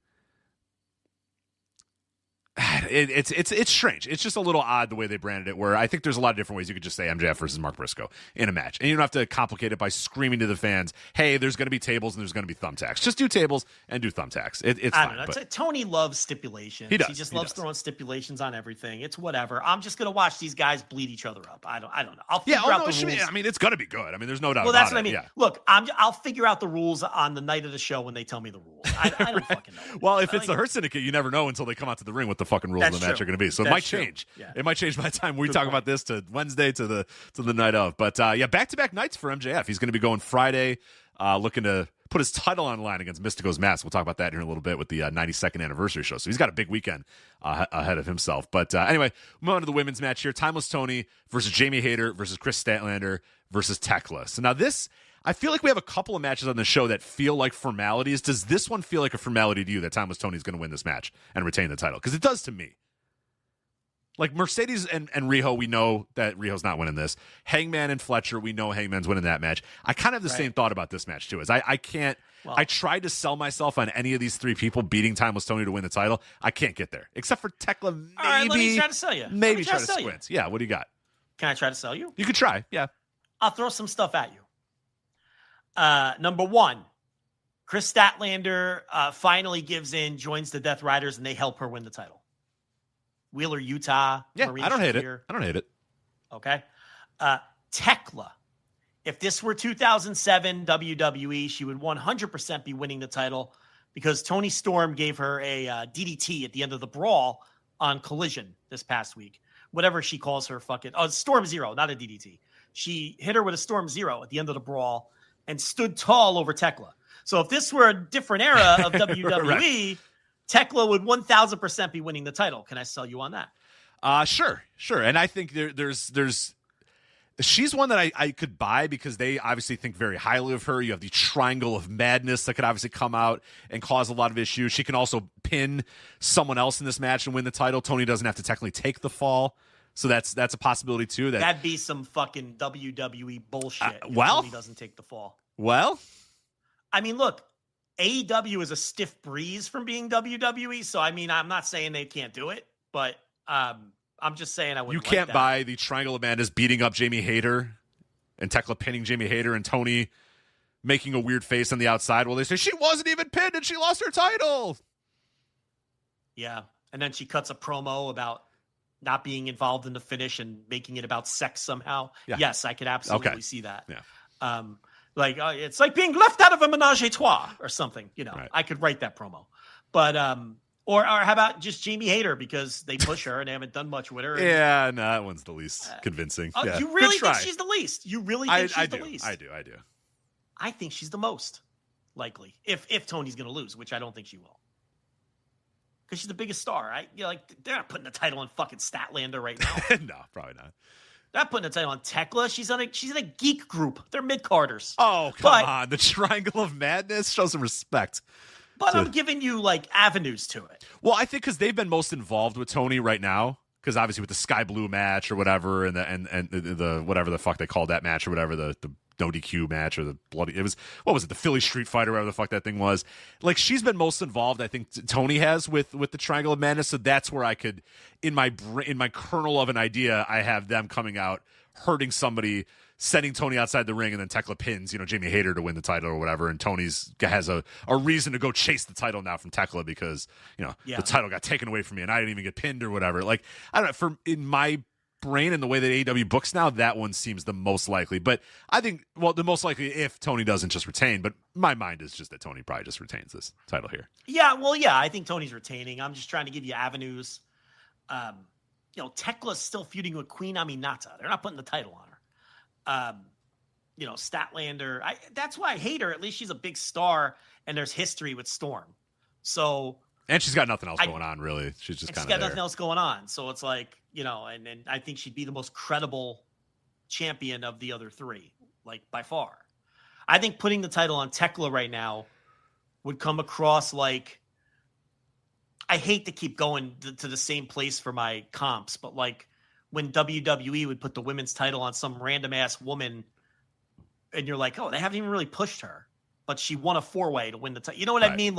It's strange. It's just a little odd the way they branded it, where I think there's a lot of different ways you could just say MJF versus Mark Briscoe in a match. And you don't have to complicate it by screaming to the fans, hey, there's going to be tables and there's going to be thumbtacks. Just do tables and do thumbtacks. It's I fine. don't know. Tony loves stipulations. He just loves throwing stipulations on everything. It's whatever. I'm just going to watch these guys bleed each other up. I don't know. I'll figure out the rules. I mean, it's going to be good. I mean, there's no doubt about it. Well, that's what I mean. Yeah. Look, I'll figure out the rules on the night of the show when they tell me the rules. I don't fucking know. Well, if it's the Hurt Syndicate, you never know until they come out to the ring what the fucking rules of the match are going to be. So it might change. Yeah. It might change by the time we talk about this to Wednesday to the night of. But back-to-back nights for MJF. He's going to be going Friday, looking to put his title on line against Mystico's Mask. We'll talk about that here in a little bit with the 92nd anniversary show. So he's got a big weekend ahead of himself. But anyway, move on to the women's match here. Timeless Tony versus Jamie Hayter versus Chris Statlander versus Tekla. So now this, I feel like we have a couple of matches on the show that feel like formalities. Does this one feel like a formality to you that Timeless Tony is going to win this match and retain the title? Because it does to me. Like Mercedes and Riho, we know that Riho's not winning this. Hangman and Fletcher, we know Hangman's winning that match. I kind of have the same thought about this match, too. I can't... Well, I tried to sell myself on any of these three people beating Timeless Tony to win the title. I can't get there. Except for Tekla, maybe... All right, let me try to sell you. Maybe try to squint. Yeah, what do you got? Can I try to sell you? You could try, yeah. I'll throw some stuff at you. Number one, Chris Statlander finally gives in, joins the Death Riders, and they help her win the title. Wheeler, Utah. Yeah, Marina I don't hate Shafir. it. I don't hate it. Okay. Tekla. If this were 2007 WWE, she would 100% be winning the title because Toni Storm gave her a DDT at the end of the brawl on Collision this past week. Whatever she calls her fucking... Oh, Storm Zero, not a DDT. She hit her with a Storm Zero at the end of the brawl and stood tall over Tekla. So if this were a different era of WWE... right. Tekla would 1,000% be winning the title. Can I sell you on that? Sure. And I think there's She's one that I could buy because they obviously think very highly of her. You have the Triangle of Madness that could obviously come out and cause a lot of issues. She can also pin someone else in this match and win the title. Tony doesn't have to technically take the fall. So that's a possibility too. That'd be some fucking WWE bullshit. If Tony doesn't take the fall. Well, I mean, look, AEW is a stiff breeze from being WWE. So, I mean, I'm not saying they can't do it, but I'm just saying I wouldn't. You can't buy the Triangle of Madness beating up Jamie Hayter and Tekla pinning Jamie Hayter and Tony making a weird face on the outside while they say she wasn't even pinned and she lost her title. Yeah. And then she cuts a promo about not being involved in the finish and making it about sex somehow. Yeah. Yes, I could absolutely see that. Yeah. It's like being left out of a menage a trois or something. Right. I could write that promo. But Or how about just Jamie Hayter because they push her and they haven't done much with her? Yeah, no, that one's the least convincing. Yeah. You really think she's the least? You really think she's the least? I do. I think she's the most likely if Tony's going to lose, which I don't think she will. Because she's the biggest star, right? They're not putting the title on fucking Statlander right now. No, probably not. They're not putting the title on Tekla. She's in a geek group. They're mid-carders. Oh, come on. The Triangle of Madness? Show some respect. But I'm giving you avenues to it. Well, I think because they've been most involved with Tony right now, because obviously with the Sky Blue match or whatever, and the whatever the fuck they called that match or whatever, the no DQ match or the bloody, it was, what was it, the Philly Street Fight or whatever the fuck that thing was. She's been most involved, I think Tony has with the Triangle of Madness. So that's where I could, in my kernel of an idea, I have them coming out, hurting somebody, sending Tony outside the ring, and then Tekla pins, Jamie Hayter to win the title or whatever, and Tony's has a reason to go chase the title now from Tekla because, the title got taken away from me and I didn't even get pinned or whatever. I don't know, in my brain and the way that AEW books now, that one seems the most likely. But I think, the most likely if Tony doesn't just retain, but my mind is just that Tony probably just retains this title here. Yeah, I think Tony's retaining. I'm just trying to give you avenues. Tekla's still feuding with Queen Aminata. They're not putting the title on her. Statlander. That's why I hate her. At least she's a big star, and there's history with Storm. So, and she's got nothing else going on, really. She's just kind of got nothing else going on. So it's and I think she'd be the most credible champion of the other three, by far. I think putting the title on Tekla right now would come across like, I hate to keep going to the same place for my comps, but when WWE would put the women's title on some random ass woman and you're like, oh, they haven't even really pushed her, but she won a 4-way to win the title. You know what I mean?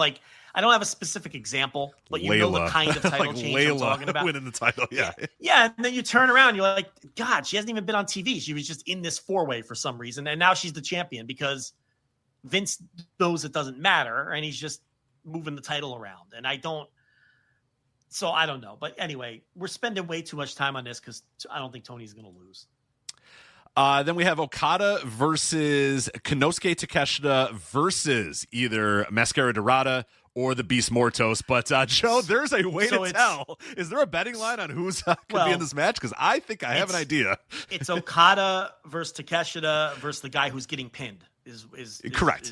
I don't have a specific example, but you know the kind of title change I'm talking about. Winning the title. Yeah. Yeah. And then you turn around, you're like, God, she hasn't even been on TV. She was just in this 4-way for some reason. And now she's the champion because Vince knows it doesn't matter. And he's just moving the title around. And so I don't know. But anyway, we're spending way too much time on this because I don't think Tony's going to lose. Then we have Okada versus Konosuke Takeshita versus either Mascara Dorada or the Beast Mortos. But, Joe, there's a way to tell. Is there a betting line on who's could be in this match? Because I think I have an idea. It's Okada versus Takeshita versus the guy who's getting pinned. Is correct.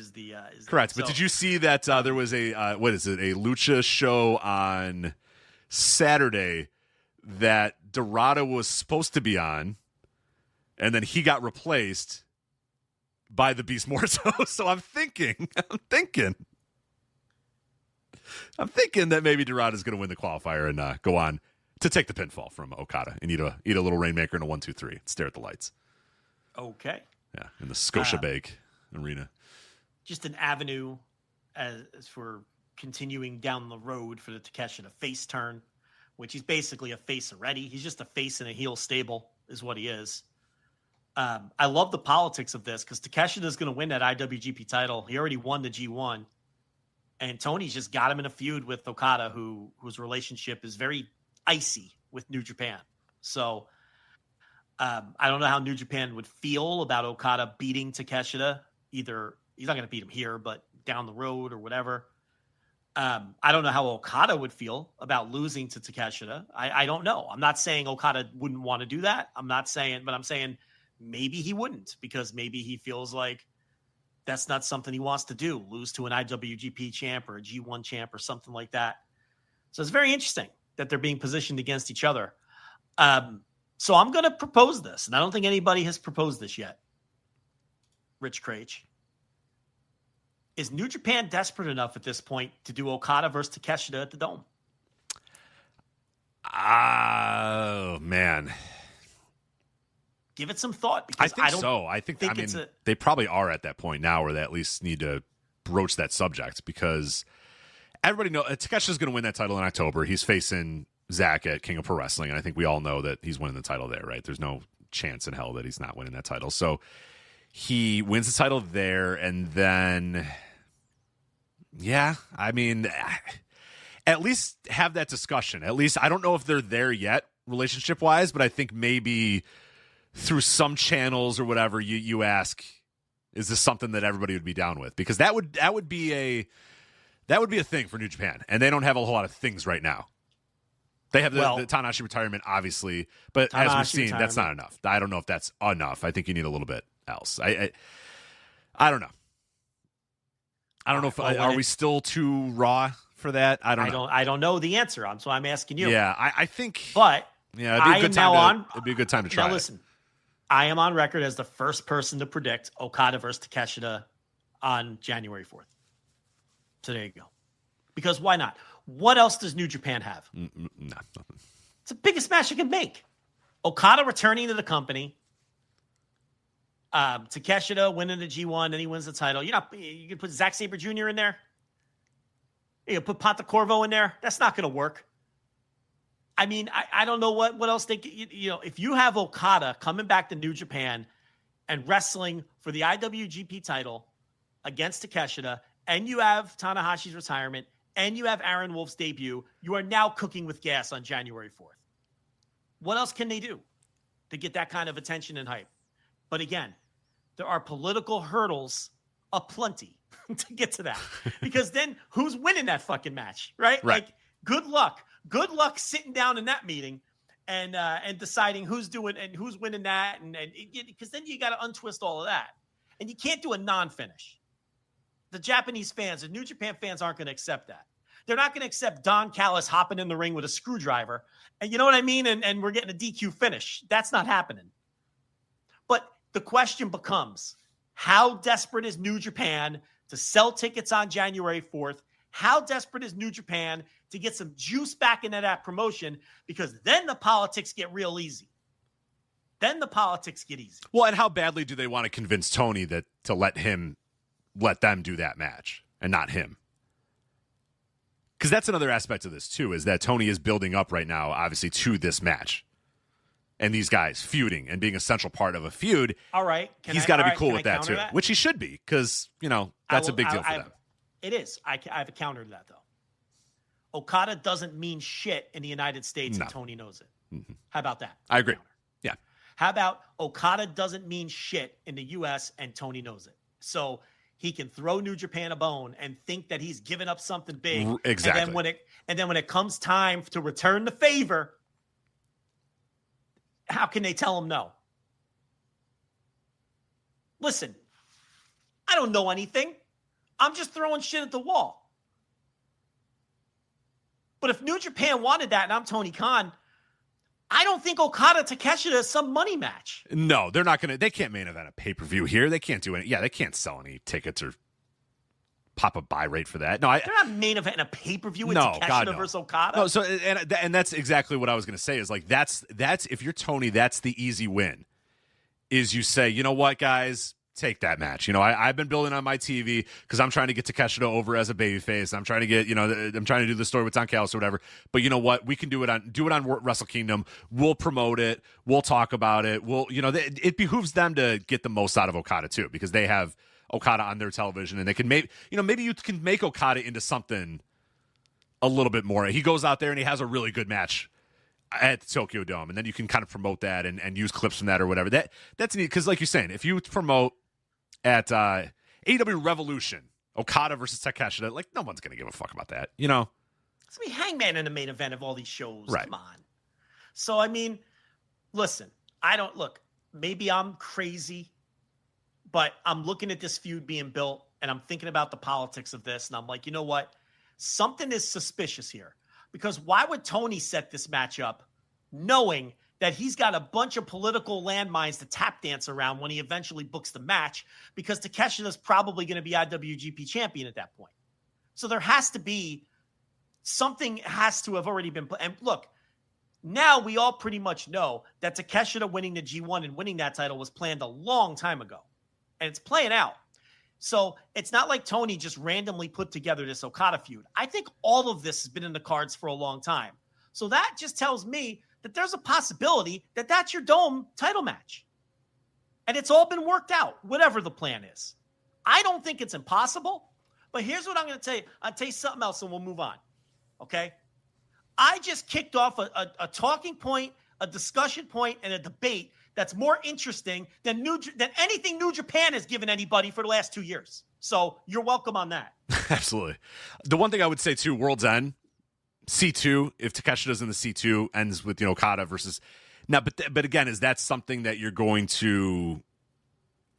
Correct. But did you see that there was a Lucha show on Saturday that Dorada was supposed to be on, and then he got replaced by the Beast Mortos. So I'm thinking that maybe Dorada's going to win the qualifier and go on to take the pinfall from Okada and eat a little Rainmaker and a 1-2-3 and stare at the lights. Okay. Yeah, in the Scotiabank Arena. Just an avenue as for continuing down the road for the Takeshita face turn, which he's basically a face already. He's just a face in a heel stable is what he is. I love the politics of this because Takeshita is going to win that IWGP title. He already won the G1. And Tony's just got him in a feud with Okada, whose relationship is very icy with New Japan. So I don't know how New Japan would feel about Okada beating Takeshita. Either he's not going to beat him here, but down the road or whatever. I don't know how Okada would feel about losing to Takeshita. I don't know. I'm not saying Okada wouldn't want to do that. I'm saying maybe he wouldn't because maybe he feels like that's not something he wants to do, lose to an IWGP champ or a G1 champ or something like that. So it's very interesting that they're being positioned against each other. So I'm going to propose this, and I don't think anybody has proposed this yet. Rich Craich. Is New Japan desperate enough at this point to do Okada versus Takeshita at the Dome? Oh, man. Give it some thought. Because I think so. I think they probably are at that point now where they at least need to broach that subject, because everybody knows Takeshita's going to win that title in October. He's facing Zach at King of Pro Wrestling, and I think we all know that he's winning the title there, right? There's no chance in hell that he's not winning that title. So he wins the title there, and then, yeah, I mean, at least have that discussion. At least, I don't know if they're there yet relationship-wise, but I think maybe through some channels or whatever, you ask, is this something that everybody would be down with? Because that would be a thing for New Japan, and they don't have a whole lot of things right now. They have the Tanahashi retirement, obviously, but as we've seen, that's not enough. I don't know if that's enough. I think you need a little bit else. I don't know. I don't know if are we still too raw for that? I don't know the answer. So I'm asking you. Yeah, I think. But yeah, it'd be a good time to try. Now listen, I am on record as the first person to predict Okada versus Takeshita on January 4th. So there you go. Because why not? What else does New Japan have? No, nothing. It's the biggest match you can make. Okada returning to the company. Takeshita winning the G1, then he wins the title. You can put Zack Sabre Jr. in there. You can put Pontecorvo in there. That's not going to work. I mean, I don't know what else they, if you have Okada coming back to New Japan and wrestling for the IWGP title against Takeshita, and you have Tanahashi's retirement, and you have Aaron Wolf's debut, you are now cooking with gas on January 4th. What else can they do to get that kind of attention and hype? But again, there are political hurdles aplenty to get to that. Because then who's winning that fucking match, right? Like, good luck. Good luck sitting down in that meeting and deciding who's doing and who's winning that. And because then you got to untwist all of that. And you can't do a non-finish. The Japanese fans, the New Japan fans aren't going to accept that. They're not going to accept Don Callis hopping in the ring with a screwdriver. And you know what I mean? And we're getting a DQ finish. That's not happening. But the question becomes, how desperate is New Japan to sell tickets on January 4th? How desperate is New Japan to get some juice back into that promotion? Because then the politics get real easy. Then the politics get easy. Well, and how badly do they want to convince Tony that to let them do that match and not him? Because that's another aspect of this, too, is that Tony is building up right now, obviously, to this match. And these guys feuding and being a central part of a feud. All right. He's got to be cool with that, too. Which he should be, because, that's a big deal for them. It is. I have a counter to that, though. Okada doesn't mean shit in the United States, and Tony knows it. Mm-hmm. How about that? I agree. Yeah. How about Okada doesn't mean shit in the U.S., and Tony knows it? So he can throw New Japan a bone and think that he's giving up something big. Exactly. And then when it comes time to return the favor, how can they tell him no? Listen, I don't know anything. I'm just throwing shit at the wall. But if New Japan wanted that, and I'm Tony Khan, I don't think Okada-Takeshita is some money match. No, they're not going to. They can't main event a pay-per-view here. They can't do any. Yeah, they can't sell any tickets or pop a buy rate for that. No, they're not main event a pay-per-view with Takeshita versus Okada. No, so and that's exactly what I was going to say. Is like that's if you're Tony, that's the easy win. Is you say, you know what, guys, take that match. I've been building on my TV because I'm trying to get Takeshita over as a babyface. I'm trying to get, I'm trying to do the story with Don Callis or whatever. But you know what? We can do it on Wrestle Kingdom. We'll promote it. We'll talk about it. It behooves them to get the most out of Okada too, because they have Okada on their television, and they can maybe you can make Okada into something a little bit more. He goes out there and he has a really good match at the Tokyo Dome, and then you can kind of promote that and use clips from that or whatever. That's neat, because like you're saying, if you promote at AEW Revolution, Okada versus Takeshita, like, no one's going to give a fuck about that, It's going to be Hangman in the main event of all these shows. Right. Come on. So, I mean, listen, maybe I'm crazy, but I'm looking at this feud being built, and I'm thinking about the politics of this, and I'm like, you know what? Something is suspicious here. Because why would Tony set this match up knowing that he's got a bunch of political landmines to tap dance around when he eventually books the match, because Takeshita's probably going to be IWGP champion at that point. So there has to be something has to have already been. And look, now we all pretty much know that Takeshita winning the G1 and winning that title was planned a long time ago, and it's playing out. So it's not like Tony just randomly put together this Okada feud. I think all of this has been in the cards for a long time. So that just tells me that there's a possibility that that's your Dome title match. And it's all been worked out, whatever the plan is. I don't think it's impossible, but here's what I'm going to tell you. I'll tell you something else and we'll move on. Okay? I just kicked off a talking point, a discussion point, and a debate that's more interesting than anything New Japan has given anybody for the last 2 years. So you're welcome on that. Absolutely. The one thing I would say too, World's End, C2, if Takeshita's in the C2, ends with Okada versus now. But again, is that something that you're going to?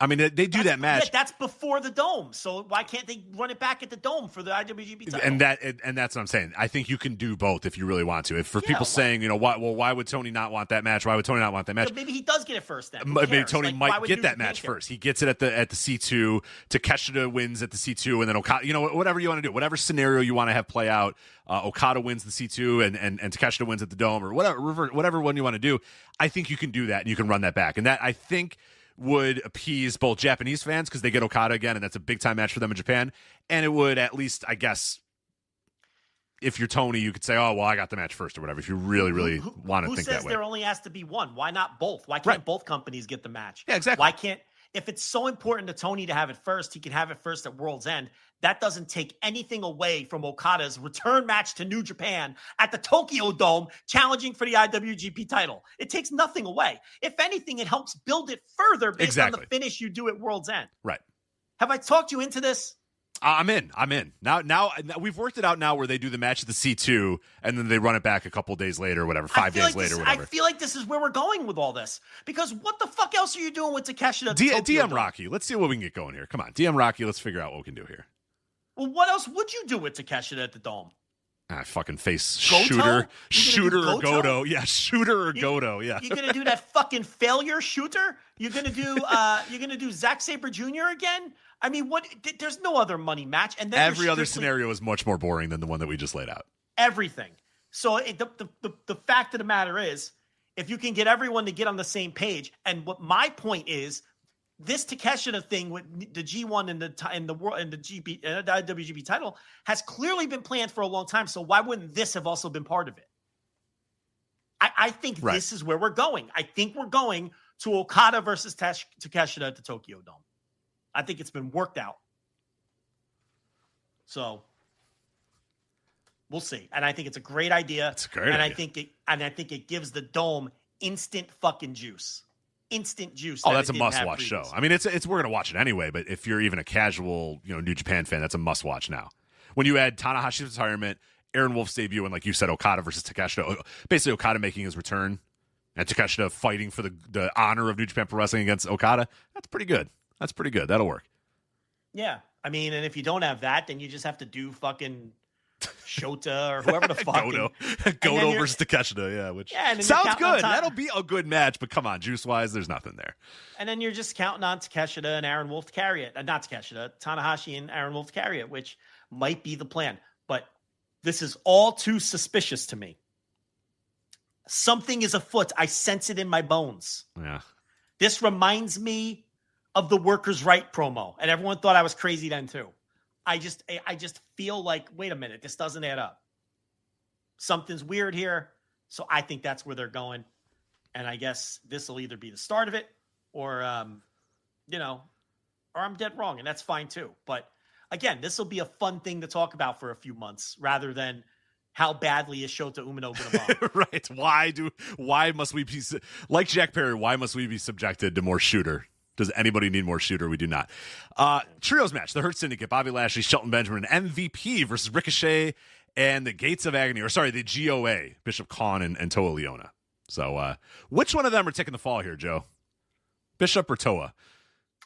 I mean, they do that match. Yeah, that's before the Dome. So why can't they run it back at the Dome for the IWGP title? And that's what I'm saying. I think you can do both if you really want to. If for people saying, why would Tony not want that match? Why would Tony not want that match? Maybe he does get it first then. Maybe Tony might get that match first. He gets it at the C2. Takeshita wins at the C2, and then Okada. Whatever you want to do, whatever scenario you want to have play out. Okada wins the C2, and Takeshita wins at the Dome, or whatever one you want to do. I think you can do that, and you can run that back, and that I think would appease both Japanese fans because they get Okada again, and that's a big time match for them in Japan. And it would at least, I guess, if you're Tony, you could say, "Oh, well, I got the match first," or whatever. If you really want to think that way. Who says there only has to be one? Why not both? Why can't both companies get the match? Yeah, exactly. Why can't? If it's so important to Tony to have it first, he can have it first at World's End. That doesn't take anything away from Okada's return match to New Japan at the Tokyo Dome, challenging for the IWGP title. It takes nothing away. If anything, it helps build it further based on the finish you do at World's End. Right. Have I talked you into this? I'm in. Now we've worked it out now where they do the match at the C2 and then they run it back a couple days later, whatever, 5 days later, whatever. I feel like this is where we're going with all this, because what the fuck else are you doing with Takeshita? DM Rocky, let's see what we can get going here. Come on, DM Rocky, let's figure out what we can do here. Well, what else would you do with Takeshita at the Dome? Fucking face Goto? Shooter or Goto. Yeah, Shooter or Goto. Yeah. You're gonna do that fucking failure Shooter? You're gonna do Zack Sabre Jr. again? I mean, what? There's no other money match, and then every other scenario is much more boring than the one that we just laid out. Everything. So the fact of the matter is, if you can get everyone to get on the same page, and what my point is, this Takeshita thing with the G1 and the GP, the IWGP title has clearly been planned for a long time. So why wouldn't this have also been part of it? I think this is where we're going. I think we're going to Okada versus Takeshita at the Tokyo Dome. I think it's been worked out. So we'll see. And I think it's a great idea. It's a great idea. I think it gives the Dome instant fucking juice. Instant juice. Oh, that's a must-watch show. I mean, we're gonna watch it anyway. But if you're even a casual, New Japan fan, that's a must-watch now. When you add Tanahashi's retirement, Aaron Wolf's debut, and like you said, Okada versus Takeshita, basically Okada making his return, and Takeshita fighting for the honor of New Japan Pro Wrestling against Okada, that's pretty good. That'll work. Yeah, I mean, and if you don't have that, then you just have to do fucking Shota or whoever the fuck. Goto versus Takeshita, and sounds good. That'll be a good match, but come on, juice-wise, there's nothing there. And then you're just counting on Takeshita and Aaron Wolf to carry it. Not Takeshita, Tanahashi and Aaron Wolf to carry it, which might be the plan. But this is all too suspicious to me. Something is afoot. I sense it in my bones. Yeah. This reminds me of the Workers' Right promo, and everyone thought I was crazy then too. I just feel like, wait a minute, this doesn't add up. Something's weird here. So I think that's where they're going. And I guess this will either be the start of it or, or I'm dead wrong. And that's fine too. But again, this will be a fun thing to talk about for a few months rather than how badly is Shota Umino going to bomb. Right. Why must we be, like Jack Perry, why must we be subjected to more Shooter? Does anybody need more Shooter? We do not. Trios match, the Hurt Syndicate, Bobby Lashley, Shelton Benjamin, MVP versus Ricochet and the Gates of Agony, the GOA, Bishop Kaun and Toa Leona. So which one of them are taking the fall here, Joe? Bishop or Toa?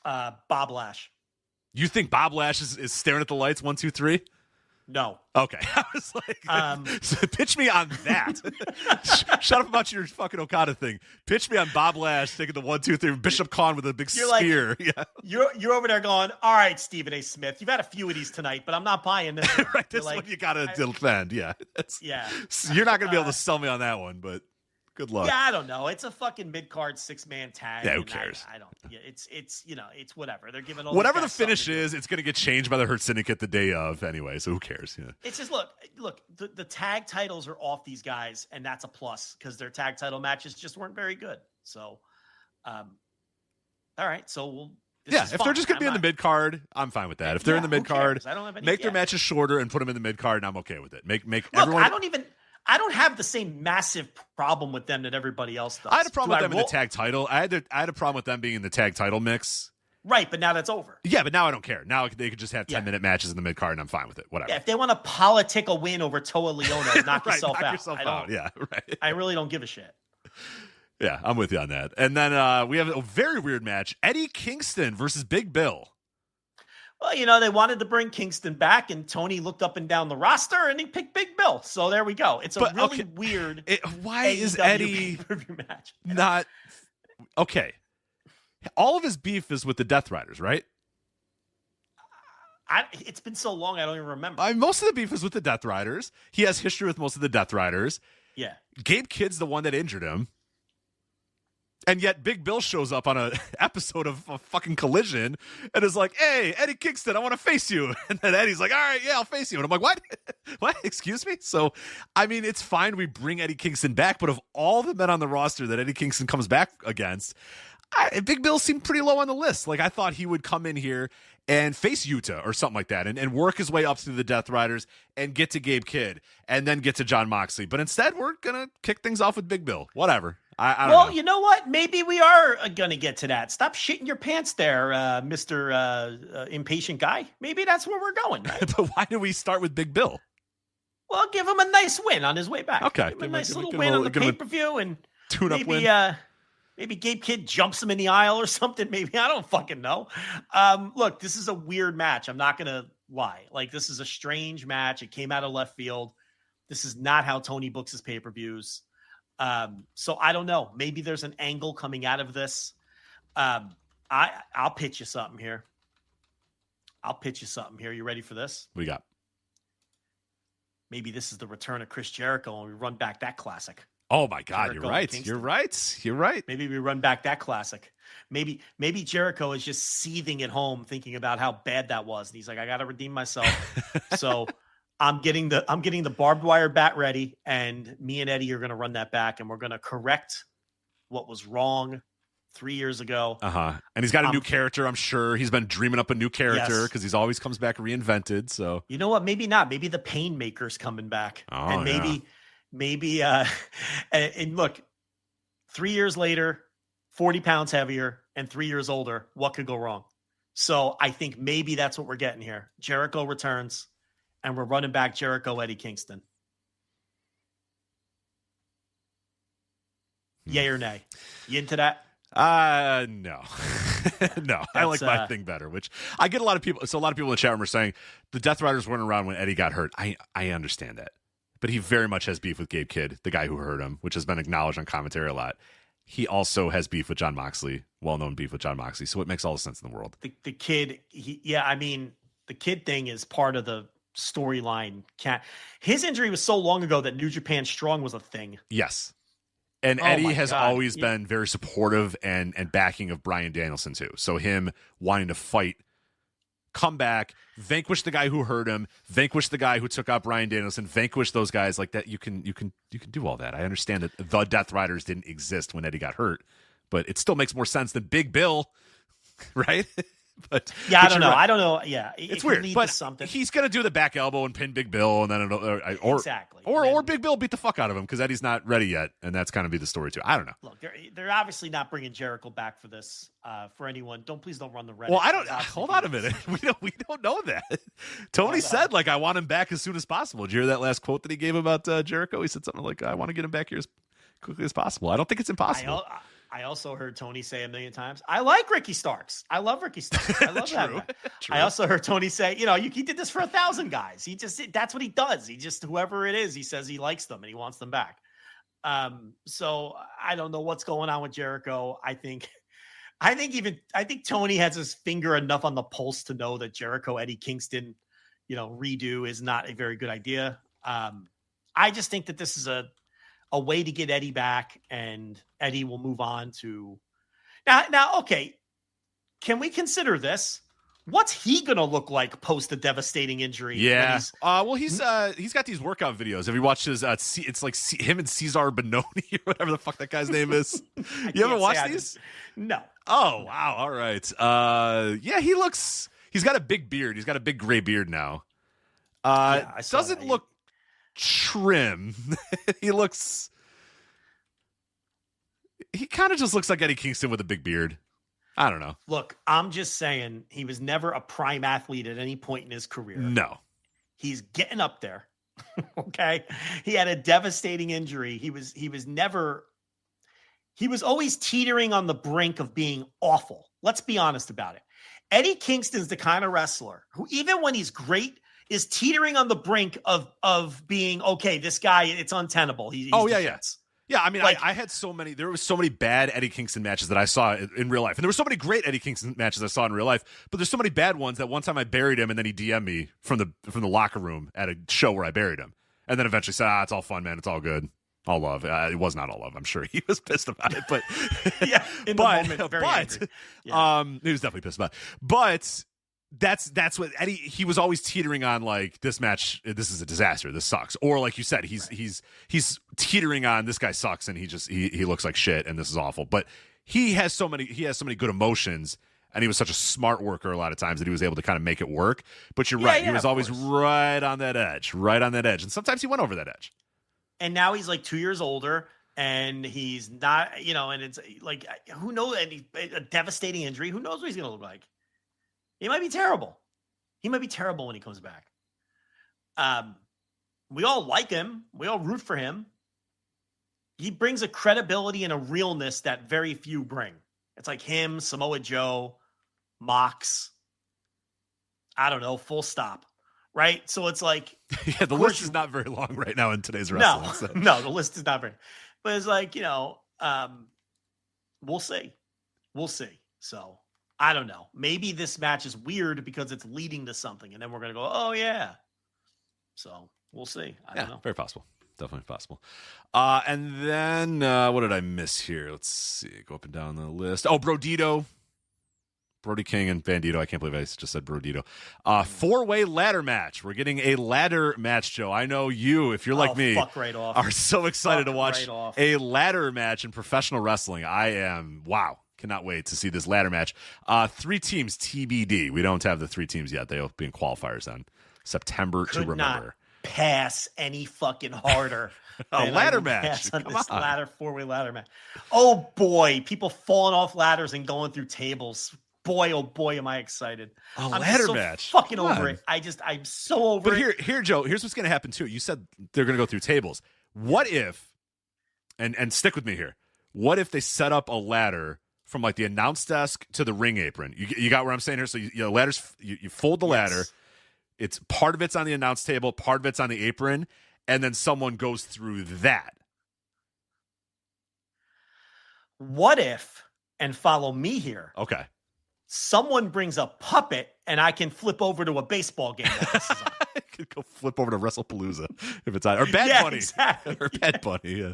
Bob Lash. You think Bob Lash is staring at the lights, 1, 2, 3? No. Okay. I was like, so pitch me on that. Shut up about your fucking Okada thing. Pitch me on Bob Lash taking the 1, 2, 3, Bishop Khan with a big spear. Yeah. You're over there going, all right, Stephen A. Smith, you've had a few of these tonight, but I'm not buying this. Right, this one you got to defend. Yeah. You're not going to be able to sell me on that one, but good luck. Yeah, I don't know. It's a fucking mid-card 6-man tag. Yeah, who cares? I don't. Yeah, it's it's whatever. They're giving all whatever the finish is. It's going to get changed by the Hurt Syndicate the day of anyway. So who cares? Yeah. It's just look. The tag titles are off these guys, and that's a plus because their tag title matches just weren't very good. So, all right. So if they're just going to be in the mid card, I'm fine with that. If they're in the mid card, make their matches shorter and put them in the mid card, and I'm okay with it. Make everyone. I don't have the same massive problem with them that everybody else does. I had a problem with them in the tag title. I had a problem with them being in the tag title mix. Right, but now that's over. Yeah, but now I don't care. Now they could just have 10-minute matches in the mid card, and I'm fine with it. Whatever. Yeah, if they want to politic a win over Toa Leona, knock yourself out. Yeah, right. I really don't give a shit. Yeah, I'm with you on that. And then we have a very weird match: Eddie Kingston versus Big Bill. Well, they wanted to bring Kingston back, and Tony looked up and down the roster, and he picked Big Bill. So there we go. It's a really weird. Why is Eddie match? Not okay? All of his beef is with the Death Riders, right? It's been so long, I don't even remember. Most of the beef is with the Death Riders. He has history with most of the Death Riders. Yeah. Gabe Kidd's the one that injured him. And yet Big Bill shows up on an episode of a fucking Collision and is like, hey, Eddie Kingston, I want to face you. And then Eddie's like, all right, yeah, I'll face you. And I'm like, what? What? Excuse me? So, I mean, it's fine we bring Eddie Kingston back, but of all the men on the roster that Eddie Kingston comes back against, Big Bill seemed pretty low on the list. Like, I thought he would come in here and face Yuta or something like that and work his way up through the Death Riders and get to Gabe Kidd and then get to Jon Moxley. But instead, we're going to kick things off with Big Bill. Whatever. I don't know. You know what? Maybe we are going to get to that. Stop shitting your pants there, Mr. Impatient Guy. Maybe that's where we're going. Right? But why do we start with Big Bill? Well, give him a nice win on his way back. Okay. Give him a nice little win on the pay-per-view. And tune-up win. Maybe Gabe Kidd jumps him in the aisle or something. Maybe. I don't fucking know. Look, this is a weird match. I'm not going to lie. Like, this is a strange match. It came out of left field. This is not how Tony books his pay-per-views. So I don't know. Maybe there's an angle coming out of this. I'll pitch you something here. You ready for this? What do you got? Maybe this is the return of Chris Jericho and we run back that classic. Oh my God, Jericho you're right. Maybe we run back that classic. Maybe Jericho is just seething at home thinking about how bad that was. And he's like, I got to redeem myself. So I'm getting the barbed wire bat ready, and me and Eddie are going to run that back, and we're going to correct what was wrong 3 years ago. And he's got a new character. I'm sure he's been dreaming up a new character because he's always comes back reinvented. So you know what? Maybe not. Maybe the Painmaker's coming back, and maybe. And look, 3 years later, 40 pounds heavier, and 3 years older. What could go wrong? So I think maybe that's what we're getting here. Jericho returns. And we're running back Jericho, Eddie Kingston. Yay or nay? You into that? No. No. I like my thing better, which I get a lot of people. So a lot of people in the chat room are saying the Death Riders weren't around when Eddie got hurt. I understand that. But he very much has beef with Gabe Kidd, the guy who hurt him, which has been acknowledged on commentary a lot. He also has beef with Jon Moxley, well-known beef with Jon Moxley. So it makes all the sense in the world. The Kid, the Kid thing is part of the storyline. His injury was so long ago that New Japan Strong was a thing. Yes. And Eddie has always been very supportive and backing of Bryan Danielson too. So him wanting to fight, come back, vanquish the guy who hurt him, vanquish the guy who took out Bryan Danielson, vanquish those guys like that. You can do all that. I understand that the Death Riders didn't exist when Eddie got hurt, but it still makes more sense than Big Bill, right? But I don't know. Right. I don't know. Yeah, it's weird. But he's gonna do the back elbow and pin Big Bill, and then or Big Bill beat the fuck out of him because Eddie's not ready yet, and that's kind of be the story too. I don't know. Look, they're obviously not bringing Jericho back for this. For anyone, please don't run the Reddit. Well, I don't. Hold on a minute. We don't know that. Tony said like I want him back as soon as possible. Did you hear that last quote that he gave about Jericho? He said something like I want to get him back here as quickly as possible. I don't think it's impossible. I also heard Tony say a million times, I like Ricky Starks. I love Ricky Starks. I love that guy. I also heard Tony say, he did this for 1,000 guys. That's what he does. He just, whoever it is, he says he likes them and he wants them back. So I don't know what's going on with Jericho. I think Tony has his finger enough on the pulse to know that Jericho, Eddie Kingston, redo is not a very good idea. I just think that this is a way to get Eddie back, and Eddie will move on to now. Okay. Can we consider this? What's he going to look like post a devastating injury? Yeah. He's got these workout videos. Have you watched his, it's like him and Cesar Bononi or whatever the fuck that guy's name is. You ever watched these? No. Oh, wow. All right. Yeah, he's got a big beard. He's got a big gray beard now. Doesn't look trim. He kind of just looks like Eddie Kingston with a big beard. I don't know. Look, I'm just saying he was never a prime athlete at any point in his career. No. He's getting up there. Okay. He had a devastating injury. He was always teetering on the brink of being awful. Let's be honest about it. Eddie Kingston's the kind of wrestler who, even when he's great, is teetering on the brink of being, okay, this guy, it's untenable. He's defense. Yeah, I mean, I had there were so many bad Eddie Kingston matches that I saw in real life. And there were so many great Eddie Kingston matches I saw in real life, but there's so many bad ones that one time I buried him and then he DM'd me from the locker room at a show where I buried him. And then eventually said, it's all fun, man. It's all good. All love. It was not all love. I'm sure he was pissed about it, but yeah, in the moment, very angry. Yeah. He was definitely pissed about it. But that's what Eddie, he was always teetering on, like, this match, this is a disaster, this sucks, or like you said, he's teetering on, this guy sucks and he looks like shit and this is awful. But he has so many good emotions, and he was such a smart worker a lot of times that he was able to kind of make it work. But you're right, he was always right on that edge, and sometimes he went over that edge. And now he's like 2 years older, and he's not, and it's like, who knows, a devastating injury, who knows what he's going to look like. He might be terrible. He might be terrible when he comes back. We all like him. We all root for him. He brings a credibility and a realness that very few bring. It's like him, Samoa Joe, Mox. I don't know, full stop. Right? So it's like... Yeah, the list is not very long right now in today's wrestling. No, the list is not very... But it's like, we'll see. We'll see. So... I don't know. Maybe this match is weird because it's leading to something, and then we're going to go, oh, yeah. So we'll see. I don't know. Very possible. Definitely possible. And then what did I miss here? Let's see. Go up and down the list. Oh, Brodito. Brody King and Bandito. I can't believe I just said Brodito. 4-way ladder match. We're getting a ladder match, Joe. I know you, if you're like me, are so excited to watch a ladder match in professional wrestling. I am. Wow. Cannot wait to see this ladder match. 3 teams TBD. We don't have the 3 teams yet. They'll be in qualifiers on September to remember. Not pass any fucking harder. A ladder match. On this 4-way ladder match. Oh boy, people falling off ladders and going through tables. Boy, oh boy, am I excited. A ladder match. Fucking over it. I'm so over it. But here, Joe, here's what's going to happen too. You said they're going to go through tables. What if, and stick with me here, what if they set up a ladder from like the announce desk to the ring apron? You got where I'm saying here? So ladders, you fold the ladder. It's part of it's on the announce table, part of it's on the apron, and then someone goes through that. What if, and follow me here. Okay. Someone brings a puppet and I can flip over to a baseball game while this is on. I could go flip over to WrestlePalooza if it's on. Or Bad Bunny. Exactly. Or Bad Bunny, yeah.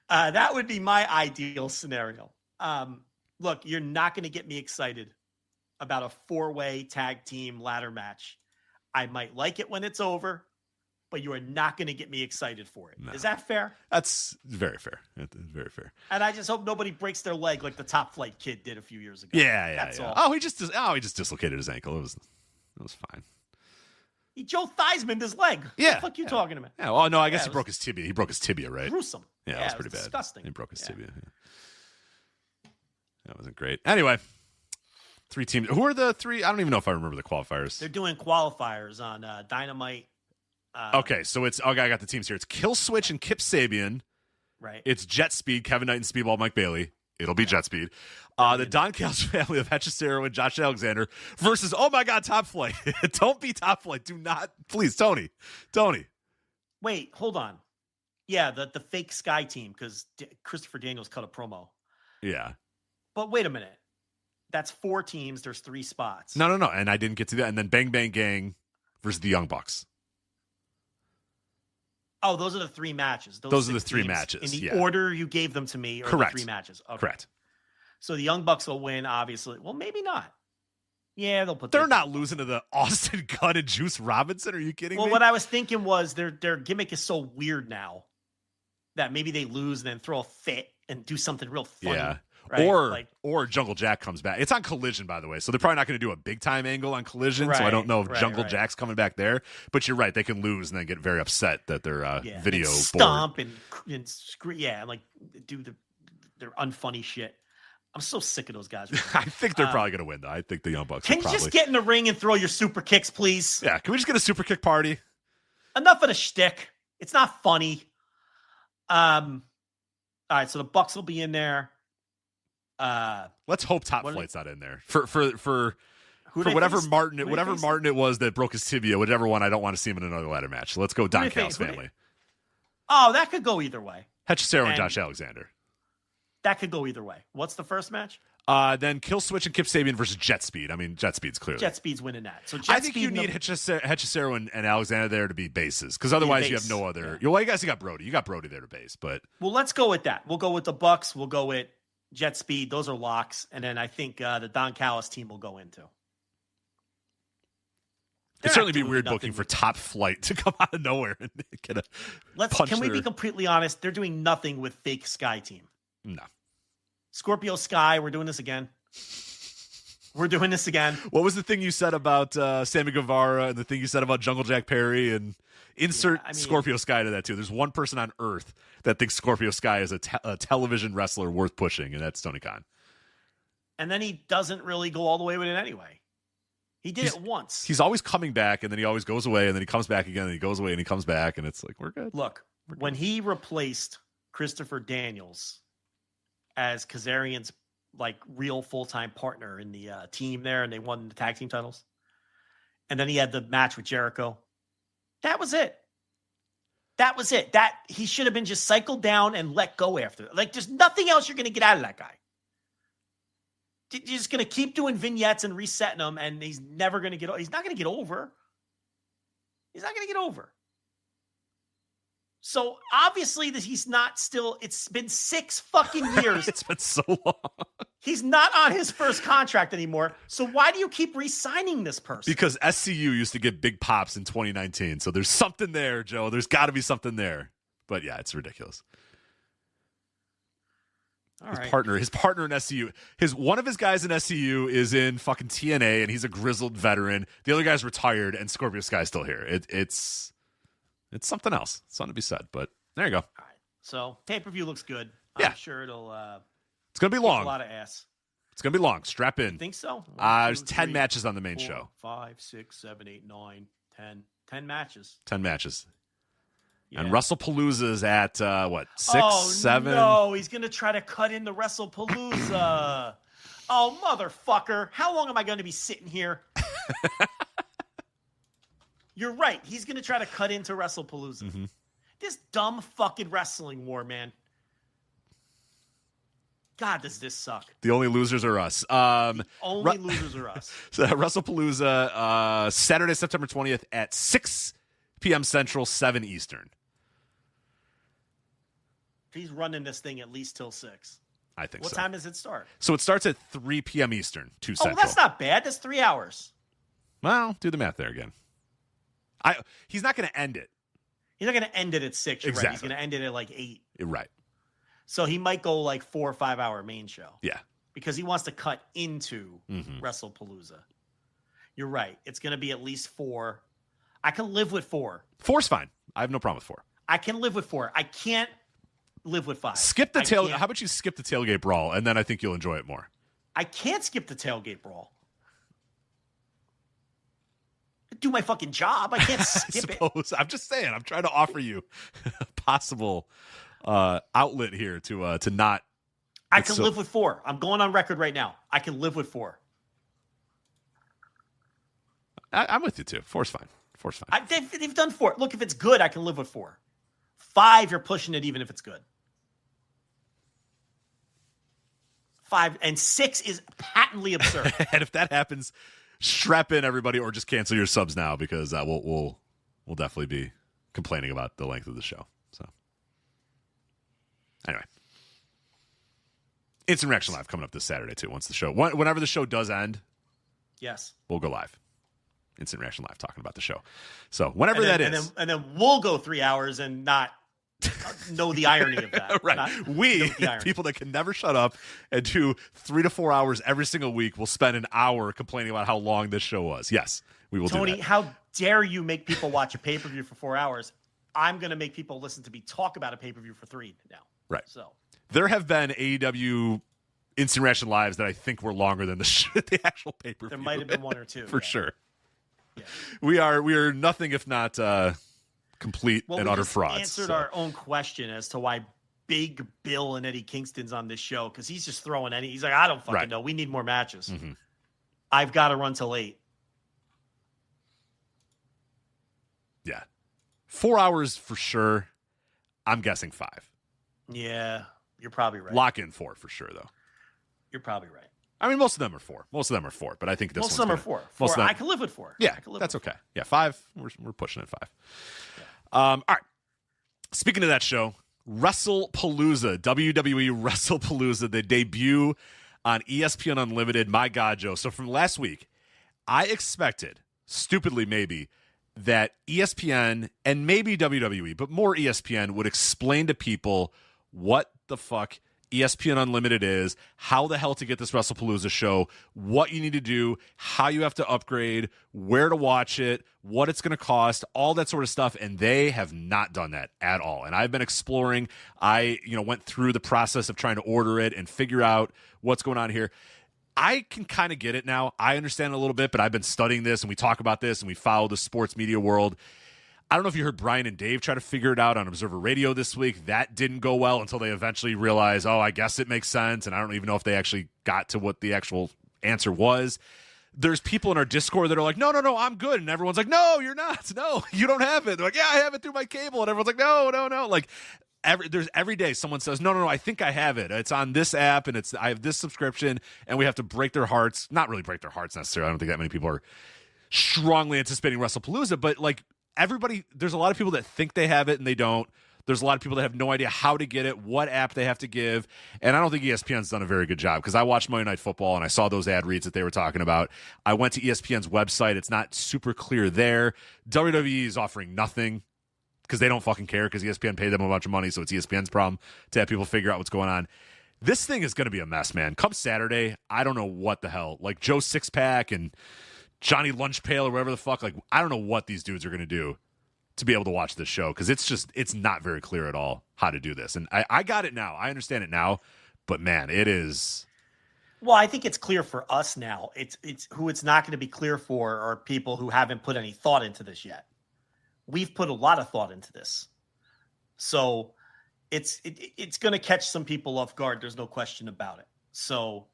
That would be my ideal scenario. Look, you're not going to get me excited about a 4-way tag team ladder match. I might like it when it's over, but you are not going to get me excited for it. No. Is that fair? That's very fair. Very fair. And I just hope nobody breaks their leg like the Top Flight kid did a few years ago. Yeah. That's all. Oh, he just dislocated his ankle. It was fine. Joe Theismanned his leg. Yeah. What the fuck you talking about? Yeah. Well, no, I guess he broke his tibia. He broke his tibia, right? Gruesome. Yeah, it was pretty bad. Disgusting. He broke his tibia. Yeah. That wasn't great. Anyway, 3 teams. Who are the 3? I don't even know if I remember the qualifiers. They're doing qualifiers on Dynamite. Okay, so I got the teams here. It's Kill Switch and Kip Sabian Right. It's Jet Speed, Kevin Knight and Speedball Mike Bailey. It'll be Jet Speed. The Don Callis family of Hechicero and Josh Alexander versus, oh my God, Top Flight. Don't be Top Flight. Do not. Please, Tony. Wait, hold on. Yeah, the fake Sky team, because Christopher Daniels cut a promo. Yeah. But wait a minute. That's 4 teams. There's 3 spots. No. And I didn't get to that. And then Bang Bang Gang versus the Young Bucks. Oh, those are the 3 matches. Those are the 3 matches. In the order you gave them to me are Correct. the 3 matches. Okay. Correct. So the Young Bucks will win, obviously. Well, maybe not. Yeah, They're not losing to the Austin Gunn and Juice Robinson. Are you kidding me? Well, what I was thinking was their gimmick is so weird now that maybe they lose and then throw a fit and do something real funny. Yeah. Right? Or Jungle Jack comes back. It's on Collision, by the way. So they're probably not going to do a big time angle on Collision. So I don't know if Jungle Jack's coming back there. But you're right. They can lose and then get very upset that their video board. Stomp and scream. Yeah, and like do their unfunny shit. I'm so sick of those guys. I think they're probably going to win, though. I think the Young Bucks Can will you probably... just get in the ring and throw your super kicks, please? Yeah, can we just get a super kick party? Enough of the shtick. It's not funny. All right, so the Bucks will be in there. Let's hope Top Flight's not in there. For whatever Martin it was that broke his tibia, whatever one, I don't want to see him in another ladder match. So let's go Don Callis family. Oh, that could go either way. Hechicero and Josh Alexander. That could go either way. What's the first match? Then Kill Switch and Kip Sabian versus Jet Speed. I mean, Jet Speed's clearly. Jet Speed's winning that. So I think you need Hechicero and Alexander there to be bases, because otherwise you have no other. Yeah. Well, you guys, you got Brody. You got Brody there to base, but well, let's go with that. We'll go with the Bucks. We'll go with Jet Speed. Those are locks, and then I think the Don Callis team will go into. It'd certainly be weird booking for Top Flight to come out of nowhere and get a punch. Can we be completely honest? They're doing nothing with fake Sky team. No. Scorpio Sky, we're doing this again. What was the thing you said about Sammy Guevara and the thing you said about Jungle Jack Perry, and insert Scorpio Sky to that too? There's one person on earth that thinks Scorpio Sky is a television wrestler worth pushing, and that's Tony Khan. And then he doesn't really go all the way with it anyway. He did it once. He's always coming back, and then he always goes away, and then he comes back again, and he goes away, and he comes back, and it's like, we're good. Look, when he replaced Christopher Daniels as Kazarian's like real full-time partner in the team there, and they won the tag team titles, and then he had the match with Jericho. That was it. That he should have been just cycled down and let go after. Like, there's nothing else you're going to get out of that guy. You're just going to keep doing vignettes and resetting them, and he's never going to get. He's not going to get over. He's not going to get over. So obviously that he's not still. It's been 6 fucking years. It's been so long. He's not on his first contract anymore. So why do you keep re-signing this person? Because SCU used to get big pops in 2019. So there's something there, Joe. There's got to be something there. But yeah, it's ridiculous. His partner in SCU, one of his guys in SCU is in fucking TNA, and he's a grizzled veteran. The other guy's retired, and Scorpio Sky's still here. It's something else. It's something to be said, but there you go. All right. So pay-per-view looks good. Yeah. I'm sure it'll it's gonna be long. A lot of ass. It's gonna be long. Strap in. You think so? There's 10 matches on the main 4, show. 5, 6, 7, 8, 9, 10. 10 matches. 10 matches. Yeah. And WrestlePalooza is at 6, 7? No, he's gonna try to cut into WrestlePalooza. Oh, motherfucker! How long am I going to be sitting here? You're right. He's gonna try to cut into WrestlePalooza. Mm-hmm. This dumb fucking wrestling war, man. God, does this suck? The only losers are us. Losers are us. So WrestlePalooza, Saturday, September 20th at 6 p.m. Central, 7 Eastern. He's running this thing at least till 6. I think so. What time does it start? So it starts at 3 p.m. Eastern, 2 Central. Oh, that's not bad. That's 3 hours. Well, do the math there again. He's not going to end it. He's not going to end it at 6. You're exactly. Right. He's going to end it at like 8. Right. So he might go like 4 or 5 hour main show. Yeah. Because he wants to cut into WrestlePalooza. You're right. It's going to be at least 4. I can live with 4. 4's fine. I have no problem with 4. I can live with 4. I can't live with 5. Skip the tailgate. How about you skip the tailgate brawl, and then I think you'll enjoy it more. I can't skip the tailgate brawl. Do my fucking job. I can't skip it. I'm just saying. I'm trying to offer you a possible outlet here to not. I can live with 4. I'm going on record right now. I can live with 4. I'm with you too. 4's fine. 4's fine. They've done 4. Look, if it's good, I can live with 4. 5, you're pushing it even if it's good. 5 and 6 is patently absurd. And if that happens, strap in everybody, or just cancel your subs now, because we'll definitely be complaining about the length of the show. So anyway, Instant Reaction Live coming up this Saturday too. Whenever the show does end, yes, we'll go live. Instant Reaction Live talking about the show. So whenever that is, and then we'll go 3 hours and not know the irony of that. Right. We, people that can never shut up and do 3 to 4 hours every single week, will spend an hour complaining about how long this show was. Yes, we will do that. Tony, how dare you make people watch a pay-per-view for 4 hours? I'm going to make people listen to me talk about a pay-per-view for 3 now. Right. So there have been AEW Instant Reaction Lives that I think were longer than the actual pay-per-view. There might have been 1 or 2. For sure. Yeah. We are nothing if not complete and utter frauds. We answered our own question as to why Big Bill and Eddie Kingston's on this show, because he's just throwing he's like, I don't fucking know. We need more matches. Mm-hmm. I've got to run till 8. Yeah. 4 hours for sure. I'm guessing 5. Yeah, you're probably right. Lock in 4 for sure, though. You're probably right. I mean, most of them are 4. But I think this most of them are 4. 4. I can live with 4. Yeah, that's okay. Yeah, 5. We're pushing at 5. Yeah. All right. Speaking of that show, WrestlePalooza, WWE Wrestlepalooza, the debut on ESPN Unlimited. My God, Joe. So from last week, I expected, stupidly maybe, that ESPN and maybe WWE, but more ESPN, would explain to people what the fuck ESPN Unlimited is, how the hell to get this WrestlePalooza show, what you need to do, how you have to upgrade, where to watch it, what it's going to cost, all that sort of stuff, and they have not done that at all. And I've been exploring. I went through the process of trying to order it and figure out what's going on here. I can kind of get it now. I understand a little bit, but I've been studying this, and we talk about this, and we follow the sports media world. I don't know if you heard Brian and Dave try to figure it out on Observer Radio this week. That didn't go well until they eventually realized, I guess it makes sense. And I don't even know if they actually got to what the actual answer was. There's people in our Discord that are like, no, I'm good. And everyone's like, no, you're not. No, you don't have it. They're like, yeah, I have it through my cable. And everyone's like, no. Like, every day someone says, no, I think I have it. It's on this app, and I have this subscription, and we have to break their hearts. Not really break their hearts necessarily. I don't think that many people are strongly anticipating WrestlePalooza, but like, everybody, there's a lot of people that think they have it and they don't. There's a lot of people that have no idea how to get it, what app they have to give, and I don't think ESPN's done a very good job, because I watched Monday Night Football and I saw those ad reads that they were talking about. I went to ESPN's website. It's not super clear there. WWE is offering nothing because they don't fucking care, because ESPN paid them a bunch of money, so it's ESPN's problem to have people figure out what's going on. This thing is going to be a mess, man. Come Saturday, I don't know what the hell. Like Joe Sixpack and Johnny Lunchpail or whatever the fuck, like, I don't know what these dudes are going to do to be able to watch this show, because it's not very clear at all how to do this. And I got it now. I understand it now, but man, it is. Well, I think it's clear for us now. It's who it's not going to be clear for are people who haven't put any thought into this yet. We've put a lot of thought into this. So it's going to catch some people off guard. There's no question about it. So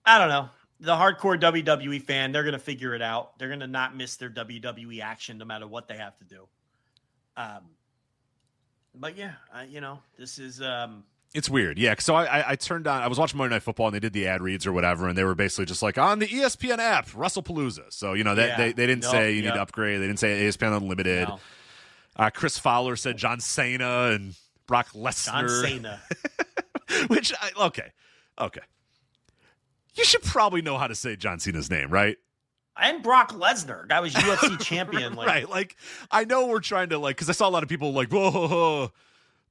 I don't know. The hardcore WWE fan, they're going to figure it out. They're going to not miss their WWE action no matter what they have to do. But yeah, this is. It's weird. Yeah. So I turned on, I was watching Monday Night Football and they did the ad reads or whatever. And they were basically just like, on the ESPN app, WrestlePalooza. So, they didn't say you need to upgrade. They didn't say ESPN Unlimited. No. Chris Fowler said John Cena and Brock Lesnar. John Cena. Which, okay. You should probably know how to say John Cena's name, right? And Brock Lesnar. Guy was UFC champion. Right. Like, I know we're trying to, like, because I saw a lot of people like, whoa,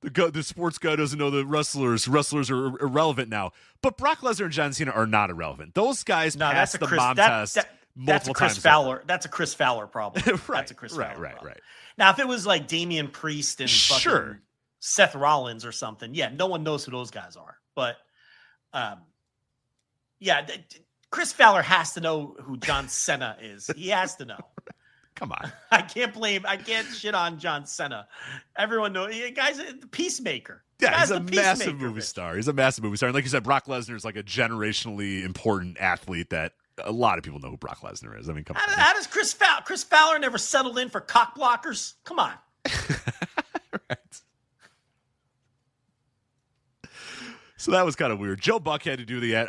the sports guy doesn't know the wrestlers. Wrestlers are irrelevant now. But Brock Lesnar and John Cena are not irrelevant. Those guys passed the mom test multiple times. That's a Chris Fowler problem. Right. That's a Chris Fowler problem. Right. Now, if it was like Damian Priest and fucking Seth Rollins or something, yeah, no one knows who those guys are. But, yeah, Chris Fowler has to know who John Cena is. He has to know. Come on. I can't shit on John Cena. Everyone knows. Guy's a peacemaker. Yeah, he's a massive movie star. He's a massive movie star. And like you said, Brock Lesnar is like a generationally important athlete that a lot of people know who Brock Lesnar is. I mean, come on. How does Chris Fowler never settled in for cock blockers? Come on. Right. So that was kind of weird. Joe Buck had to do the ad.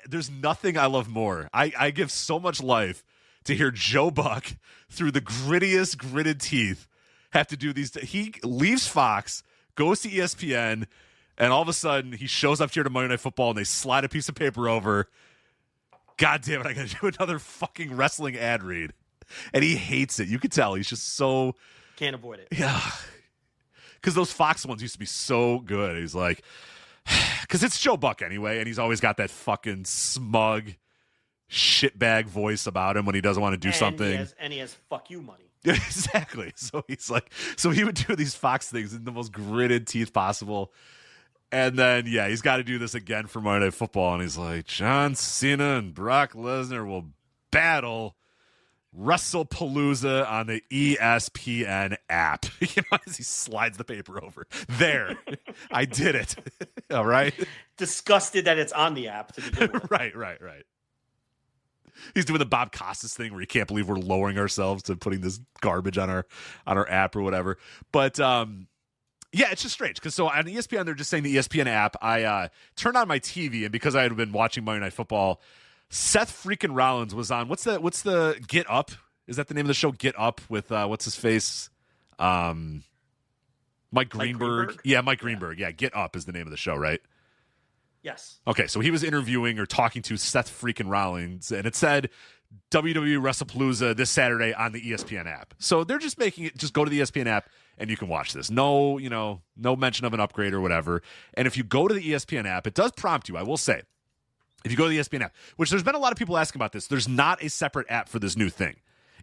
There's nothing I love more. I give so much life to hear Joe Buck, through the grittiest gritted teeth, have to do these. He leaves Fox, goes to ESPN, and all of a sudden he shows up here to Monday Night Football and they slide a piece of paper over. God damn it, I got to do another fucking wrestling ad read. And he hates it. You can tell. He's just so... Can't avoid it. Yeah. Because those Fox ones used to be so good. He's like... Because it's Joe Buck anyway, and he's always got that fucking smug shitbag voice about him when he doesn't want to do something. And he has fuck you money. Exactly. So he's like... So he would do these Fox things in the most gritted teeth possible. And then, yeah, he's got to do this again for Monday Night Football. And he's like, John Cena and Brock Lesnar will battle WrestlePalooza on the ESPN app. You know, as he slides the paper over. There. I did it. All right? Disgusted that it's on the app to begin with. Right. He's doing the Bob Costas thing where he can't believe we're lowering ourselves to putting this garbage on our app or whatever. But, yeah, it's just strange because so on ESPN, they're just saying the ESPN app. I turned on my TV, and because I had been watching Monday Night Football, Seth freaking Rollins was on. What's the Get Up? Is that the name of the show? Get Up with what's his face? Mike Greenberg. Yeah, Mike Greenberg. Yeah, Get Up is the name of the show, right? Yes. Okay, so he was interviewing or talking to Seth freaking Rollins, and it said WWE Wrestlepalooza this Saturday on the ESPN app. So they're just making it. Just go to the ESPN app. And you can watch this. No mention of an upgrade or whatever. And if you go to the ESPN app, it does prompt you, I will say. If you go to the ESPN app, which there's been a lot of people asking about this, there's not a separate app for this new thing.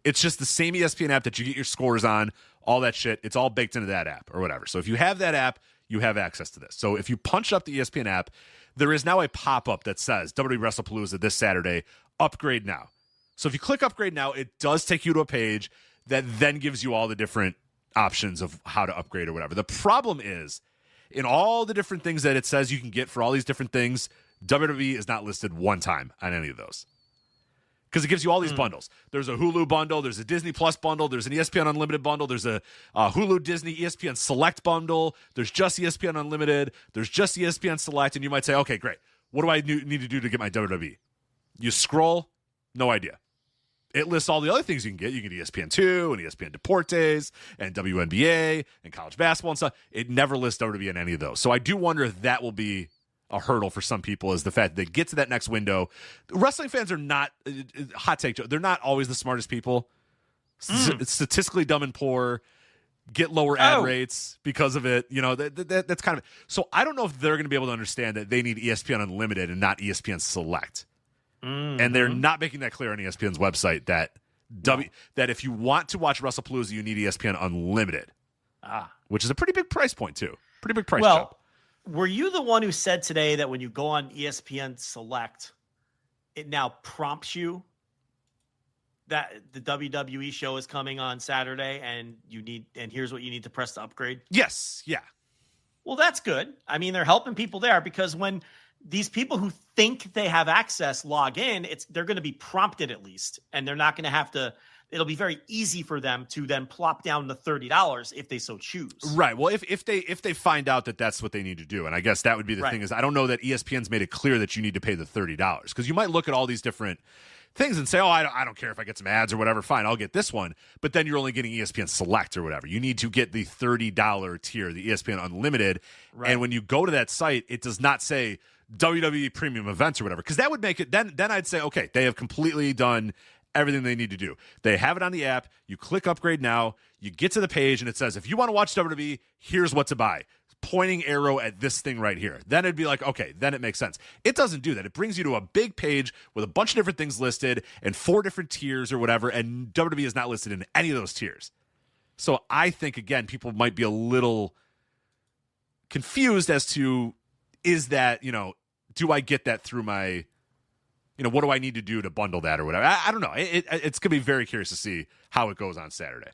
It's just the same ESPN app that you get your scores on, all that shit. It's all baked into that app or whatever. So if you have that app, you have access to this. So if you punch up the ESPN app, there is now a pop-up that says WWE Wrestlepalooza this Saturday, upgrade now. So if you click upgrade now, it does take you to a page that then gives you all the different options of how to upgrade or whatever. The problem is, in all the different things that it says you can get for all these different things, WWE is not listed one time on any of those. Because it gives you all these bundles. There's a Hulu bundle, there's a Disney Plus bundle, there's an ESPN Unlimited bundle, there's a Hulu Disney ESPN Select bundle, there's just ESPN Unlimited, there's just ESPN Select, and you might say, okay, great. What do I need to do to get my WWE? You scroll, no idea. It lists all the other things you can get. You can get ESPN2 and ESPN Deportes and WNBA and college basketball and stuff. It never lists WWE in any of those. So I do wonder if that will be a hurdle for some people, is the fact that they get to that next window. Wrestling fans are not, hot take, they're not always the smartest people. Statistically dumb and poor, get lower ad rates because of it. You know, that's kind of, so I don't know if they're going to be able to understand that they need ESPN Unlimited and not ESPN Select. And they're not making that clear on ESPN's website that that if you want to watch WrestlePalooza, you need ESPN Unlimited, which is a pretty big price point too. Pretty big price jump. Were you the one who said today that when you go on ESPN Select, it now prompts that the WWE show is coming on Saturday and here's what you need to press to upgrade? Yes. Yeah. Well, that's good. I mean, they're helping people there, because when these people who think they have access log in, they're going to be prompted at least, and they're not going to have to. It'll be very easy for them to then plop down the $30 if they so choose. Right. Well, if they find out that that's what they need to do, and I guess that would be the thing, is I don't know that ESPN's made it clear that you need to pay the $30, because you might look at all these different things and say, oh, I don't care if I get some ads or whatever. Fine, I'll get this one. But then you're only getting ESPN Select or whatever. You need to get the $30 tier, the ESPN Unlimited. Right. And when you go to that site, it does not say WWE Premium Events or whatever, because that would make it, then I'd say, okay, they have completely done everything they need to do. They have it on the app. You click upgrade now. You get to the page, and it says, if you want to watch WWE, here's what to buy. Pointing arrow at this thing right here. Then it'd be like, okay, then it makes sense. It doesn't do that. It brings you to a big page with a bunch of different things listed and 4 different tiers or whatever, and WWE is not listed in any of those tiers. So I think, again, people might be a little confused as to, is that, do I get that through my what do I need to do to bundle that or whatever? I don't know. It's going to be very curious to see how it goes on Saturday.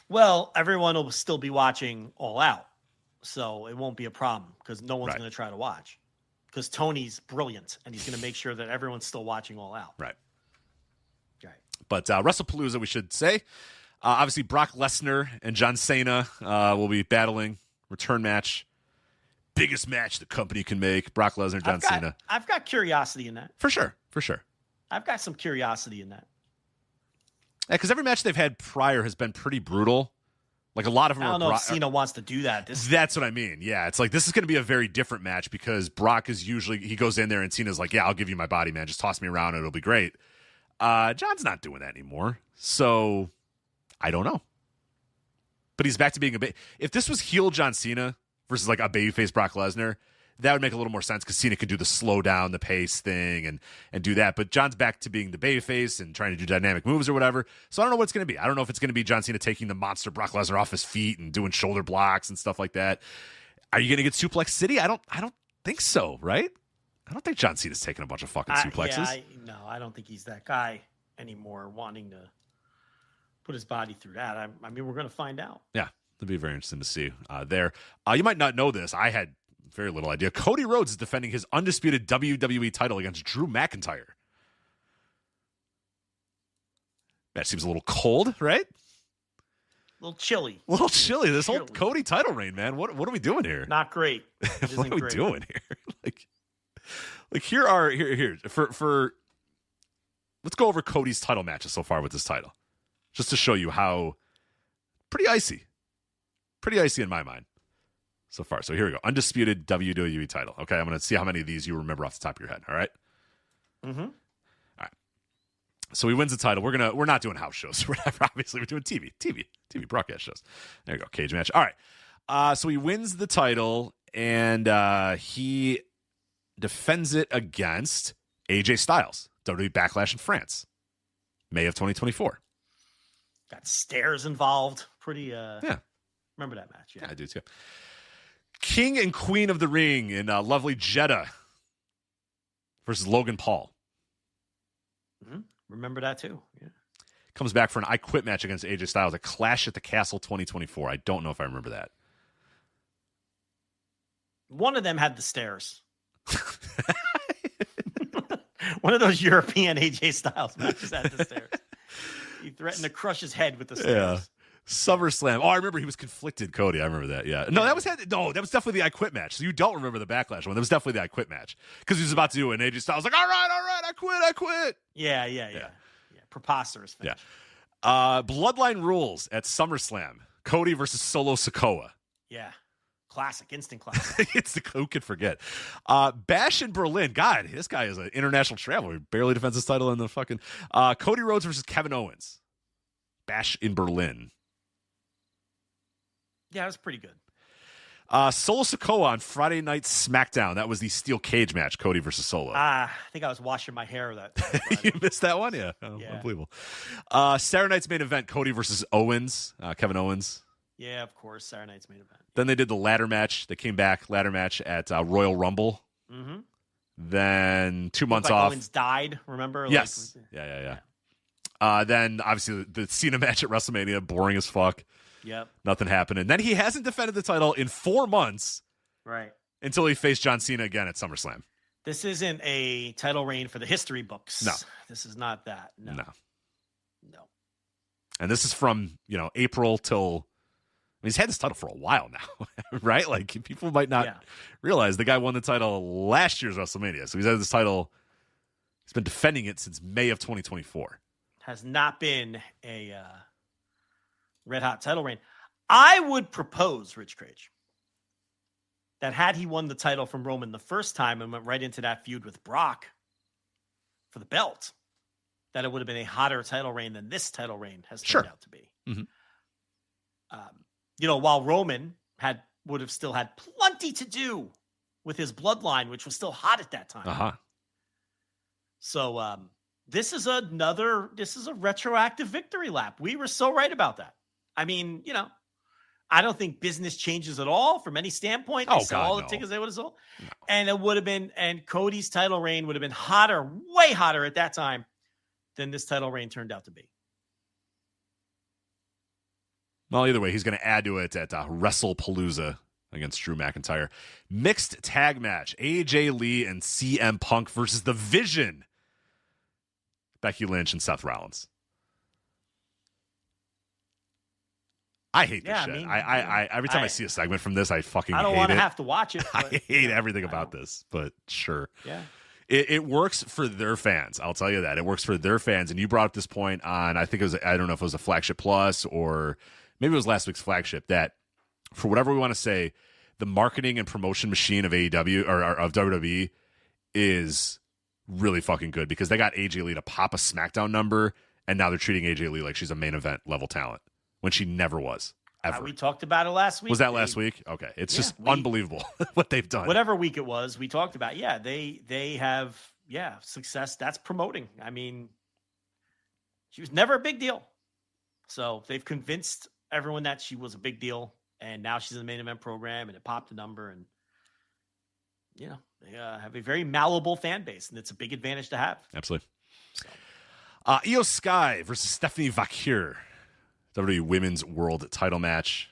Well, everyone will still be watching All Out, so it won't be a problem because no one's going to try to watch. Because Tony's brilliant, and he's going to make sure that everyone's still watching All Out. Right. But WrestlePalooza, we should say. Obviously, Brock Lesnar and John Cena will be battling. Return match. Biggest match the company can make. Brock Lesnar, John Cena. I've got curiosity in that. For sure. I've got some curiosity in that. Yeah, because every match they've had prior has been pretty brutal. Like a lot of them I don't know if Cena wants to do that. That's what I mean. Yeah, it's like this is going to be a very different match because Brock is usually, he goes in there and Cena's like, yeah, I'll give you my body, man. Just toss me around and it'll be great. John's not doing that anymore. So I don't know. But he's back to being if this was heel John Cena versus like a babyface Brock Lesnar, that would make a little more sense because Cena could do the slow down the pace thing and do that. But John's back to being the babyface and trying to do dynamic moves or whatever. So I don't know what it's going to be. I don't know if it's going to be John Cena taking the monster Brock Lesnar off his feet and doing shoulder blocks and stuff like that. Are you going to get Suplex City? I don't think so, right? I don't think John Cena's taking a bunch of fucking suplexes. No, I don't think he's that guy anymore wanting to put his body through that. I mean, we're going to find out. Yeah, it'll be very interesting to see there. You might not know this. I had very little idea. Cody Rhodes is defending his undisputed WWE title against Drew McIntyre. That seems a little cold, right? A little chilly. This whole Cody title reign, man. What are we doing here? Not great. What are we doing here? like here for let's go over Cody's title matches so far with this title, just to show you how pretty icy in my mind so far. So here we go. Undisputed WWE title. Okay, I'm going to see how many of these you remember off the top of your head. All right? Mm-hmm. All right. So he wins the title. We're not doing house shows or whatever. Obviously, we're doing TV broadcast shows. There you go. Cage match. All right. So he wins the title, and he defends it against AJ Styles, WWE Backlash in France, May of 2024. Got stairs involved. Pretty, yeah. Remember that match? Yeah, I do too. King and Queen of the Ring in lovely Jeddah versus Logan Paul. Mm-hmm. Remember that too. Yeah. Comes back for an I Quit match against AJ Styles at Clash at the Castle 2024. I don't know if I remember that. One of them had the stairs. One of those European AJ Styles matches had the stairs. He threatened to crush his head with the stairs. Yeah. SummerSlam. Oh, I remember he was conflicted, Cody. I remember that. Yeah. No, that was definitely the I Quit match. So you don't remember the Backlash one. That was definitely the I Quit match because he was about to do it, and AJ Styles was like, all right, I quit. Yeah. Preposterous finish. Yeah. Bloodline rules at SummerSlam. Cody versus Solo Sikoa. Yeah. Classic. Instant classic. Who could forget? Bash in Berlin. God, this guy is an international traveler. He barely defends his title in the fucking Cody Rhodes versus Kevin Owens. Bash in Berlin. Yeah, it was pretty good. Solo Sikoa on Friday Night SmackDown. That was the steel cage match, Cody versus Solo. I think I was washing my hair that You missed that one? Yeah. Unbelievable. Saturday Night's main event, Cody versus Owens, Kevin Owens. Yeah, of course, Saturday Night's main event. Then they did the ladder match. They came back, ladder match at Royal Rumble. Mm-hmm. Then 2 months off. Owens died, remember? Yes. Yeah. Then, obviously, the Cena match at WrestleMania, boring as fuck. Yep. Nothing happened. And then he hasn't defended the title in 4 months. Right. Until he faced John Cena again at SummerSlam. This isn't a title reign for the history books. No. This is not that. No. And this is from, April till... he's had this title for a while now, right? Like, people might not realize the guy won the title last year's WrestleMania. So he's had this title... He's been defending it since May of 2024. Has not been a... red hot title reign. I would propose, Rich Cage, that had he won the title from Roman the first time and went right into that feud with Brock for the belt, that it would have been a hotter title reign than this title reign has turned out to be. Mm-hmm. While Roman would have still had plenty to do with his bloodline, which was still hot at that time. Uh-huh. So this is a retroactive victory lap. We were so right about that. I mean, I don't think business changes at all from any standpoint. They sell all the tickets they would have sold. No. And it would have been, and Cody's title reign would have been hotter, way hotter at that time than this title reign turned out to be. Well, either way, he's going to add to it at WrestlePalooza against Drew McIntyre. Mixed tag match, AJ Lee and CM Punk versus The Vision, Becky Lynch and Seth Rollins. I hate this shit. I every time I see a segment from this, I fucking hate it. I don't want to have to watch it. But, I hate everything about this, but sure. Yeah. It works for their fans. I'll tell you that. It works for their fans. And you brought up this point on, I think it was, I don't know if it was a Flagship Plus or maybe it was last week's Flagship, that for whatever we want to say, the marketing and promotion machine of AEW or of WWE is really fucking good because they got AJ Lee to pop a SmackDown number, and now they're treating AJ Lee like she's a main event level talent when she never was, ever. We talked about it last week. Was that last week? Okay. It's just unbelievable what they've done. Whatever week it was, we talked about, they have, success. That's promoting. I mean, she was never a big deal. So they've convinced everyone that she was a big deal, and now she's in the main event program, and it popped a number, and, they have a very malleable fan base, and it's a big advantage to have. Absolutely. So. Io Sky versus Stephanie Vakir. WWE Women's World Title match.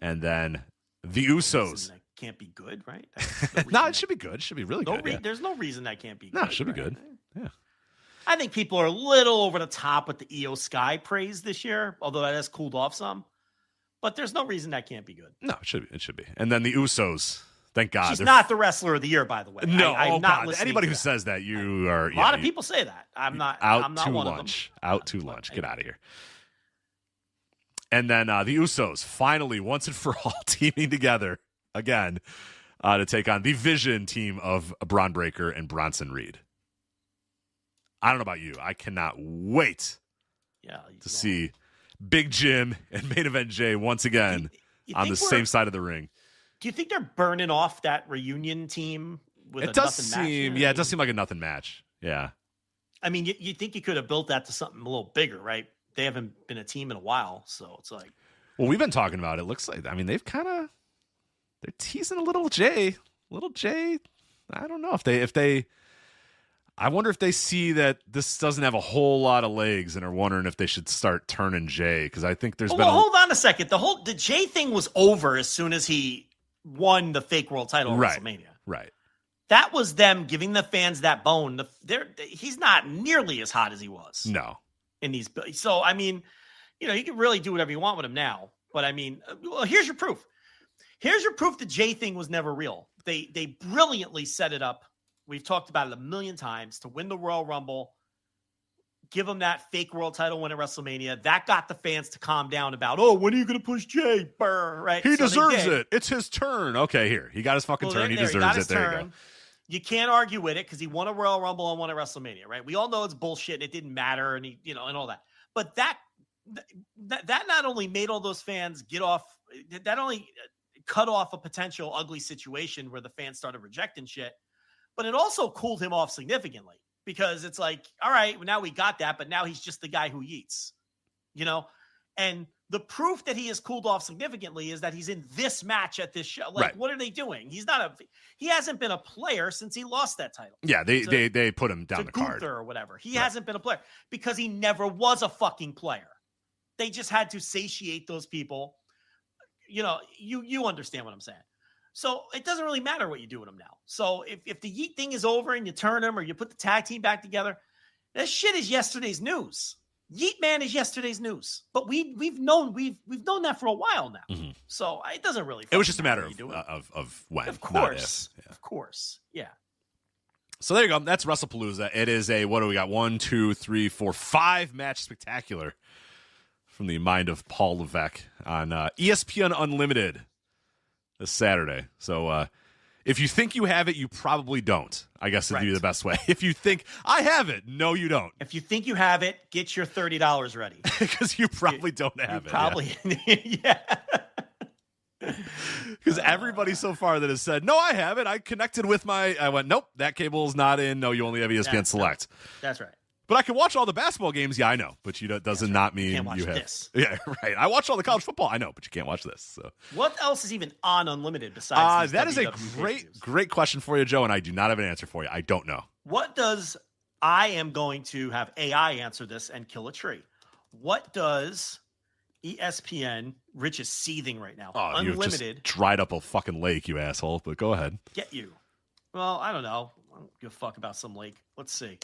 And then the Usos. That can't be good, right? No, it should be good. It should be really good. Yeah. There's no reason that can't be good. No, it should be good. Yeah. I think people are a little over the top with the Io Sky praise this year, although that has cooled off some. But there's no reason that can't be good. No, it should be. It should be. And then the Usos. Thank God. She's not the wrestler of the year, by the way. No, I'm not God. Anybody who says that, you are... A lot of people say that. I'm not one lunch. of them. Out to lunch. Get out of here. And then the Usos finally, once and for all, teaming together again to take on the Vision team of Braun Breaker and Bronson Reed. I don't know about you. I cannot wait to see Big Jim and Main Event Jay once again on the same side of the ring. Do you think they're burning off that reunion team with it does seem, match? Yeah, it does seem like a nothing match. Yeah. I mean, you think you could have built that to something a little bigger, right? They haven't been a team in a while, so it's like. Well, we've been talking about it. Looks like, I mean, they're teasing a little Jay. I don't know if they. I wonder if they see that this doesn't have a whole lot of legs and are wondering if they should start turning Jay, because I think there's been. Well, hold on a second. The Jay thing was over as soon as he won the fake world title at WrestleMania. Right. That was them giving the fans that bone. He's not nearly as hot as he was. No. In these, so I mean, you can really do whatever you want with him now. But I mean, well, here's your proof. Here's your proof the Jay thing was never real. They brilliantly set it up. We've talked about it a million times to win the Royal Rumble, give him that fake world title win at WrestleMania. That got the fans to calm down about, when are you going to push Jay? Burr, right? He deserves it. It's his turn. Okay, here. He got his fucking turn. He deserves it. There you go. You can't argue with it because he won a Royal Rumble and won a WrestleMania, right? We all know it's bullshit and it didn't matter and and all that. But that not only made all those fans get off, that only cut off a potential ugly situation where the fans started rejecting shit, but it also cooled him off significantly because it's like, all right, now we got that, but now he's just the guy who eats, and the proof that he has cooled off significantly is that he's in this match at this show. Like, What are they doing? He hasn't been a player since he lost that title. Yeah, they put him down the card or whatever. He hasn't been a player because he never was a fucking player. They just had to satiate those people. You understand what I'm saying. So it doesn't really matter what you do with him now. So if the Yeet thing is over and you turn him or you put the tag team back together, that shit is yesterday's news. Yeet Man is yesterday's news, but we've known that for a while now. Mm-hmm. So it doesn't really. It was just a matter of when. Of course, of course, yeah. So there you go. That's WrestlePalooza. It is a, what do we got? 1, 2, 3, 4, 5 match spectacular from the mind of Paul Levesque on ESPN Unlimited this Saturday. So if you think you have it, you probably don't. I guess would be the best way. If you think I have it, no, you don't. If you think you have it, get your $30 ready because you probably don't have it. Probably, yeah. Because everybody so far that has said, no, I have it. I connected with I went, nope, that cable is not in. No, you only have ESPN Select. That's right. But I can watch all the basketball games. Yeah, I know. But not mean you can't watch you have. This. Yeah, right. I watch all the college football. I know, but you can't watch this. So what else is even on Unlimited besides? That is a great question for you, Joe, and I do not have an answer for you. I don't know. I am going to have AI answer this and kill a tree. What does ESPN? Rich is seething right now. Oh, Unlimited you just dried up a fucking lake, you asshole. But go ahead. Get you. Well, I don't know. I don't give a fuck about some lake. Let's see.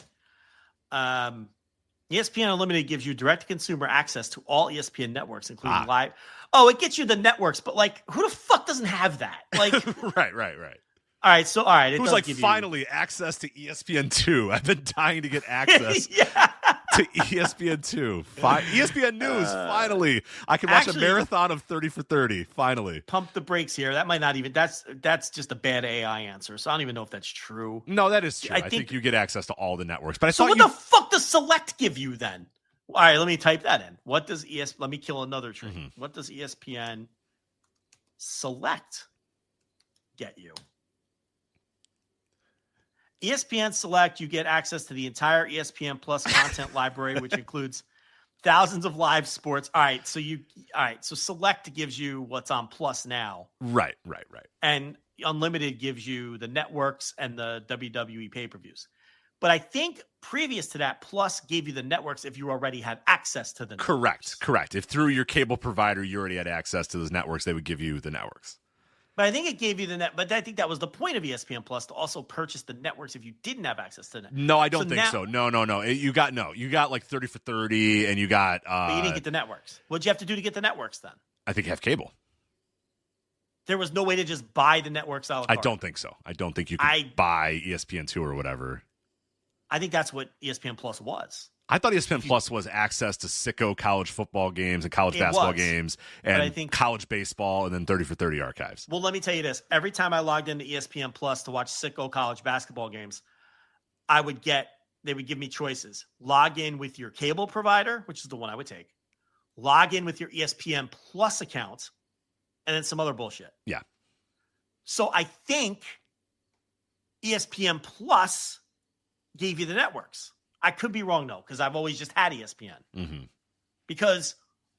ESPN Unlimited gives you direct-to-consumer access to all ESPN networks, including live. Oh, it gets you the networks, but like, who the fuck doesn't have that? Like, right. All right. It was like finally access to ESPN2. I've been dying to get access to ESPN2. ESPN News, finally. I can watch a marathon of 30 for 30, finally. Pump the brakes here. That might not even, that's just a bad AI answer. So I don't even know if that's true. No, that is true. I think you get access to all the networks. But what the fuck does Select give you then? All right, let me type that in. What does let me kill another tree. Mm-hmm. What does ESPN Select get you? ESPN Select, you get access to the entire ESPN Plus content library, which includes thousands of live sports. All right, so Select gives you what's on Plus now. Right. And Unlimited gives you the networks and the WWE pay-per-views. But I think previous to that, Plus gave you the networks if you already had access to the networks. Correct. If through your cable provider you already had access to those networks, they would give you the networks. But I think it gave you but I think that was the point of ESPN Plus, to also purchase the networks if you didn't have access to them. No, I don't think so. No. You got like 30 for 30 and you got... but you didn't get the networks. What'd you have to do to get the networks then? I think you have cable. There was no way to just buy the networks out of the cart. I don't think so. I don't think you could buy ESPN2 or whatever. I think that's what ESPN Plus was. I thought ESPN Plus was access to sicko college football games and college basketball games and college baseball and then 30 for 30 archives. Well, let me tell you this. Every time I logged into ESPN Plus to watch sicko college basketball games, they would give me choices. Log in with your cable provider, which is the one I would take. Log in with your ESPN Plus account, and then some other bullshit. Yeah. So I think ESPN Plus gave you the networks. I could be wrong, though, because I've always just had ESPN. Mm-hmm. Because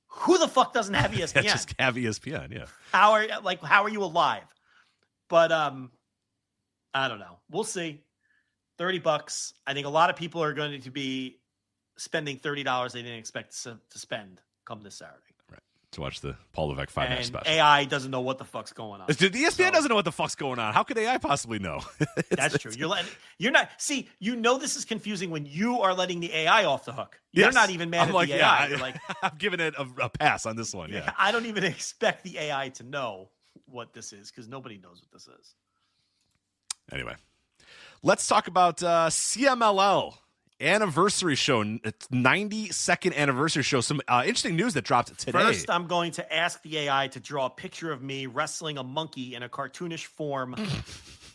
who the fuck doesn't have ESPN? Just have ESPN, yeah. How are you alive? But I don't know. We'll see. $30. I think a lot of people are going to be spending $30 they didn't expect to spend come this Saturday. Right. To watch the Paul Levesque 5-match special. AI doesn't know what the fuck's going on. The ESPN doesn't know what the fuck's going on. How could AI possibly know? That's true. You're not. See, this is confusing when you are letting the AI off the hook. You're not even mad at the AI. You're like, I'm giving it a pass on this one. Yeah. I don't even expect the AI to know what this is because nobody knows what this is. Anyway, let's talk about CMLL Anniversary show. It's 92nd anniversary show. Some interesting news that dropped today. First, I'm going to ask the AI to draw a picture of me wrestling a monkey in a cartoonish form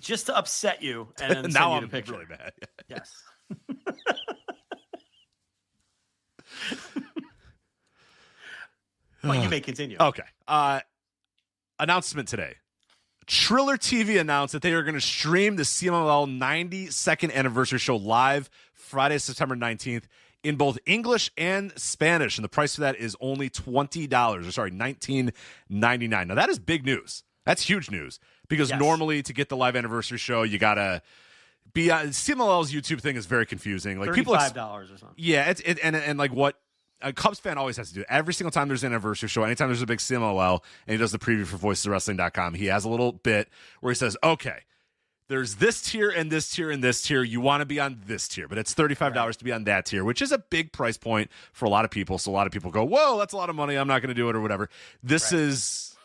just to upset you. And then now send you I'm the picture. really mad. Yes. Well, you may continue. Okay. Announcement today. Triller TV announced that they are going to stream the CMLL 92nd anniversary show live Friday, September 19th in both English and Spanish. And the price for that is only $19.99. Now, that is big news. That's huge news because normally to get the live anniversary show, you got to be on CMLL's YouTube thing is very confusing. Like $35 or something. Yeah. And like what a Cubs fan always has to do. Every single time there's an anniversary show, anytime there's a big CMLL, and he does the preview for voicesofwrestling.com, he has a little bit where he says, okay, there's this tier and this tier and this tier. You want to be on this tier, but it's $35 to be on that tier, which is a big price point for a lot of people. So a lot of people go, whoa, that's a lot of money. I'm not going to do it or whatever. This is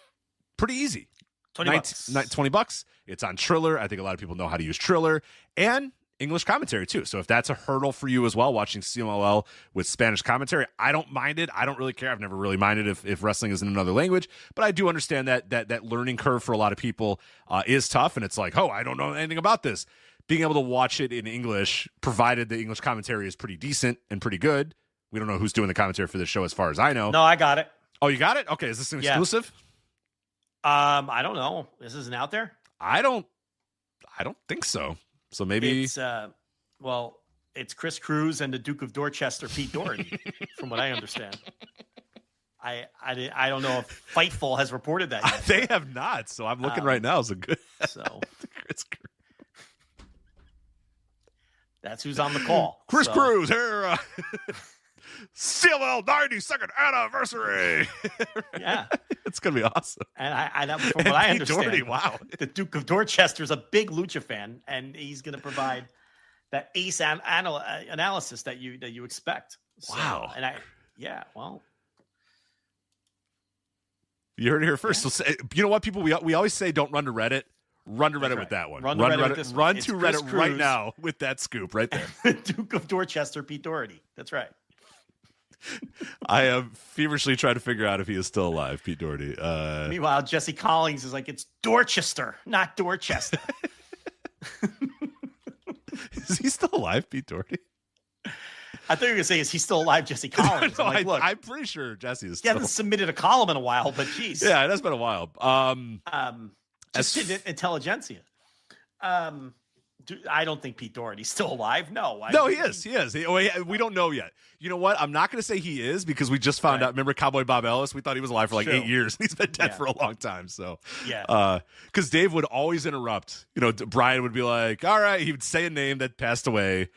pretty easy. $20. It's on Triller. I think a lot of people know how to use Triller. And English commentary too. So if that's a hurdle for you as well, watching CMLL with Spanish commentary, I don't mind it. I don't really care. I've never really minded if wrestling is in another language, but I do understand that learning curve for a lot of people is tough. And it's like, oh, I don't know anything about this. Being able to watch it in English, provided the English commentary is pretty decent and pretty good. We don't know who's doing the commentary for this show as far as I know. No, I got it. Oh, you got it? Okay. Is this an exclusive? I don't know. This isn't out there? I don't think so. So maybe it's well, It's Chris Cruz and the Duke of Dorchester, Pete Doherty, from what I understand. I don't know if Fightful has reported that yet. They have not, so I'm looking right now. So good. So that's who's on the call. Chris Cruz here. CMLL 92nd anniversary. Yeah, it's gonna be awesome. And from what I understand, Doherty, wow, the Duke of Dorchester is a big lucha fan, and he's going to provide that ace analysis that you expect. So, wow. And well, you heard it here first. Yeah. So say, you know what, people, we always say don't run to Reddit. Run to Reddit with that one. Run to Reddit right now with that scoop right there. The Duke of Dorchester, Pete Doherty. That's right. I am feverishly trying to figure out if he is still alive, Pete Doherty. Meanwhile, Jesse Collins is like, it's Dorchester, not Dorchester. Is he still alive, Pete Doherty? I thought you were going to say, is he still alive, Jesse Collins? No, I'm pretty sure Jesse is still. He hasn't submitted a column in a while, but geez. Yeah, it has been a while. Just intelligentsia. I don't think Pete Doherty's still alive. No, he is. He is. We don't know yet. You know what? I'm not going to say he is because we just found out. Remember Cowboy Bob Ellis? We thought he was alive for like 8 years. He's been dead for a long time. So because Dave would always interrupt. You know, Brian would be like, "All right," he would say a name that passed away,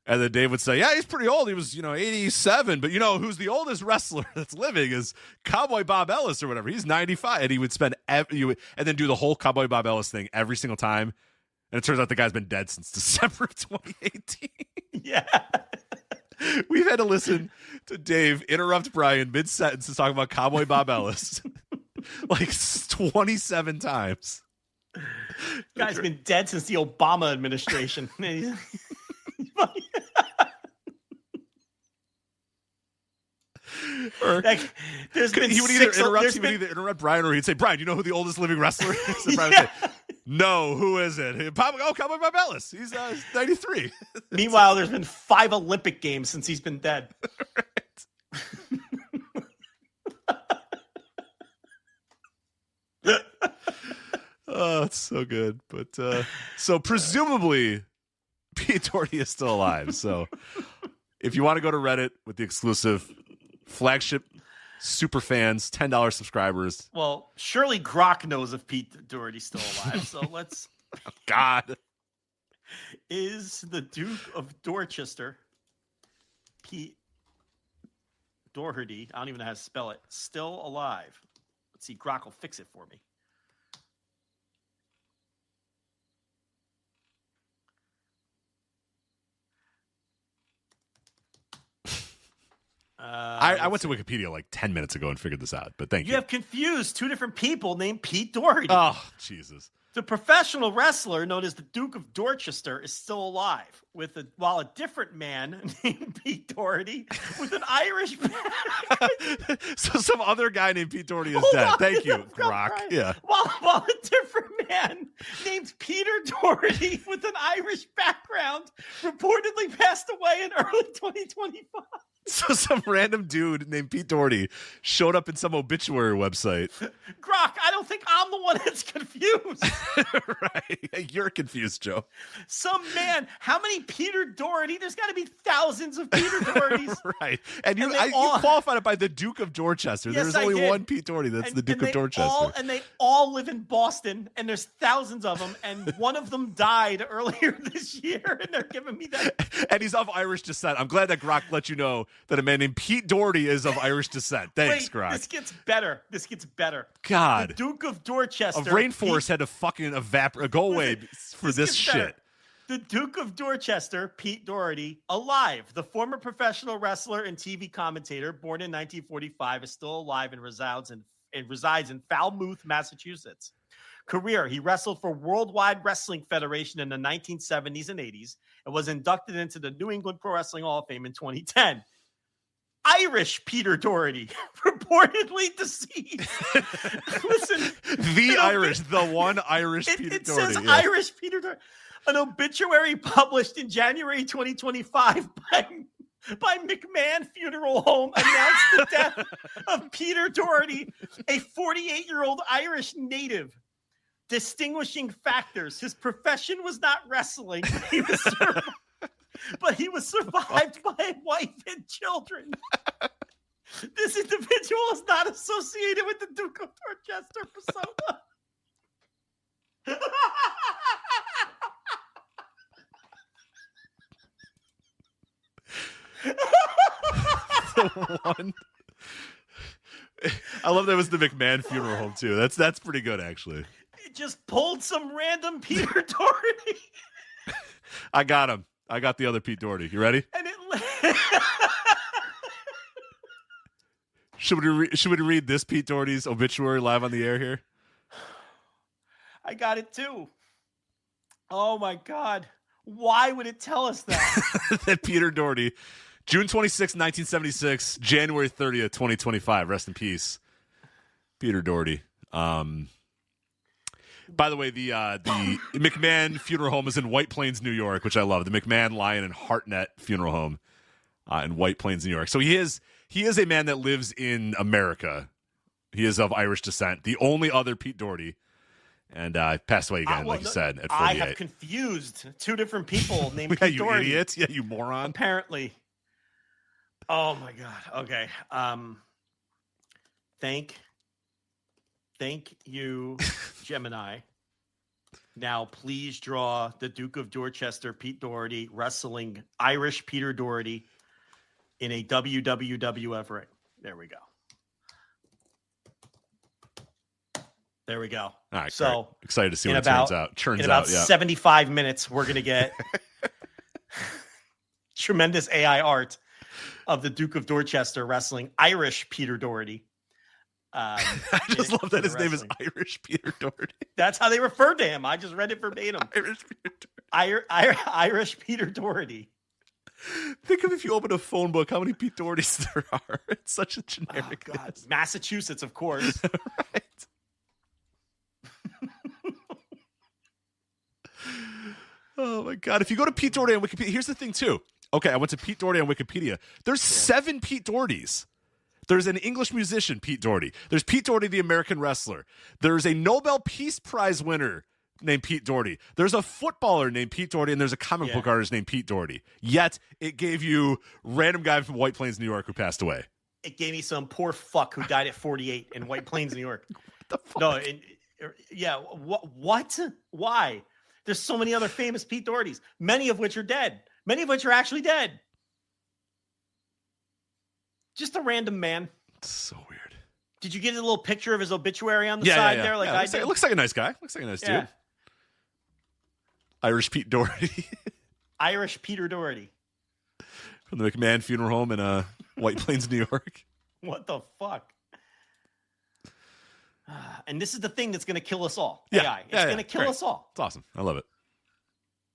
and then Dave would say, "Yeah, he's pretty old. He was 87, but who's the oldest wrestler that's living is Cowboy Bob Ellis or whatever. He's 95." And he would spend and then do the whole Cowboy Bob Ellis thing every single time. And it turns out the guy's been dead since December of 2018. Yeah. We've had to listen to Dave interrupt Brian mid-sentence to talk about Cowboy Bob Ellis like 27 times. Guy's been dead since the Obama administration. He would either interrupt Brian or he'd say, "Brian, do you know who the oldest living wrestler is?" And Brian would say, "No, who is it?" Cowboy Bob Ellis. He's 93. Meanwhile, there's been 5 Olympic games since he's been dead. Oh, it's so good. But so presumably Pete Doherty is still alive. So if you want to go to Reddit with the exclusive Flagship super fans, $10 subscribers. Well, surely Grok knows if Pete Doherty's still alive. So let's. Oh, God. Is the Duke of Dorchester, Pete Doherty, I don't even know how to spell it, still alive? Let's see. Grok will fix it for me. I went to Wikipedia like 10 minutes ago and figured this out, but thank you. You have confused 2 different people named Pete Doherty. Oh, Jesus. The professional wrestler known as the Duke of Dorchester is still alive, while a different man named Pete Doherty with an Irish background. So some other guy named Pete Doherty is dead. Thank you, Grok. Yeah. While a different man named Peter Doherty with an Irish background reportedly passed away in early 2025. So some random dude named Pete Doherty showed up in some obituary website. Grok, I don't think I'm the one that's confused. Right. You're confused, Joe. Some man, how many Peter Doherty? There's got to be thousands of Peter Dohertys. Right. And you qualified it by the Duke of Dorchester. Yes, there's only one Pete Doherty. That's the Duke of Dorchester. And they all live in Boston, and there's thousands of them, and one of them died earlier this year, and they're giving me that. And he's of Irish descent. I'm glad that Grok let you know that a man named Pete Doherty is of Irish descent. Thanks, Grok. This gets better. God. The Duke of Dorchester. A rainforest had to fucking go away for this shit. Better. The Duke of Dorchester, Pete Doherty, alive. The former professional wrestler and TV commentator, born in 1945, is still alive and resides in Falmouth, Massachusetts. Career: he wrestled for Worldwide Wrestling Federation in the 1970s and 80s and was inducted into the New England Pro Wrestling Hall of Fame in 2010. Irish Peter Doherty, reportedly deceased. Listen, the one Irish Peter Doherty. It says Irish Peter Doherty. An obituary published in January 2025 by McMahon Funeral Home announced the death of Peter Doherty, a 48-year-old Irish native. Distinguishing factors: his profession was not wrestling. but he was survived by a wife and children. This individual is not associated with the Duke of Dorchester persona. The one. I love that was the McMahon funeral home too. That's pretty good actually. He just pulled some random Peter Doherty. I got him. I got the other Pete Doherty. You ready? And it Should we read this Pete Doherty's obituary live on the air here? I got it too. Oh my God. Why would it tell us that? That Peter Doherty, June 26, 1976, January 30th, 2025. Rest in peace, Peter Doherty. By the way, the McMahon Funeral Home is in White Plains, New York, which I love. The McMahon, Lion, and Hartnett Funeral Home in White Plains, New York. So he is a man that lives in America. He is of Irish descent. The only other Pete Doherty. And passed away again, like you said, at 48. I have confused two different people named Yeah, Pete you Doherty. idiot. Yeah, you moron. Apparently. Oh, my God. Okay. Thank you, Gemini. Now, please draw the Duke of Dorchester, Pete Doherty, wrestling Irish Peter Doherty in a WWF ring. There we go. There we go. All right, so great. Excited to see what it turns out. In about 75 minutes, we're going to get tremendous AI art of the Duke of Dorchester wrestling Irish Peter Doherty. I just love that his name is Irish Peter Doherty. That's how they referred to him. I just read it verbatim. Irish Peter Doherty. Irish Peter Doherty. Think of if you open a phone book, how many Pete Dohertys there are. It's such a generic. Oh, God. Massachusetts, of course. Right. Oh my God. If you go to Pete Doherty on Wikipedia, here's the thing too. Okay, I went to Pete Doherty on Wikipedia. There's 7 Pete Dohertys. There's an English musician, Pete Doherty. There's Pete Doherty, the American wrestler. There's a Nobel Peace Prize winner named Pete Doherty. There's a footballer named Pete Doherty, and there's a comic book artist named Pete Doherty. Yet it gave you random guy from White Plains, New York, who passed away. It gave me some poor fuck who died at 48 in White Plains, New York. What the fuck? No, yeah. What? Why? There's so many other famous Pete Dohertys, many of which are dead. Many of which are actually dead. Just a random man. It's so weird. Did you get a little picture of his obituary on the side there? Like I did? It looks like a nice guy. Looks like a nice dude. Irish Pete Doherty. Irish Peter Doherty. From the McMahon Funeral Home in White Plains, New York. What the fuck? And this is the thing that's going to kill us all. Yeah. AI. It's going to kill us all. It's awesome. I love it.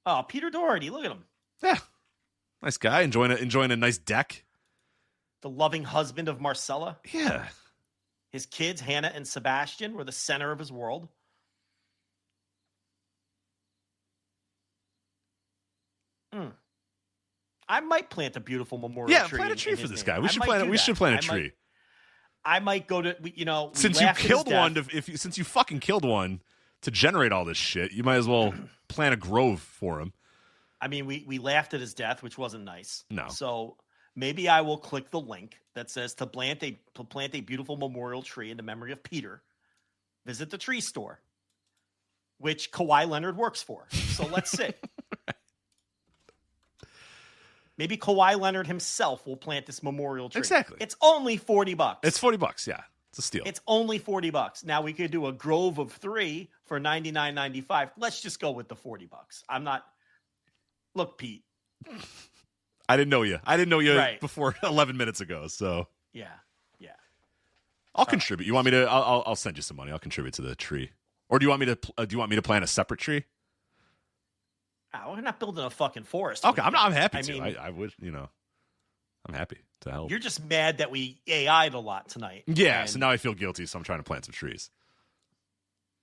Oh, Peter Doherty. Look at him. Yeah. Nice guy. Enjoying a nice deck. The loving husband of Marcella. Yeah. His kids, Hannah and Sebastian, were the center of his world. I might plant a beautiful memorial tree. Yeah, plant a tree for this guy. We should plant plant a tree. I might go to, since you killed one, since you fucking killed one to generate all this shit, you might as well plant a grove for him. I mean, we laughed at his death, which wasn't nice. No. So maybe I will click the link that says to plant a beautiful memorial tree in the memory of Peter. Visit the tree store, which Kawhi Leonard works for. So let's see. Maybe Kawhi Leonard himself will plant this memorial tree. Exactly. It's only $40. It's $40. Yeah, it's a steal. It's only $40. Now we could do a grove of 3 for $99.95. Let's just go with the $40. I'm not. Look, Pete. I didn't know you. Before 11 minutes ago. So yeah. I'll contribute. You want me to? I'll send you some money. I'll contribute to the tree. Or do you want me to plant a separate tree? We're not building a fucking forest. Okay, I'm happy to. mean, I would, I'm happy to help. You're just mad that we AI'd a lot tonight. Yeah, so now I feel guilty, so I'm trying to plant some trees.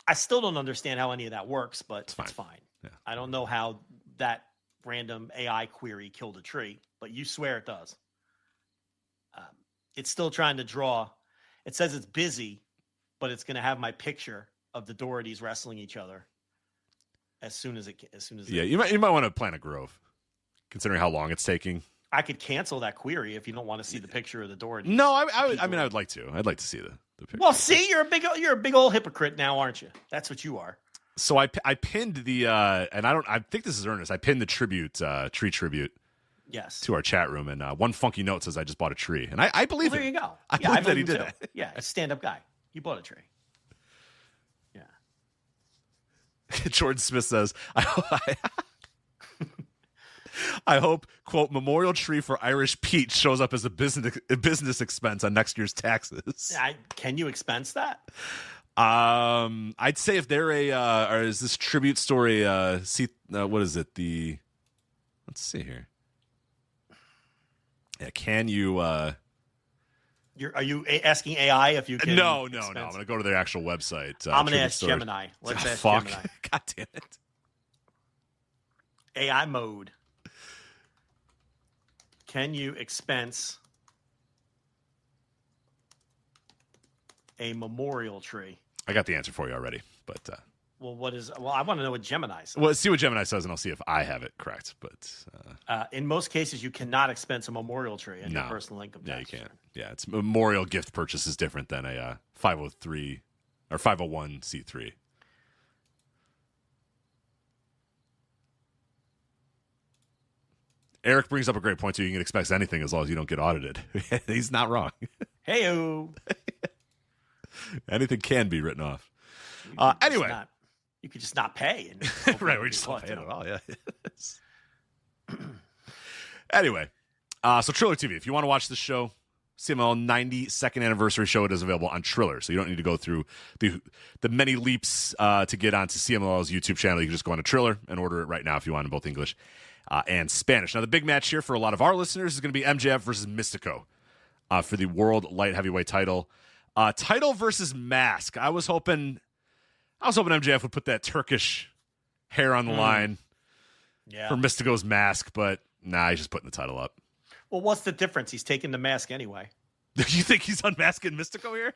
I still don't understand how any of that works, but it's fine. Yeah. I don't know how that random AI query killed a tree, but you swear it does. It's still trying to draw. It says it's busy, but it's going to have my picture of the Dohertys wrestling each other as soon as you might want to plant a grove. considering how long it's taking. I could cancel that query if you don't want to see the picture of the door. No, I mean, I'd like to. I'd like to see the picture. Well, see, you're a big old hypocrite now, aren't you? That's what you are. So I pinned the and I think this is earnest. I pinned the tree tribute. Yes. To our chat room, and one funky note says I just bought a tree, and I believe there it. You go. I believe that he did that. Yeah, a stand-up guy. You bought a tree. Yeah. Jordan Smith says, I hope, quote, memorial tree for Irish Pete shows up as a business expense on next year's taxes. Can you expense that? I'd say if they're or is this tribute story? What is it? Let's see here. Yeah, can you? Are you asking AI if you can? No. I'm going to go to their actual website. I'm going to ask Gemini. Let's ask Gemini. God damn it! AI mode. Can you expense a memorial tree? I got the answer for you already, but. Well, I want to know what Gemini says. Well, see what Gemini says, and I'll see if I have it correct. But in most cases, you cannot expense a memorial tree in your personal income tax. Yeah, you can't. Yeah, it's memorial gift purchase is different than a 503 or 501c3. Eric brings up a great point too. You can expect anything as long as you don't get audited. He's not wrong. Hey-o. Anything can be written off. Anyway. You could just not pay. Right, we just don't pay at all, yeah. Anyway, so Triller TV, if you want to watch this show, CMLL 92nd anniversary show, it is available on Triller, so you don't need to go through the many leaps to get onto CMLL's YouTube channel. You can just go on to Triller and order it right now if you want in both English and Spanish. Now, the big match here for a lot of our listeners is going to be MJF versus Mystico for the World Light Heavyweight title. Title versus mask. I was hoping MJF would put that Turkish hair on the line for Mystico's mask, but he's just putting the title up. Well, what's the difference? He's taking the mask anyway. You think he's unmasking Mystico here?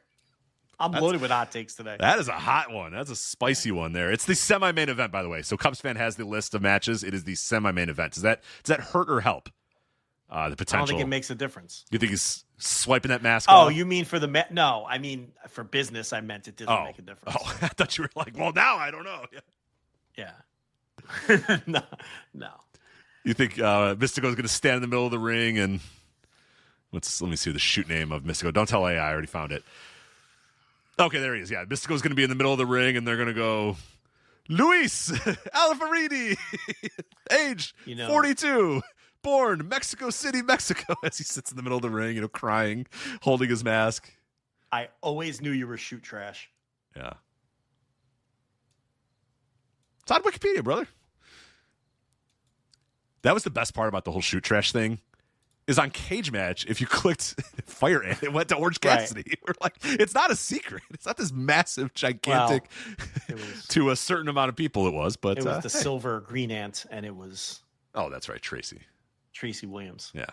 I'm loaded with hot takes today. That is a hot one. That's a spicy one there. It's the semi-main event, by the way. So Cubs fan has the list of matches. It is the semi-main event. Does that hurt or help the potential? I don't think it makes a difference. You think he's swiping that mask off? Oh, you mean for the no, I mean for business I meant it doesn't make a difference. Oh, I thought you were like, well, now I don't know. Yeah. No. You think Mystico's going to stand in the middle of the ring and let me see the shoot name of Mystico. Don't tell AI, I already found it. Okay, there he is. Yeah, Mystico's going to be in the middle of the ring and they're going to go, Luis Alfaridi, age 42. Born Mexico City, Mexico, as he sits in the middle of the ring, crying, holding his mask. I always knew you were shoot trash. Yeah. It's on Wikipedia, brother. That was the best part about the whole shoot trash thing. Is on Cage Match, if you clicked Fire Ant, it went to Orange Cassidy. Right. We're like, it's not a secret. It's not this massive, gigantic, to a certain amount of people it was. But it was the silver green ant, and it was... Oh, that's right, Tracy Williams. Yeah.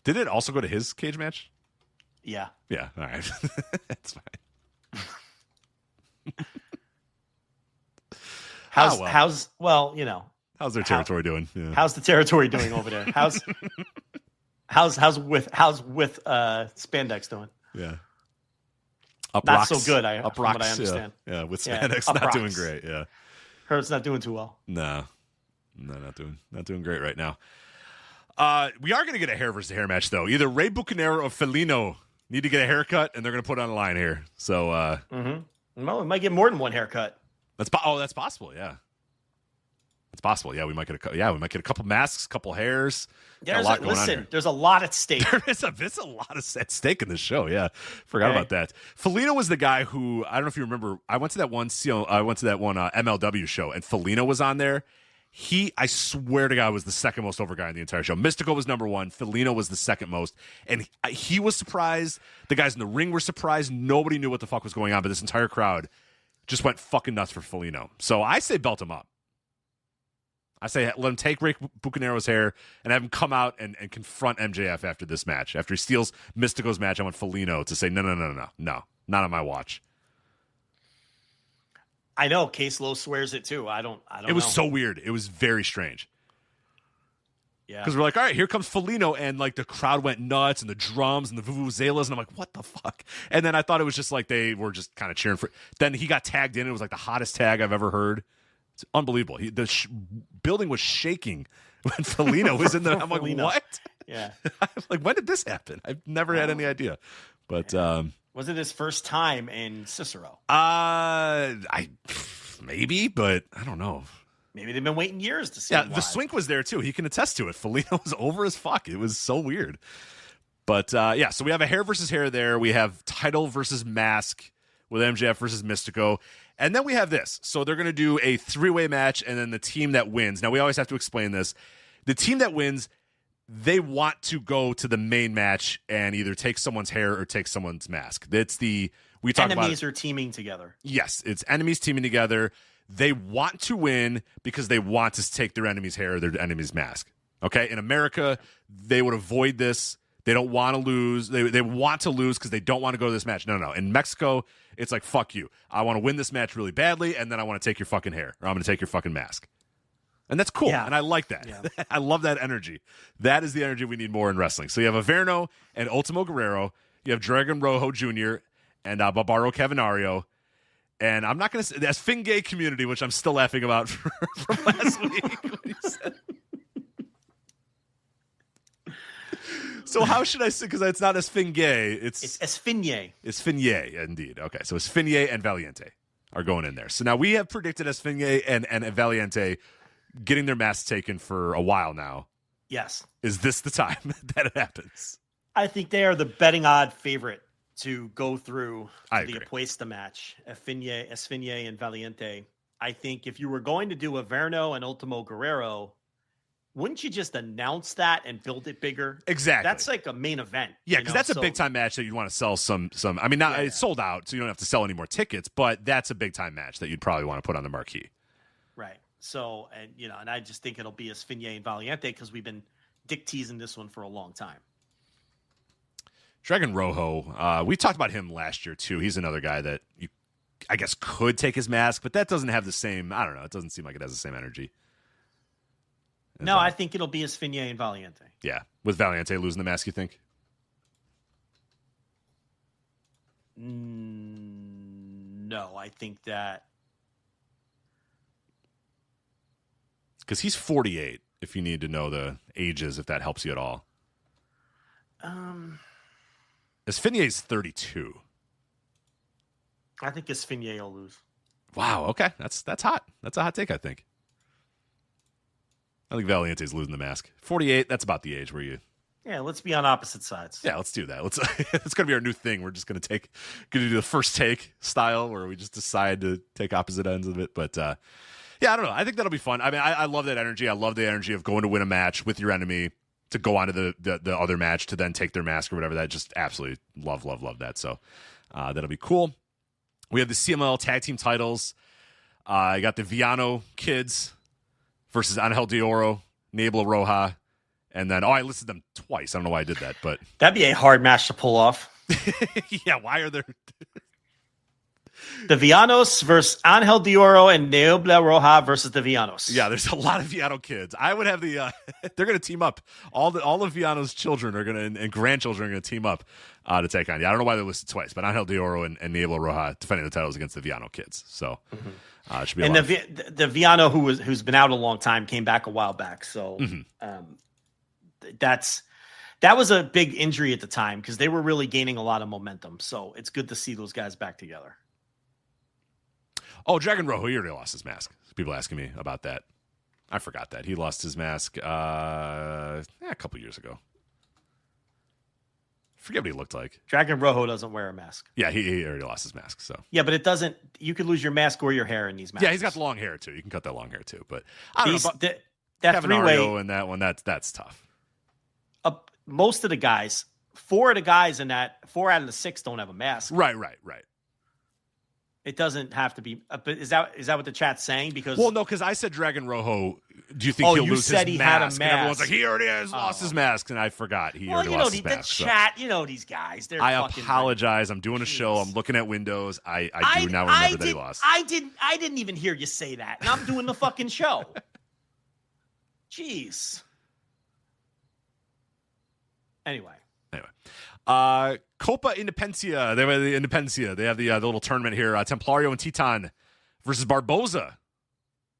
Did it also go to his Cage Match? Yeah. Yeah, all right. That's fine. How's their territory doing? Yeah. How's the territory doing over there? How's with spandex doing? Yeah. Not so good, from what I understand. Yeah, with spandex not doing great. Yeah. Heard it's not doing too well. No, not doing great right now. We are going to get a hair versus hair match though. Either Rey Bucanero or Felino need to get a haircut, and they're going to put on a line here. So, well, we might get more than one haircut. That's possible. Yeah, it's possible. Yeah, we might get a couple masks, couple hairs. There's a lot at stake. There's a lot at stake in this show. Yeah, forgot about that. Felino was the guy who, I don't know if you remember. I went to that one MLW show, and Felino was on there. I swear to God, was the second most over guy in the entire show. Mystico was number one. Felino was the second most. And he was surprised. The guys in the ring were surprised. Nobody knew what the fuck was going on, but this entire crowd just went fucking nuts for Felino. So I say belt him up. I say let him take Rick Bucanero's hair and have him come out and confront MJF after this match. After he steals Mystico's match, I want Felino to say, no, not on my watch. I know Case Lowe swears it too. I don't It was know. so weird. It was very strange. Yeah. Because we're like, all right, here comes Felino, and like the crowd went nuts, and the drums and the vuvuzelas, and I'm like, what the fuck? And then I thought it was just like they were just kind of cheering for. Then he got tagged in. It was like the hottest tag I've ever heard. It's unbelievable. The building was shaking when Felino was in there. I'm like, what? Yeah. I'm like, when did this happen? I've never had any idea. But was it his first time in Cicero? Maybe, but I don't know. Maybe they've been waiting years to see. Yeah, him the live. Swink was there too. He can attest to it. Felino was over as fuck. It was so weird. But yeah, so we have a hair versus hair there. We have title versus mask with MJF versus Mystico. And then we have this. So they're going to do a 3-way match, and then the team that wins. Now, we always have to explain this. The team that wins, they want to go to the main match and either take someone's hair or take someone's mask. That's we talk about enemies are teaming together. Yes, it's enemies teaming together. They want to win because they want to take their enemy's hair or their enemy's mask. Okay? In America, they would avoid this. They don't want to lose. They want to lose because they don't want to go to this match. No. In Mexico, it's like, fuck you. I want to win this match really badly, and then I want to take your fucking hair, or I'm going to take your fucking mask. And that's cool, and I like that. Yeah. I love that energy. That is the energy we need more in wrestling. So you have Averno and Ultimo Guerrero. You have Dragon Rojo Jr. and Barbaro Cavanario. And I'm not going to say that's Fingay community, which I'm still laughing about from last week. When you said. So how should I say? Because it's not Esfingay. It's Esfinye. Esfinye, indeed. Okay, so Esfinye and Valiente are going in there. So now we have predicted Esfinye and Valiente getting their masks taken for a while now. Yes. Is this the time that it happens? I think they are the betting odd favorite to go through the Apuesta match, Esfinye and Valiente. I think if you were going to do Averno and Ultimo Guerrero, wouldn't you just announce that and build it bigger? Exactly. That's like a main event. Yeah, because that's a big time match that you'd want to sell some. I mean, it's sold out, so you don't have to sell any more tickets. But that's a big time match that you'd probably want to put on the marquee. Right. So, and I just think it'll be Esfinye and Valiente because we've been dick teasing this one for a long time. Dragon Rojo, we talked about him last year too. He's another guy that I guess, could take his mask, but that doesn't have the same. I don't know. It doesn't seem like it has the same energy. No, I think it'll be Esfinye and Valiente. Yeah, with Valiente losing the mask, you think? No, I think that because he's 48. If you need to know the ages, if that helps you at all. Esfinye's 32. I think Esfinye will lose. Wow. Okay, that's hot. That's a hot take, I think. I think Valiente's losing the mask. 48. That's about the age where you. Yeah, let's be on opposite sides. Yeah, let's do that. It's gonna be our new thing. We're just gonna do the first take style where we just decide to take opposite ends of it. But yeah, I don't know. I think that'll be fun. I mean, I love that energy. I love the energy of going to win a match with your enemy to go on to the other match to then take their mask or whatever. That just absolutely love that. So that'll be cool. We have the CMLL tag team titles. I got the Viano kids versus Angel de Oro, Nabla Roja, and then I listed them twice. I don't know why I did that, but that'd be a hard match to pull off. Yeah, why are there the Vianos versus Angel de Oro and Nabla Roja versus the Vianos? Yeah, there's a lot of Viano kids. I would have the they're going to team up. All of Viano's children are going to and grandchildren are going to team up to take on. Yeah, I don't know why they're listed twice, but Angel de Oro and Nabla Roja defending the titles against the Viano kids. So. It should be and the Viano who's been out a long time came back a while back. So that was a big injury at the time because they were really gaining a lot of momentum. So it's good to see those guys back together. Oh, Dragon Rojo, he already lost his mask. People asking me about that. I forgot that. He lost his mask a couple years ago. Forget what he looked like. Dragon Rojo doesn't wear a mask. Yeah, he already lost his mask. So yeah, but it doesn't. You could lose your mask or your hair in these masks. Yeah, he's got the long hair too. You can cut that long hair too. But I don't know. That Kevin three-way Ario and that one. That's tough. Most of the guys, 4 of the guys in that 4 out of the 6 don't have a mask. Right. It doesn't have to be. But is that what the chat's saying? Because because I said Dragon Rojo. Do you think he'll lose his mask? He had a mask. And everyone's like, he already has lost his mask, and I forgot he already lost his mask. The chat, these guys. I apologize. I'm doing a show. I'm looking at Windows. I do now remember that he lost. I didn't even hear you say that, and I'm doing the fucking show. Jeez. Anyway. Copa Independencia. They have the Independencia. They have the little tournament here. Templario and Titan versus Barboza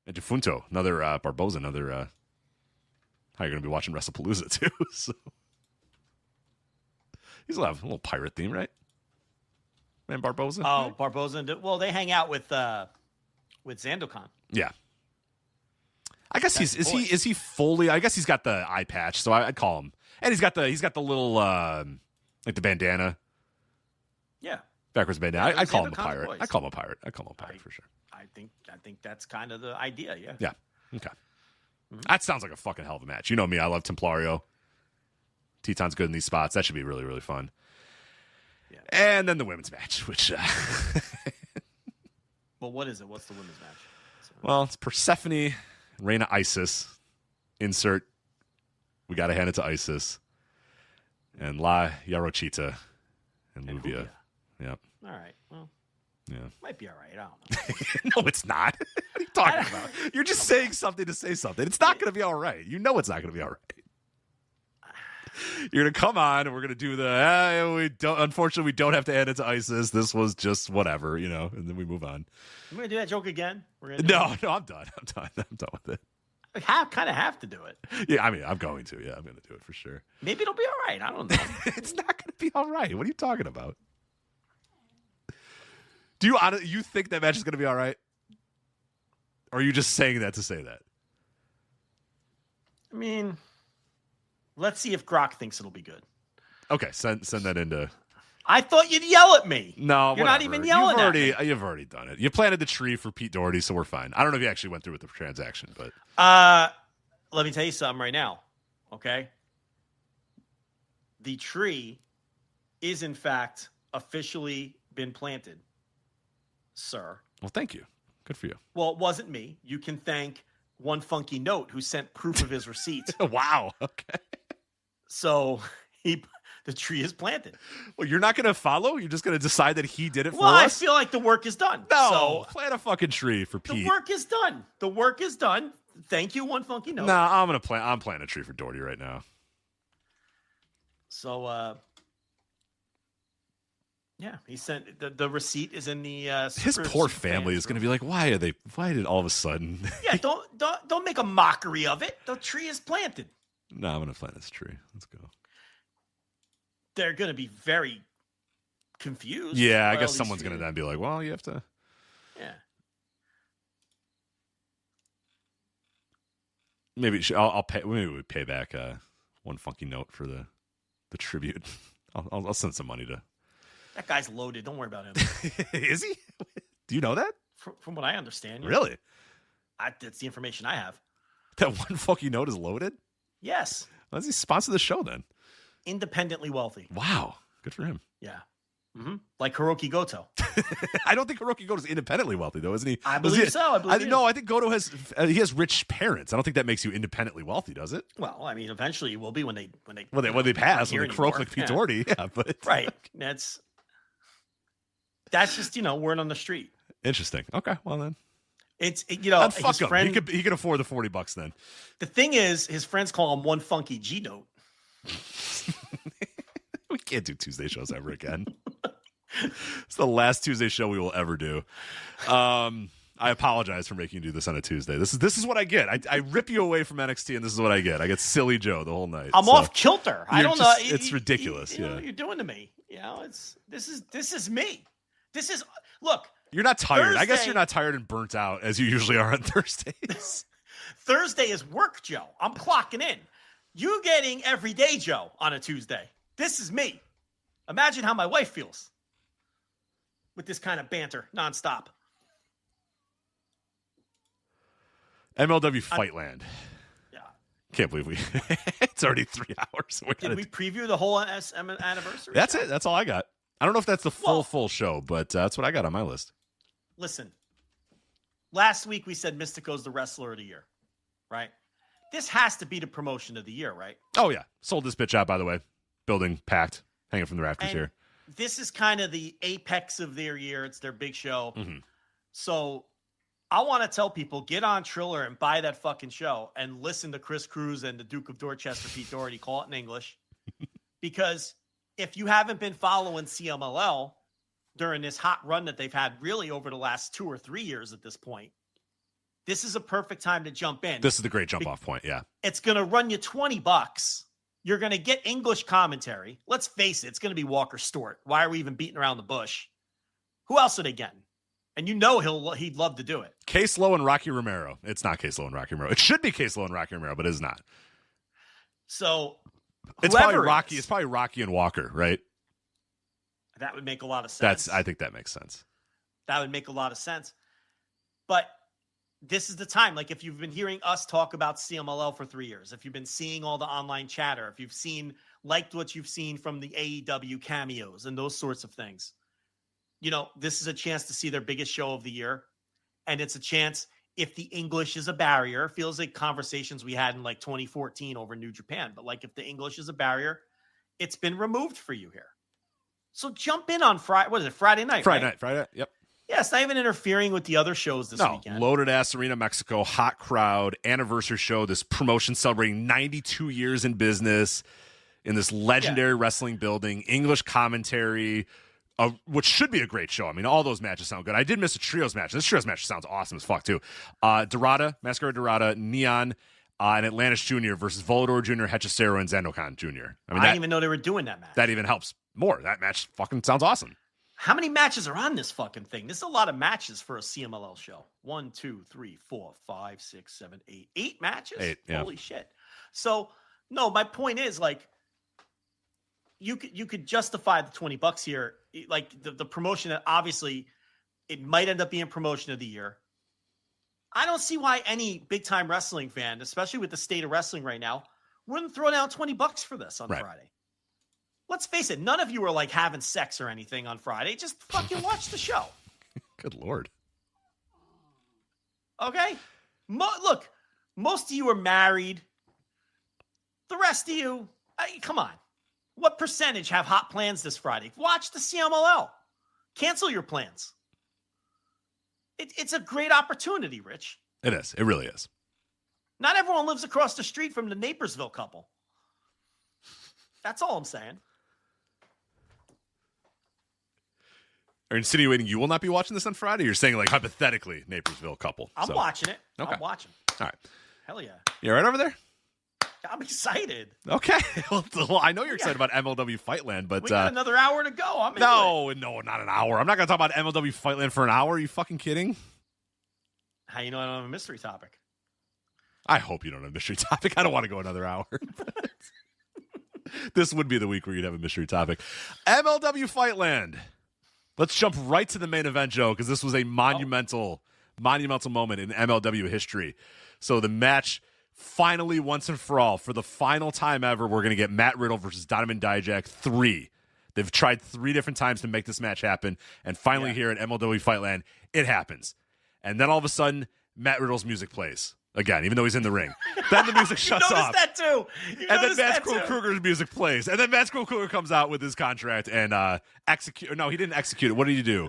and Defunto. Another Barboza. Another. How you're going to be watching Wrestlepalooza too? So he's a little pirate theme, right? Man, Barboza. Oh, Barboza. Well, they hang out with Zandokan. Yeah. I guess is he fully? I guess he's got the eye patch, so I'd call him. And he's got the little like the bandana. Yeah. Backwards bandana. Yeah, I call him a pirate. I call him a pirate. For sure. I think that's kind of the idea. Yeah. Yeah. Okay. That sounds like a fucking hell of a match. You know me. I love Templario. Teton's good in these spots. That should be really, really fun. Yeah. And then the women's match, which. Well, what is it? What's the women's match? Well, it's Persephone, Reina Isis. Insert. We got to hand it to Isis. And La Yarochita and Luvia. Yep. All right. Well. Yeah. Might be all right. I don't know. No, it's not. What are you talking about? You're just saying something to say something. It's not going to be all right. You know it's not going to be all right. You're going to come on and we're going to do unfortunately, we don't have to hand it to Isis. This was just whatever, and then we move on. I'm going to do that joke again? No, I'm done. I'm done with it. I kind of have to do it. Yeah, I mean, I'm going to. Yeah, I'm going to do it for sure. Maybe it'll be all right. I don't know. It's not going to be all right. What are you talking about? Do you think that match is going to be all right? Or are you just saying that to say that? I mean, let's see if Grok thinks it'll be good. Okay, send that into. I thought you'd yell at me. No, you're not even yelling at me. You've already done it. You planted the tree for Pete Doherty, so we're fine. I don't know if you actually went through with the transaction, but let me tell you something right now. Okay, the tree is in fact officially been planted, sir. Well, thank you. Good for you. Well, it wasn't me. You can thank One Funky Note, who sent proof of his receipt. Wow. Okay. So the tree is planted. Well, you're not going to follow? You're just going to decide that he did it for us? Well, I feel like the work is done. No, plant a fucking tree for Pete. The work is done. The work is done. Thank you, One Funky Note. Nah, I'm planting a tree for Doherty right now. So, yeah, he sent the receipt is in the. His poor family is going to be like, why did all of a sudden? Yeah, don't make a mockery of it. The tree is planted. No, I'm going to plant this tree. Let's go. They're going to be very confused. Yeah, I guess someone's going to then be like, well, you have to. Yeah. Maybe I'll pay. Maybe we pay back One Funky Note for the tribute. I'll send some money to. That guy's loaded. Don't worry about him. Is he? Do you know that? From what I understand. Yeah. Really? That's the information I have. That One Funky Note is loaded? Yes. Why does he sponsor the show then? Independently wealthy. Wow. Good for him. Yeah. Mm-hmm. Like Hiroki Goto. I don't think Hiroki Goto is independently wealthy, though, isn't he? I believe so. I think Goto has rich parents. I don't think that makes you independently wealthy, does it? Well, I mean, eventually you will be when they pass, when they croak like Pete Doherty. Yeah, but right. That's just word on the street. Interesting. Okay, well then. It's fuck his him. Friend, he could afford the $40 then. The thing is, his friends call him One Funky G Note. We can't do Tuesday shows ever again. It's the last Tuesday show we will ever do. I apologize for making you do this on a Tuesday. This is what I get. I rip you away from NXT, and this is what I get. I get Silly Joe the whole night. I'm off kilter. I don't know. It's ridiculous. You know what you're doing to me. This is me. Look. You're not tired. Thursday, I guess you're not tired and burnt out as you usually are on Thursdays. Thursday is work, Joe. I'm clocking in. You getting everyday Joe on a Tuesday. This is me. Imagine how my wife feels with this kind of banter nonstop. MLW Fightland. Yeah. Can't believe it's already 3 hours. Did we preview the whole anniversary? That's it. That's all I got. I don't know if that's the full show, but that's what I got on my list. Listen, last week we said Mystico's the wrestler of the year, right? This has to be the promotion of the year, right? Oh, yeah. Sold this bitch out, by the way. Building packed, hanging from the rafters here. This is kind of the apex of their year. It's their big show. Mm-hmm. So I want to tell people, get on Triller and buy that fucking show and listen to Chris Cruz and the Duke of Dorchester, Pete Doherty, call it in English, Because if you haven't been following CMLL during this hot run that they've had really over the last 2 or 3 years at this point, this is a perfect time to jump in. This is the great jump off point. Yeah. It's going to run you $20. You're going to get English commentary. Let's face it. It's going to be Walker Stewart. Why are we even beating around the bush? Who else are they getting? And you know he'd love to do it. Case Lowe and Rocky Romero. It's not Case Lowe and Rocky Romero. It should be Case Lowe and Rocky Romero, but it is not. So it's probably Rocky. It's probably Rocky and Walker, right? That would make a lot of sense. I think that makes sense. That would make a lot of sense. But this is the time. Like, if you've been hearing us talk about CMLL for 3 years, if you've been seeing all the online chatter, if you've liked what you've seen from the AEW cameos and those sorts of things, this is a chance to see their biggest show of the year. And it's a chance, if the English is a barrier, feels like conversations we had in like 2014 over New Japan. But like, if the English is a barrier, it's been removed for you here. So jump in on Friday. What is it? Friday night, Friday night. Yep. Yeah, it's not even interfering with the other shows this weekend. Loaded ass Arena, Mexico, hot crowd, anniversary show, this promotion celebrating 92 years in business in this legendary wrestling building, English commentary, which should be a great show. I mean, all those matches sound good. I did miss a trios match. This trios match sounds awesome as fuck, too. Dorada, Mascara Dorada, Neon, and Atlantis Jr. versus Volador Jr., Hechicero, and Zendokan Jr. I didn't even know they were doing that match. That even helps more. That match fucking sounds awesome. How many matches are on this fucking thing? This is a lot of matches for a CMLL show. 1, 2, 3, 4, 5, 6, 7, 8. 8 matches? 8, yeah. Holy shit. So, no, my point is, like, you could justify the $20 here. Like, the promotion that obviously it might end up being promotion of the year. I don't see why any big-time wrestling fan, especially with the state of wrestling right now, wouldn't throw down $20 for this on Friday. Let's face it, none of you are like having sex or anything on Friday. Just fucking watch the show. Good Lord. Okay? Look, most of you are married. The rest of you, come on. What percentage have hot plans this Friday? Watch the CMLL. Cancel your plans. It's a great opportunity, Rich. It is. It really is. Not everyone lives across the street from the Napersville couple. That's all I'm saying. Are you insinuating you will not be watching this on Friday? You're saying, like, hypothetically, Napersville couple. I'm watching it. Okay. I'm watching. All right. Hell yeah. You all right over there? I'm excited. Okay. Well, I know you're excited about MLW Fightland, but... we got another hour to go. I'm No, not an hour. I'm not going to talk about MLW Fightland for an hour. Are you fucking kidding? How you know I don't have a mystery topic? I hope you don't have a mystery topic. I don't want to go another hour. This would be the week where you'd have a mystery topic. MLW Fightland. Let's jump right to the main event, Joe, because this was a monumental moment in MLW history. So the match, finally, once and for all, for the final time ever, we're going to get Matt Riddle versus Donovan Dijak 3. They've tried 3 different times to make this match happen, and finally here at MLW Fightland, it happens. And then all of a sudden, Matt Riddle's music plays. Again, even though he's in the ring. Then the music shuts off. That too. And then Matt Kruger's music plays. And then Matt Kruger comes out with his contract and execute. No, he didn't execute it. What did he do?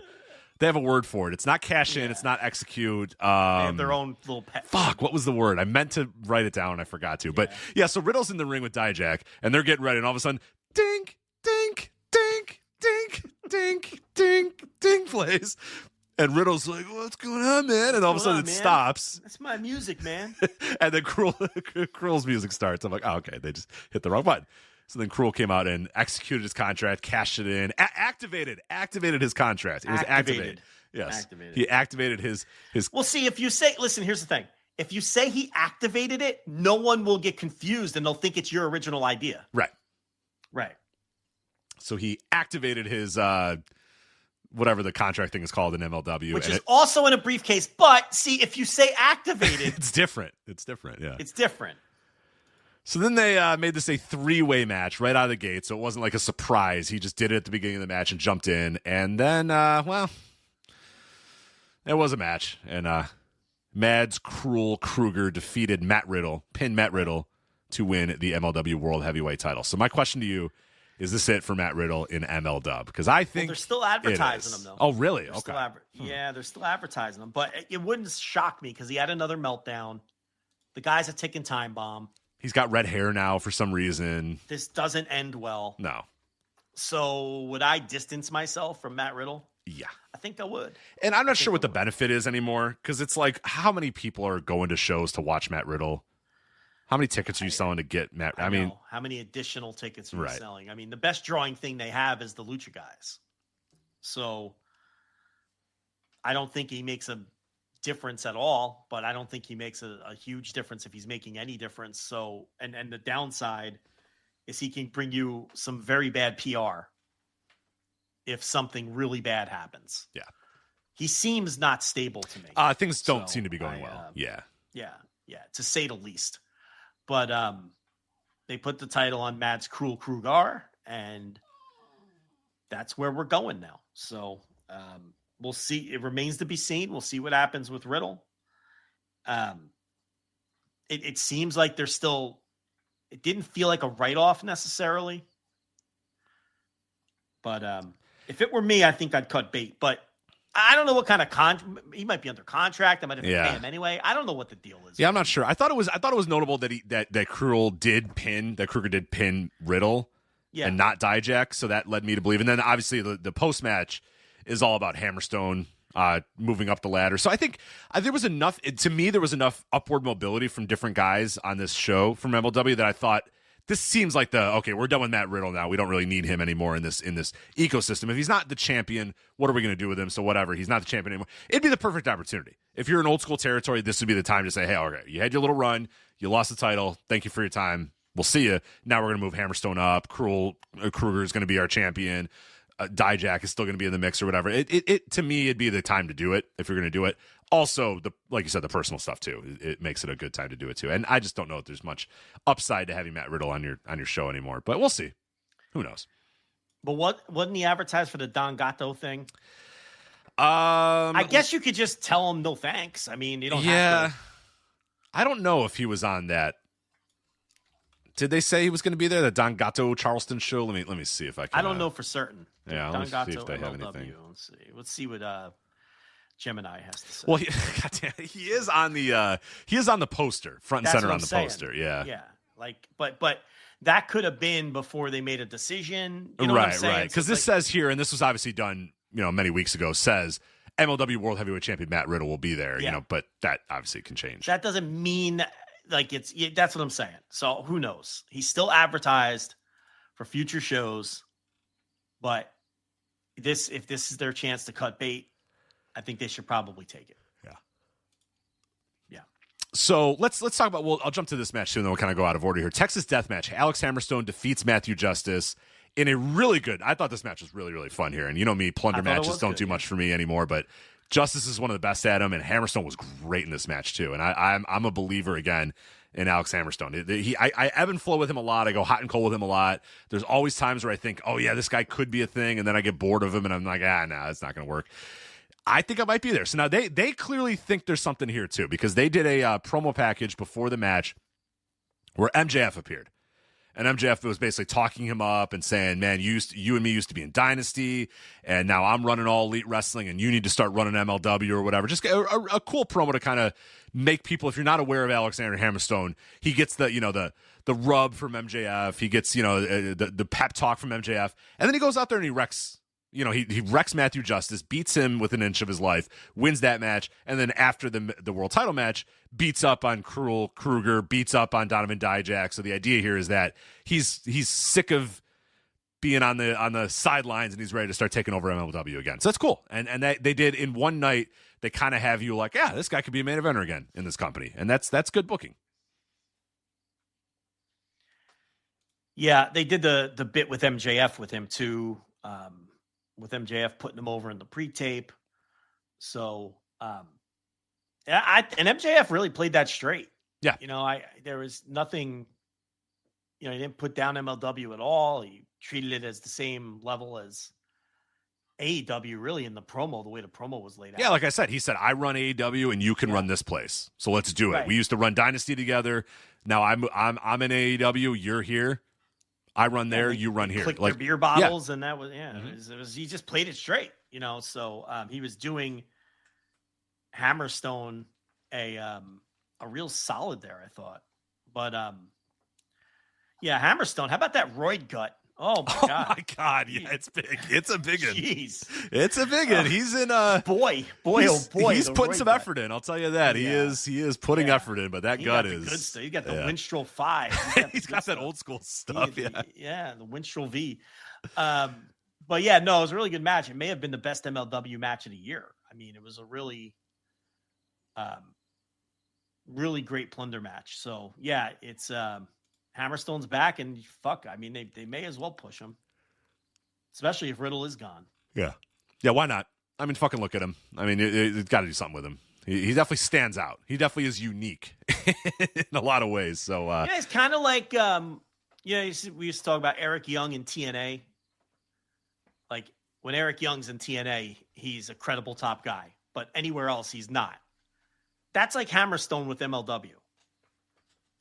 They have a word for it. It's not cash in. It's not execute. They have their own little pet. Fuck, what was the word? I meant to write it down and I forgot to. But yeah, so Riddle's in the ring with Dijak and they're getting ready. And all of a sudden, dink, dink, dink, dink, dink, dink, dink plays. And Riddle's like, what's going on, man? And all of a sudden it stops. That's my music, man. And then Krul's music starts. I'm like, oh, okay, they just hit the wrong button. So then Krul came out and executed his contract, cashed it in, activated his contract. It was activated. Yes. Activated. He activated his. Well, see, if you say, listen, here's the thing. If you say he activated it, no one will get confused and they'll think it's your original idea. Right. Right. So he activated his, whatever the contract thing is called in MLW. Which is also in a briefcase. But see, if you say activated. It's different. It's different. Yeah. It's different. So then they made this a 3-way match right out of the gate. So it wasn't like a surprise. He just did it at the beginning of the match and jumped in. And then, it was a match. And Mads Kruger defeated Matt Riddle, pinned Matt Riddle to win the MLW World Heavyweight title. So my question to you, is this it for Matt Riddle in MLW? Because I think they're still advertising him, though. Oh, really? They're okay. Yeah, they're still advertising him. But it wouldn't shock me because he had another meltdown. The guy's a ticking time bomb. He's got red hair now for some reason. This doesn't end well. No. So would I distance myself from Matt Riddle? Yeah. I think I would. And I'm not sure what the benefit is anymore, because it's like, how many people are going to shows to watch Matt Riddle? How many tickets are you selling to get Matt? I mean, how many additional tickets are you right. selling? I mean, the best drawing thing they have is the Lucha guys. So I don't think he makes a difference at all, but I don't think he makes a huge difference if he's making any difference. So, and the downside is he can bring you some very bad PR if something really bad happens. Yeah. He seems not stable to me. Things don't seem to be going well. Yeah. Yeah. To say the least. But they put the title on Mads Kruger, and that's where we're going now. So we'll see. It remains to be seen. We'll see what happens with Riddle. It seems like there's still. It didn't feel like a write-off necessarily. But if it were me, I think I'd cut bait. But I don't know what kind of he might be under contract. I might have to pay him anyway. I don't know what the deal is. Yeah, I'm not sure. I thought it was notable that Kruger did pin Riddle and not Dijak, so that led me to believe. And then obviously the post match is all about Hammerstone moving up the ladder. So I think there was enough. To me, there was enough upward mobility from different guys on this show from MLW that I thought, this seems like we're done with Matt Riddle now. We don't really need him anymore in this ecosystem. If he's not the champion, what are we going to do with him? So whatever, he's not the champion anymore. It'd be the perfect opportunity. If you're in old school territory, this would be the time to say, hey, okay, you had your little run, you lost the title. Thank you for your time. We'll see you. Now we're going to move Hammerstone up. Kruger is going to be our champion. Dijak is still going to be in the mix or whatever. It to me, it'd be the time to do it if you're going to do it. Also, like you said, the personal stuff too. It makes it a good time to do it too. And I just don't know if there's much upside to having Matt Riddle on your show anymore. But we'll see. Who knows? But wasn't he advertised for the Don Gato thing? I guess you could just tell him no thanks. I mean, you don't have to. I don't know if he was on that. Did they say he was going to be there? The Don Gato Charleston show? Let me see if I can. I don't know for certain. Yeah, Don let's Gato, see if they have MLW. anything. Let's see what Gemini has to say. Well, he is on the poster, front and center on the poster. Yeah. Like, but that could have been before they made a decision. You know what I'm saying? Right. Because this says here, and this was obviously done, many weeks ago. Says MLW World Heavyweight Champion Matt Riddle will be there. But that obviously can change. That doesn't mean like that's what I'm saying. So who knows? He's still advertised for future shows, but if this is their chance to cut bait, I think they should probably take it. Yeah. So let's talk about. Well, I'll jump to this match soon, then we'll kind of go out of order here. Texas Death Match. Alex Hammerstone defeats Matthew Justice in a really good. I thought this match was really, really fun here. And you know me, plunder matches don't do much for me anymore, but Justice is one of the best at them, and Hammerstone was great in this match too. And I'm a believer again in Alex Hammerstone. I ebb and flow with him a lot. I go hot and cold with him a lot. There's always times where I think, oh yeah, this guy could be a thing, and then I get bored of him, and I'm like, no, it's not going to work. I think I might be there. So now they clearly think there's something here too, because they did a promo package before the match where MJF appeared. And MJF was basically talking him up and saying, man, you and me used to be in Dynasty, and now I'm running All Elite Wrestling, and you need to start running MLW or whatever. Just a cool promo to kind of make people, if you're not aware of Alexander Hammerstone, he gets the rub from MJF. He gets, the pep talk from MJF. And then he goes out there and he wrecks. He wrecks Matthew Justice, beats him with an inch of his life, wins that match, and then after the world title match, beats up on Kruger, beats up on Donovan Dijak. So the idea here is that he's sick of being on the sidelines and he's ready to start taking over MLW again. So that's cool. And they did in one night. They kind of have you like, yeah, this guy could be a main eventer again in this company, and that's good booking. Yeah, they did the bit with MJF with him too. With MJF putting him over in the pre-tape. So, and MJF really played that straight. Yeah. There was nothing, he didn't put down MLW at all. He treated it as the same level as AEW really in the promo, the way the promo was laid out. Yeah, like I said, he said, I run AEW and you can run this place. So let's do it. Right. We used to run Dynasty together. Now I'm in AEW, you're here. I run there, you run here. Click their beer bottles, and that was it was he just played it straight, So he was doing Hammerstone a real solid there, I thought. But Yeah, Hammerstone. How about that roid gut? Oh my god! Oh my god! Yeah, it's big. It's a big one. Jeez, it's a big one. He's in boy. He's putting some effort in. I'll tell you that. Yeah. He is putting effort in. But that gut is good stuff. You got the Winstrol 5. He's got that old school stuff. Yeah, the Winstrol V. But yeah, no, it was a really good match. It may have been the best MLW match of the year. I mean, it was a really, really great plunder match. So yeah, it's Hammerstone's back, and fuck, I mean, they may as well push him, especially if Riddle is gone. Yeah. Why not? I mean, fucking look at him. I mean, it's got to do something with him. He definitely stands out. He definitely is unique in a lot of ways. So yeah, it's kind of like we used to talk about Eric Young in TNA. Like when Eric Young's in TNA, he's a credible top guy, but anywhere else he's not. That's like Hammerstone with MLW.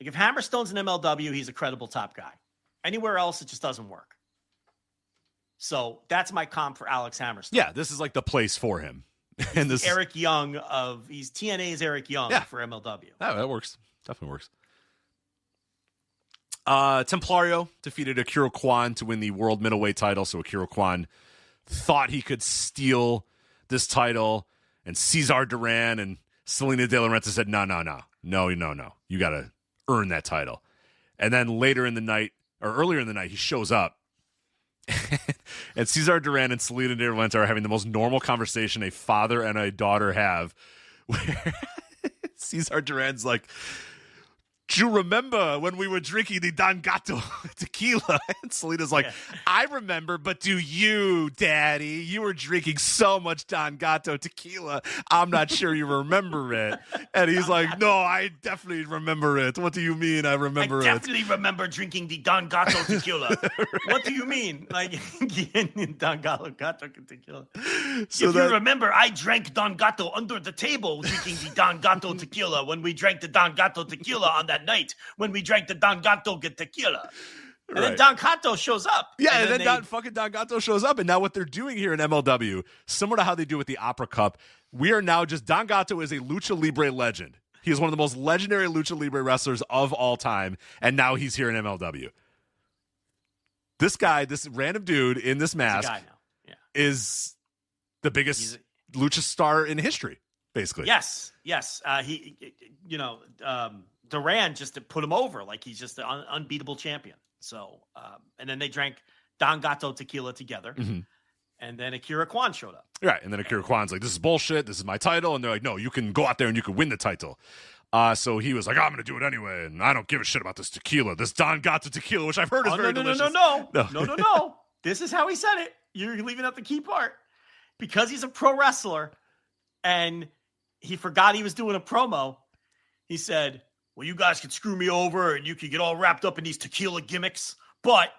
Like if Hammerstone's in MLW, he's a credible top guy. Anywhere else, it just doesn't work. So that's my comp for Alex Hammerstone. Yeah, this is like the place for him. And this Eric Young he's TNA's Eric Young for MLW. That works. Definitely works. Templario defeated Akira Kwan to win the world middleweight title. So Akira Kwan thought he could steal this title, and Cesar Duran and Selena De La Renta said, no. You got to earn that title. And then earlier in the night, he shows up. And Cesar Duran and Selena De La Renta are having the most normal conversation a father and a daughter have, where Cesar Duran's like, do you remember when we were drinking the Don Gato tequila? And Selena's like, I remember, but do you, Daddy? You were drinking so much Don Gato tequila, I'm not sure you remember it. And he's like, no, I definitely remember it. What do you mean I remember it? I definitely remember drinking the Don Gato tequila. Right. What do you mean? Like, Don Gato tequila. So if you remember, I drank Don Gato under the table drinking the Don Gato tequila when we drank the Don Gato tequila on that night when we drank the Don Gato tequila. And then Don Gato shows up. Yeah, and then Don Gato shows up. And now what they're doing here in MLW, similar to how they do with the Opera Cup, we are now just, Don Gato is a Lucha Libre legend. He is one of the most legendary Lucha Libre wrestlers of all time. And now he's here in MLW. This guy, this random dude in this mask is the biggest Lucha star in history, basically. Yes. Duran just to put him over, like he's just an unbeatable champion. So, and then they drank Don Gato tequila together, and then Akira Kwan showed up. Right, and then Akira Kwan's like, this is bullshit, this is my title, and they're like, no, you can go out there and you can win the title. So he was like, I'm going to do it anyway, and I don't give a shit about this tequila, this Don Gato tequila, which I've heard is very delicious. No. This is how he said it. You're leaving out the key part. Because he's a pro wrestler, and he forgot he was doing a promo, he said, well, you guys could screw me over and you could get all wrapped up in these tequila gimmicks, but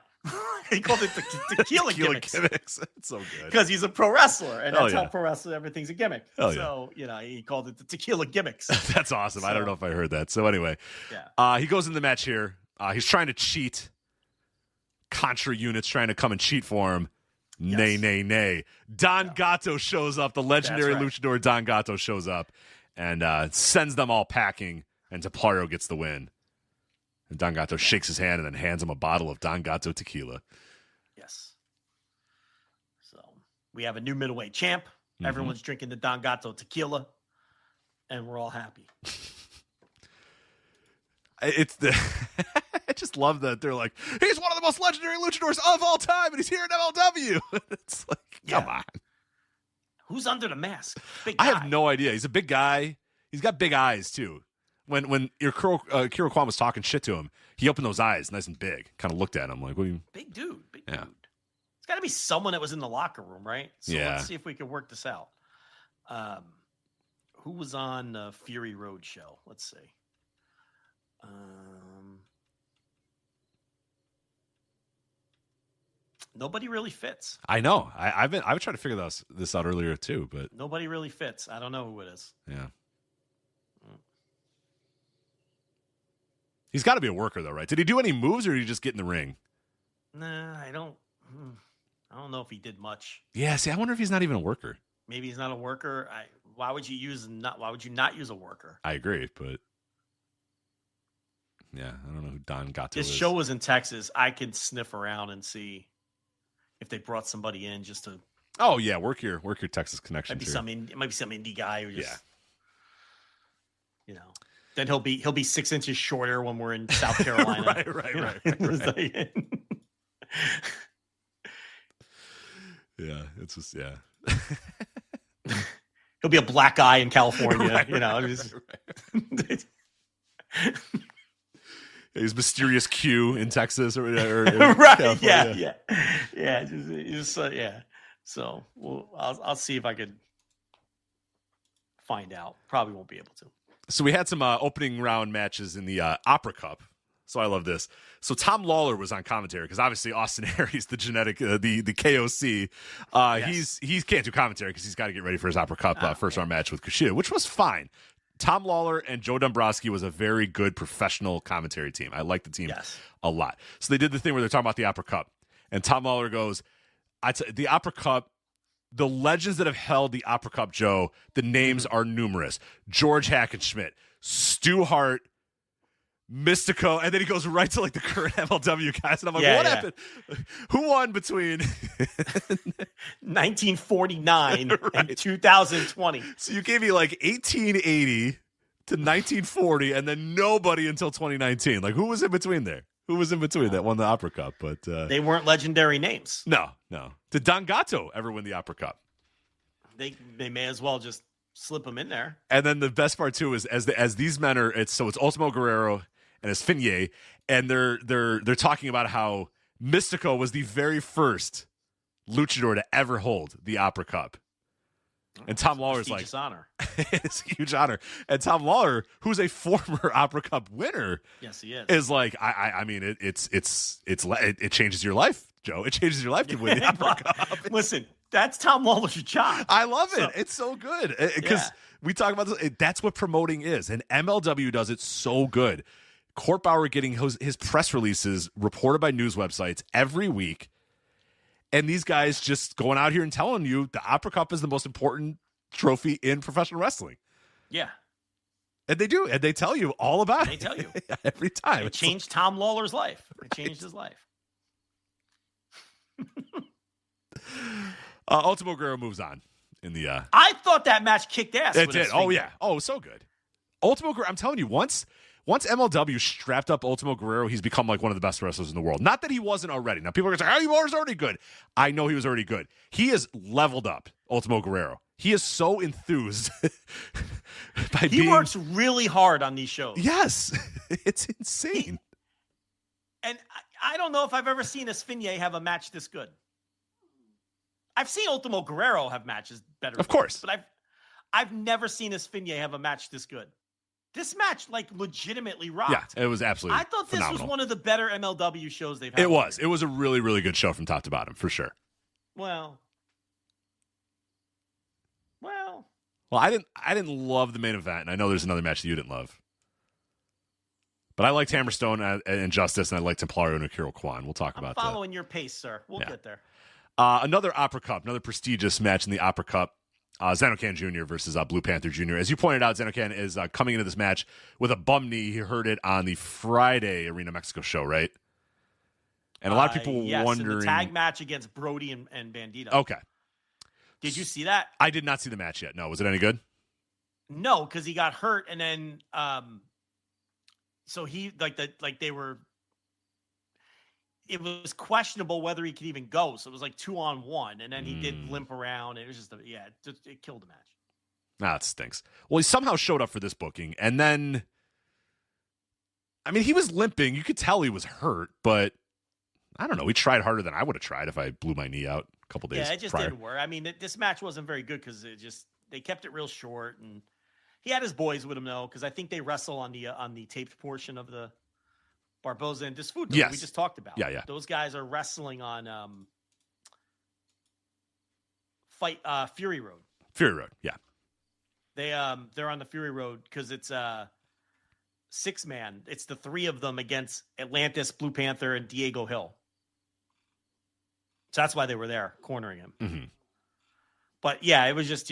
he called it the tequila gimmicks. It's so good. Because he's a pro wrestler, and that's how pro wrestler, everything's a gimmick. He called it the tequila gimmicks. That's awesome. So, I don't know if I heard that. So anyway, he goes in the match here. He's trying to cheat. Contra units trying to come and cheat for him. Yes. Nay. Don Gato shows up. The legendary luchador Don Gato shows up and sends them all packing. And Templario gets the win. And Don Gato shakes his hand and then hands him a bottle of Don Gato tequila. Yes. So we have a new middleweight champ. Everyone's drinking the Don Gato tequila. And we're all happy. I just love that they're like, he's one of the most legendary luchadors of all time, and he's here in MLW. It's like, come on. Who's under the mask? Big guy. I have no idea. He's a big guy. He's got big eyes, too. When Akira Kwan was talking shit to him, he opened those eyes nice and big, kind of looked at him like, what do you... Big dude. It's got to be someone that was in the locker room, right? So let's see if we can work this out. Who was on the Fury Road show? Let's see. Nobody really fits. I know. I've been trying to figure this out earlier too, but nobody really fits. I don't know who it is. Yeah. He's got to be a worker though, right? Did he do any moves or did he just get in the ring? Nah, I don't know if he did much. Yeah, see, I wonder if he's not even a worker. Maybe he's not a worker. Why would you not use a worker? I agree, but Yeah, I don't know who Don Gato This is. show was in Texas. I could sniff around and see if they brought somebody in just to. Oh yeah, work your Texas connection. It might be some indie guy who just, Then he'll be 6 inches shorter when we're in South Carolina. right. Yeah, it's just He'll be a black guy in California. Right. He's mysterious Q in Texas or right. California. Yeah. So I'll see if I could find out. Probably won't be able to. So we had some opening round matches in the Opera Cup. So I love this. So Tom Lawler was on commentary because obviously Austin Aries, the genetic, the KOC, he can't do commentary because he's got to get ready for his Opera Cup first round match with Kushida, which was fine. Tom Lawler and Joe Dombrowski was a very good professional commentary team. I like the team a lot. So they did the thing where they're talking about the Opera Cup, and Tom Lawler goes, the Opera Cup, the legends that have held the Opera Cup, Joe, the names are numerous. George Hackenschmidt, Stu Hart, Mystico, and then he goes right to like the current MLW guys, and I'm like, what happened? Who won between 1949 and 2020? So you gave me like 1880 to 1940, and then nobody until 2019. Like, who was in between there? Who was in between that won the Opera Cup? But they weren't legendary names. No. Did Don Gato ever win the Opera Cup? They may as well just slip them in there. And then the best part too is as these men are, it's Ultimo Guerrero and it's Finier, and they're talking about how Mystico was the very first luchador to ever hold the Opera Cup. And Tom Lawler's like, honor. It's a huge honor. And Tom Lawler, who's a former Opera Cup winner, yes, he is like, I mean, it changes your life, Joe. It changes your life to win the Opera Cup. Listen, that's Tom Lawler's job. I love it. It's so good because we talk about this. That's what promoting is, and MLW does it so good. Court Bauer getting his press releases reported by news websites every week. And these guys just going out here and telling you the Opera Cup is the most important trophy in professional wrestling. Yeah. And they do. And they tell you all about it. They tell you. Every time. It changed Tom Lawler's life. It changed his life. Ultimo Guerrero moves on in the... I thought that match kicked ass. It did. Oh, yeah. Oh, so good. Ultimo Guerrero, I'm telling you, once MLW strapped up Ultimo Guerrero, he's become like one of the best wrestlers in the world. Not that he wasn't already. Now, people are going to say, he was already good. I know he was already good. He has leveled up, Ultimo Guerrero. He is so enthused. He works really hard on these shows. Yes. It's insane. And I don't know if I've ever seen Esfinier have a match this good. I've seen Ultimo Guerrero have matches better. Of course. But I've never seen Esfinier have a match this good. This match, like, legitimately rocked. Yeah, it was absolutely I thought phenomenal. This was one of the better MLW shows they've had. It was. It was a really, really good show from top to bottom, for sure. Well, I didn't love the main event, and I know there's another match that you didn't love. But I liked Hammerstone and Justice, and I liked Templario and Akira Kwan. We'll talk about that. Following your pace, sir. We'll get there. Another Opera Cup, another prestigious match in the Opera Cup. Zenocan Jr. versus Blue Panther Jr. As you pointed out, Zenocan is coming into this match with a bum knee. He heard it on the Friday Arena Mexico show, right? And a lot of people were wondering. In the tag match against Brody and Bandito. Okay. Did you see that? I did not see the match yet. No. Was it any good? No, because he got hurt, and then so he they were. It was questionable whether he could even go. So it was like 2-on-1, and then he did limp around. It was just, it killed the match. That stinks. Well, he somehow showed up for this booking, and then, I mean, he was limping. You could tell he was hurt, but I don't know. He tried harder than I would have tried if I blew my knee out a couple days prior. Yeah, it just didn't work. I mean, this match wasn't very good because they kept it real short, and he had his boys with him though, because I think they wrestle on the taped portion of the Barboza and Disfood we just talked about. Yeah. Those guys are wrestling on Fury Road. Fury Road, yeah. They're on the Fury Road because it's a 6-man. It's the 3 of them against Atlantis, Blue Panther, and Diego Hill. So that's why they were there cornering him. Mm-hmm. But yeah, it was just,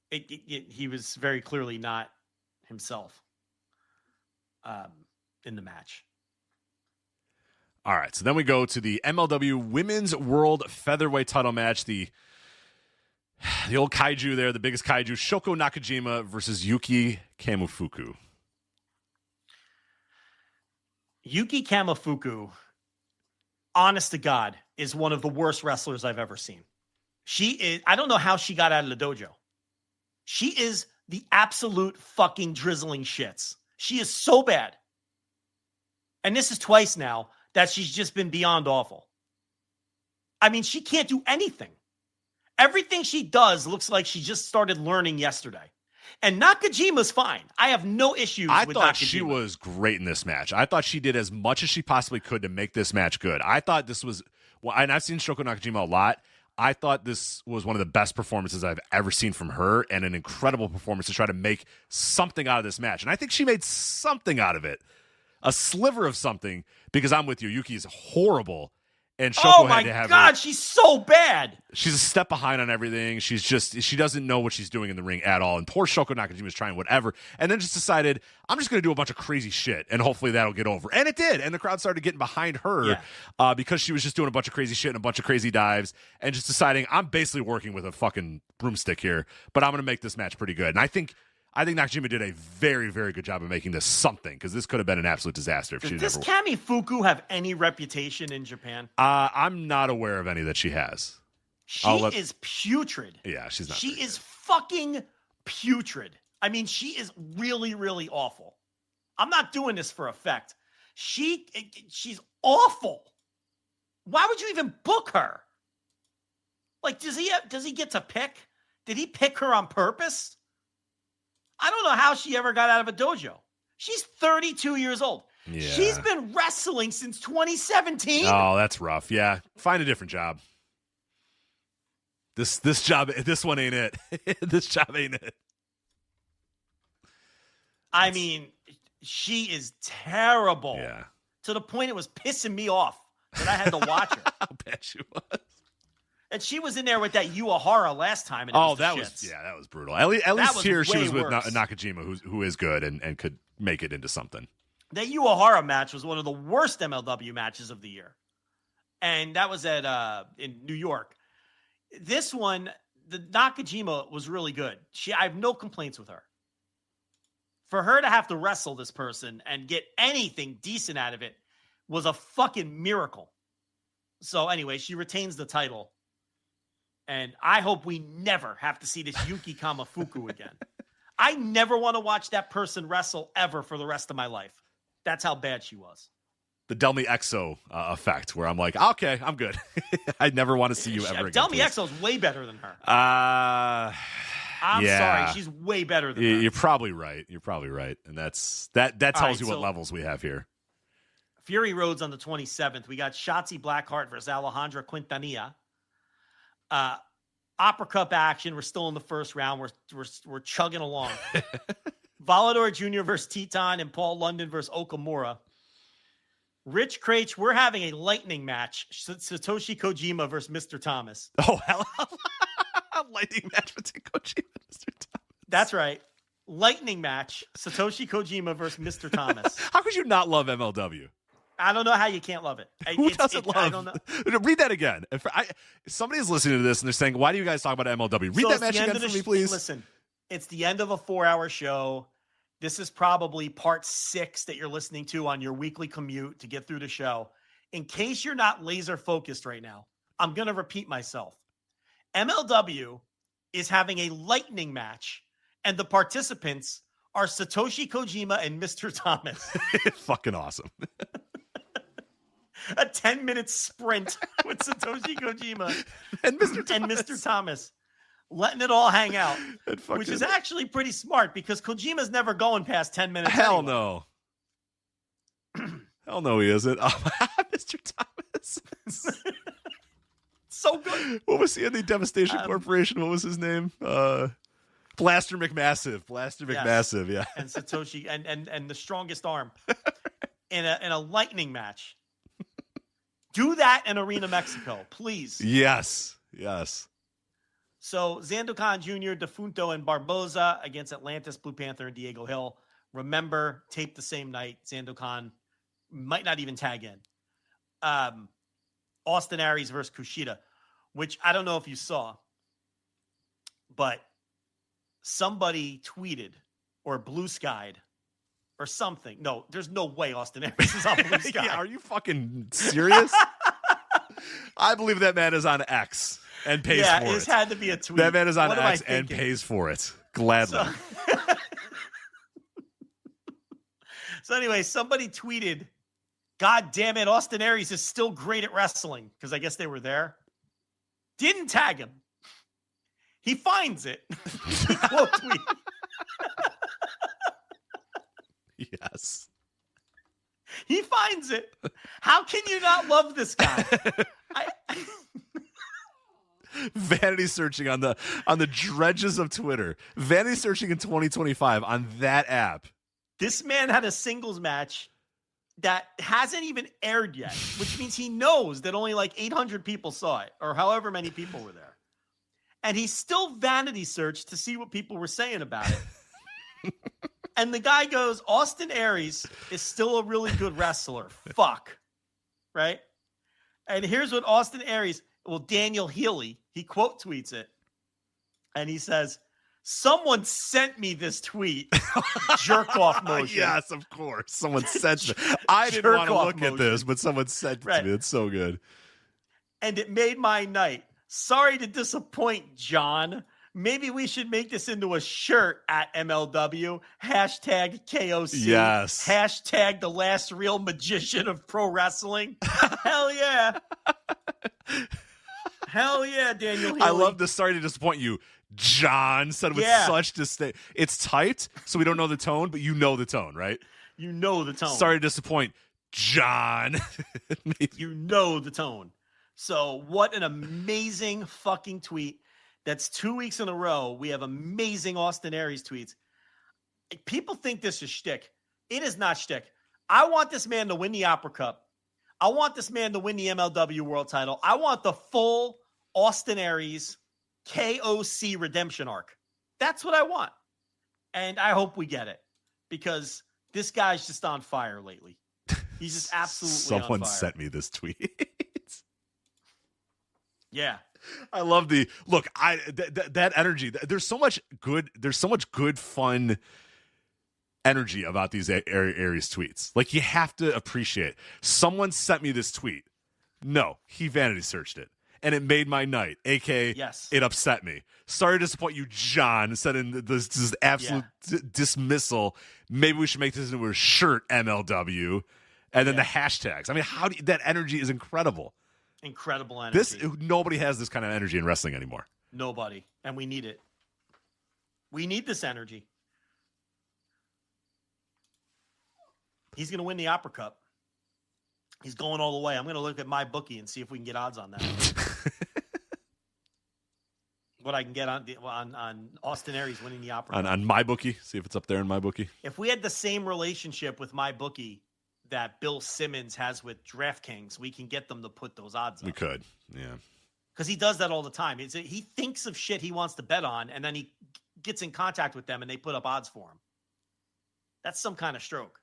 he was very clearly not himself. in the match. All right, so then we go to the MLW Women's World Featherweight title match. The old kaiju there, the biggest kaiju, Shoko Nakajima versus Yuki Kamifuku. Yuki Kamifuku, honest to God, is one of the worst wrestlers I've ever seen. She is, I don't know how she got out of the dojo. She is the absolute fucking drizzling shits. She is so bad. And this is twice now that she's just been beyond awful. I mean, she can't do anything. Everything she does looks like she just started learning yesterday. And Nakajima's fine. I have no issues with Nakajima. I thought she was great in this match. I thought she did as much as she possibly could to make this match good. I thought this was, well, and I've seen Shoko Nakajima a lot. I thought this was one of the best performances I've ever seen from her, and an incredible performance to try to make something out of this match. And I think she made something out of it. A sliver of something, because I'm with you. Yuki is horrible. And Shoko had to have God, she's so bad. She's a step behind on everything. She doesn't know what she's doing in the ring at all. And poor Shoko Nakajima is trying whatever. And then just decided, I'm just going to do a bunch of crazy shit. And hopefully that'll get over. And it did. And the crowd started getting behind her because she was just doing a bunch of crazy shit and a bunch of crazy dives. And just deciding, I'm basically working with a fucking broomstick here. But I'm going to make this match pretty good. And I think Nakajima did a very, very good job of making this something, because this could have been an absolute disaster if she never. Does Kamifuku have any reputation in Japan? I'm not aware of any that she has. She is putrid. Yeah, she's not. She is fucking putrid. I mean, she is really, really awful. I'm not doing this for effect. She's awful. Why would you even book her? Like, does he get to pick? Did he pick her on purpose? I don't know how she ever got out of a dojo. She's 32 years old. Yeah. She's been wrestling since 2017. Oh, that's rough. Yeah. Find a different job. This one ain't it. This job ain't it. I mean, she is terrible. Yeah. To the point it was pissing me off that I had to watch her. I bet she was. And she was in there with that Uehara last time. And that was brutal. At least here she was with Nakajima, who is good and could make it into something. That Uehara match was one of the worst MLW matches of the year, and that was at in New York. This one, the Nakajima was really good. I have no complaints with her. For her to have to wrestle this person and get anything decent out of it was a fucking miracle. So anyway, she retains the title. And I hope we never have to see this Yuki Kamifuku again. I never want to watch that person wrestle ever for the rest of my life. That's how bad she was. The Delmi Exo effect, where I'm like, okay, I'm good. I never want to see you ever again. Delmi Exo's way better than her. I'm sorry, she's way better than her. You're probably right. And that tells you what levels we have here. Fury Road's on the 27th. We got Shotzi Blackheart versus Alejandra Quintanilla. Opera Cup action. We're still in the first round. We're chugging along. Volador Jr. versus Teton and Paul London versus Okamura. Rich Craich, we're having a lightning match. Satoshi Kojima versus Mr. Thomas. Oh, hell. Lightning match between Kojima and Mr. Thomas. That's right. Lightning match. Satoshi Kojima versus Mr. Thomas. How could you not love MLW? I don't know how you can't love it. Who doesn't love? I don't know. Read that again. If somebody's listening to this and they're saying, "Why do you guys talk about MLW?" Read that match again for me, please. Listen, it's the end of a 4-hour show. This is probably part 6 that you're listening to on your weekly commute to get through the show. In case you're not laser focused right now, I'm going to repeat myself. MLW is having a lightning match, and the participants are Satoshi Kojima and Mr. Thomas. Fucking awesome. A 10-minute sprint with Satoshi Kojima and Mr. Thomas. Letting it all hang out, which is actually pretty smart because Kojima's never going past 10 minutes. Hell no. Hell no, he isn't. Oh, Mr. Thomas. So good. What was he in the Devastation Corporation? What was his name? Blaster McMassive. McMassive, yeah. And Satoshi and the strongest arm in a lightning match. Do that in Arena Mexico, please. Yes. So Zandokan Jr., Defunto, and Barboza against Atlantis, Blue Panther, and Diego Hill. Remember, taped the same night. Sandokan might not even tag in. Austin Aries versus Kushida, which I don't know if you saw, but somebody tweeted or blue skied or something. No, there's no way Austin Aries is on blue sky. Yeah, are you fucking serious? I believe that man is on X and pays for it. Yeah, it had to be a tweet. That man is on X and pays for it. Gladly. So anyway, somebody tweeted, God damn it, Austin Aries is still great at wrestling, because I guess they were there. Didn't tag him. He finds it. He quote tweet. Yes. He finds it. How can you not love this guy? Vanity searching on the dredges of Twitter. Vanity searching in 2025 on that app. This man had a singles match that hasn't even aired yet, which means he knows that only like 800 people saw it, or however many people were there. And he still vanity searched to see what people were saying about it. And the guy goes, Austin Aries is still a really good wrestler. Fuck. Right? And here's what Austin Aries, Daniel Healy, he quote tweets it. And he says, someone sent me this tweet. Jerk off motion. Yes, of course. Someone sent it. I didn't want to look at this, but someone sent it to me. It's so good. And it made my night. Sorry to disappoint, John. Maybe we should make this into a shirt at MLW. Hashtag KOC. Yes. Hashtag the last real magician of pro wrestling. Hell yeah. Hell yeah, Daniel Healy. I love the sorry to disappoint you. John said with such disdain. It's typed, so we don't know the tone, but you know the tone, right? You know the tone. Sorry to disappoint, John. You know the tone. So what an amazing fucking tweet. That's 2 weeks in a row. We have amazing Austin Aries tweets. People think this is shtick. It is not shtick. I want this man to win the Opera Cup. I want this man to win the MLW World Title. I want the full Austin Aries KOC redemption arc. That's what I want. And I hope we get it, because this guy's just on fire lately. He's just absolutely on fire. Someone sent me this tweet. Yeah. I love the look. That energy. There's so much good, fun energy about these Aries tweets. Like, you have to appreciate. Someone sent me this tweet. No, he vanity searched it, and it made my night. AK, yes, it upset me. Sorry to disappoint you, John. Said in this absolute dismissal. Maybe we should make this into a shirt, MLW, and then the hashtags. I mean, that energy is incredible. Incredible energy. Nobody has this kind of energy in wrestling anymore. Nobody. And we need it. We need this energy. He's going to win the Opera Cup. He's going all the way. I'm going to look at my bookie and see if we can get odds on that. What I can get on Austin Aries winning the Opera Cup. On my bookie, see if it's up there in my bookie. If we had the same relationship with my bookie that Bill Simmons has with DraftKings, we can get them to put those odds up. We could, yeah. Because he does that all the time. He thinks of shit he wants to bet on, and then he gets in contact with them, and they put up odds for him. That's some kind of stroke.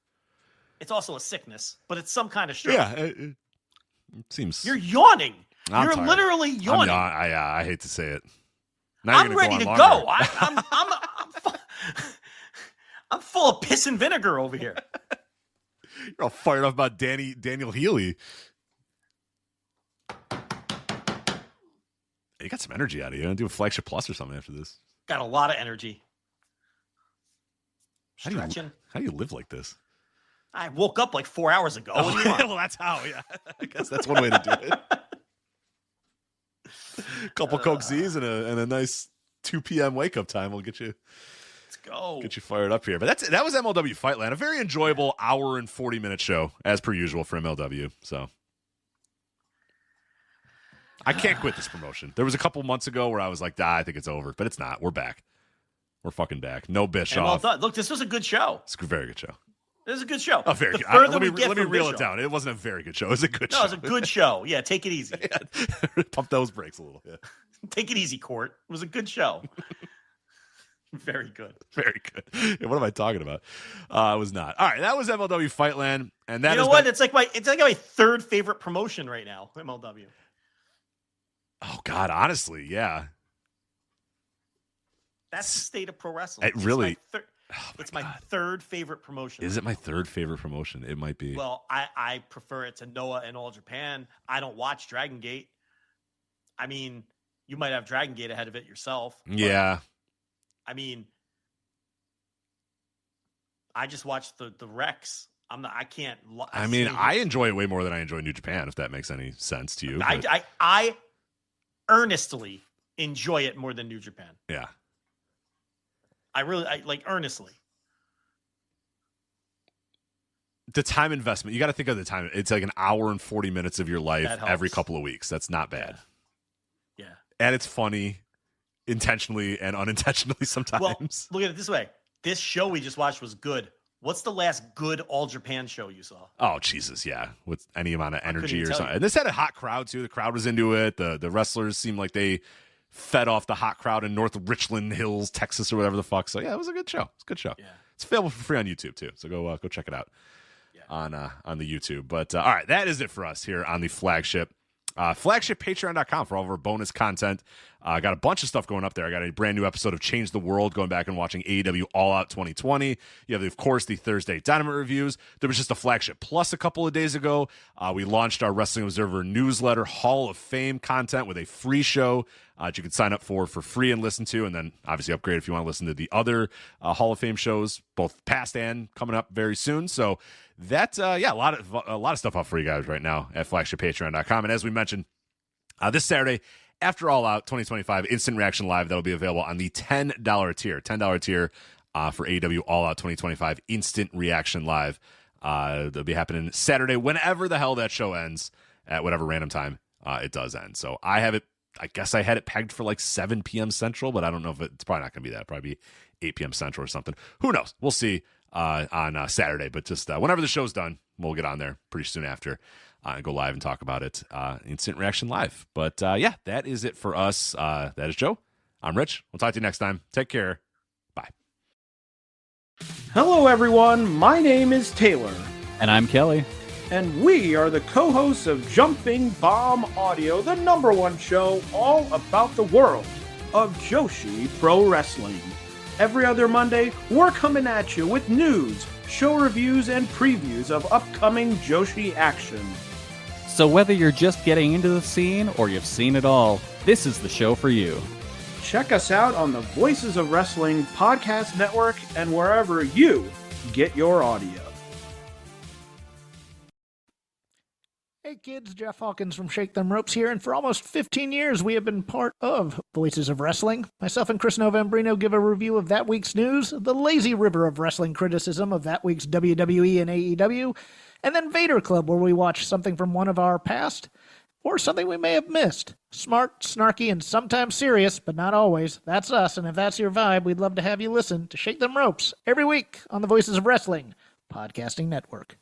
It's also a sickness, but it's some kind of stroke. Yeah, it seems... You're yawning. I'm You're tired. literally yawning. I hate to say it. Now I'm ready to go. I'm full of piss and vinegar over here. You're all fired up about Daniel Healy. You got some energy out of you. You want to do a Flagship Plus or something after this? Got a lot of energy. Stretching. How do you live like this? I woke up like 4 hours ago. Oh, well, that's how. Yeah, I guess that's one way to do it. A couple Coke Z's and a nice 2 p.m. wake up time will get you. Let's go. Get you fired up here. But that was MLW Fightland, a very enjoyable hour and 40-minute show as per usual for MLW. So I can't quit this promotion. There was a couple months ago where I was like, I think it's over, but it's not. We're back. We're fucking back. No Bischoff. Well, look, this was a good show. It's a very good show. It was a good show. A very good. Let me reel it down. It wasn't a very good show. It was a good show. No, it was a good show. Yeah, take it easy. Pump those brakes a little. Yeah. Take it easy, Court. It was a good show. Very good. Very good. What am I talking about? It was not. All right, that was MLW Fightland, and that you know what? It's like my third favorite promotion right now. MLW. Oh God, honestly, yeah. That's the state of pro wrestling. It really. It's my third favorite promotion. Is it my third favorite promotion? It might be. Well, I prefer it to Noah and All Japan. I don't watch Dragon Gate. I mean, you might have Dragon Gate ahead of it yourself. Yeah. I mean, I just watch the Rex. I can't. I enjoy it way more than I enjoy New Japan, if that makes any sense to you. I earnestly enjoy it more than New Japan. Yeah. I like earnestly. The time investment, you got to think of the time. It's like an hour and 40 minutes of your life every couple of weeks. That's not bad. Yeah. And it's funny intentionally and unintentionally sometimes. Well, look at it this way. This show we just watched was good. What's the last good All Japan show you saw? Oh, Jesus, yeah. With any amount of energy or something. And this had a hot crowd, too. The crowd was into it. The wrestlers seemed like they fed off the hot crowd in North Richland Hills, Texas, or whatever the fuck. So, yeah, it was a good show. It's a good show. Yeah. It's available for free on YouTube, too. So go check it out on the YouTube. But, all right, that is it for us here on the Flagship. FlagshipPatreon.com for all of our bonus content. Got a bunch of stuff going up there. I got a brand new episode of Change the World, going back and watching AEW All Out 2020. You have, of course, the Thursday Dynamite reviews. There was just a Flagship Plus a couple of days ago. We launched our Wrestling Observer newsletter, Hall of Fame content with a free show that you can sign up for free and listen to, and then obviously upgrade if you want to listen to the other Hall of Fame shows, both past and coming up very soon. So that's a lot of stuff up for you guys right now at FlagshipPatreon.com. And as we mentioned, this Saturday, after All Out 2025 Instant Reaction Live, that'll be available on the $10 tier. $10 tier for AEW All Out 2025 Instant Reaction Live. That'll be happening Saturday, whenever the hell that show ends, at whatever random time it does end. So I guess I had it pegged for like 7 p.m. Central, but I don't know if it's probably not going to be that. It'll probably be 8 p.m. Central or something. Who knows? We'll see on Saturday. But just whenever the show's done, we'll get on there pretty soon after and go live and talk about it. Instant Reaction Live. But yeah, that is it for us. That is Joe. I'm Rich. We'll talk to you next time. Take care. Bye. Hello, everyone. My name is Taylor. And I'm Kelly. And we are the co-hosts of Jumping Bomb Audio, the #1 show all about the world of Joshi Pro Wrestling. Every other Monday, we're coming at you with news, show reviews, and previews of upcoming Joshi action. So whether you're just getting into the scene or you've seen it all, this is the show for you. Check us out on the Voices of Wrestling podcast network and wherever you get your audio. Hey kids, Jeff Hawkins from Shake Them Ropes here, and for almost 15 years we have been part of Voices of Wrestling. Myself and Chris Novembrino give a review of that week's news, the lazy river of wrestling criticism of that week's WWE and AEW, and then Vader Club, where we watch something from one of our past, or something we may have missed. Smart, snarky, and sometimes serious, but not always. That's us, and if that's your vibe, we'd love to have you listen to Shake Them Ropes every week on the Voices of Wrestling podcasting network.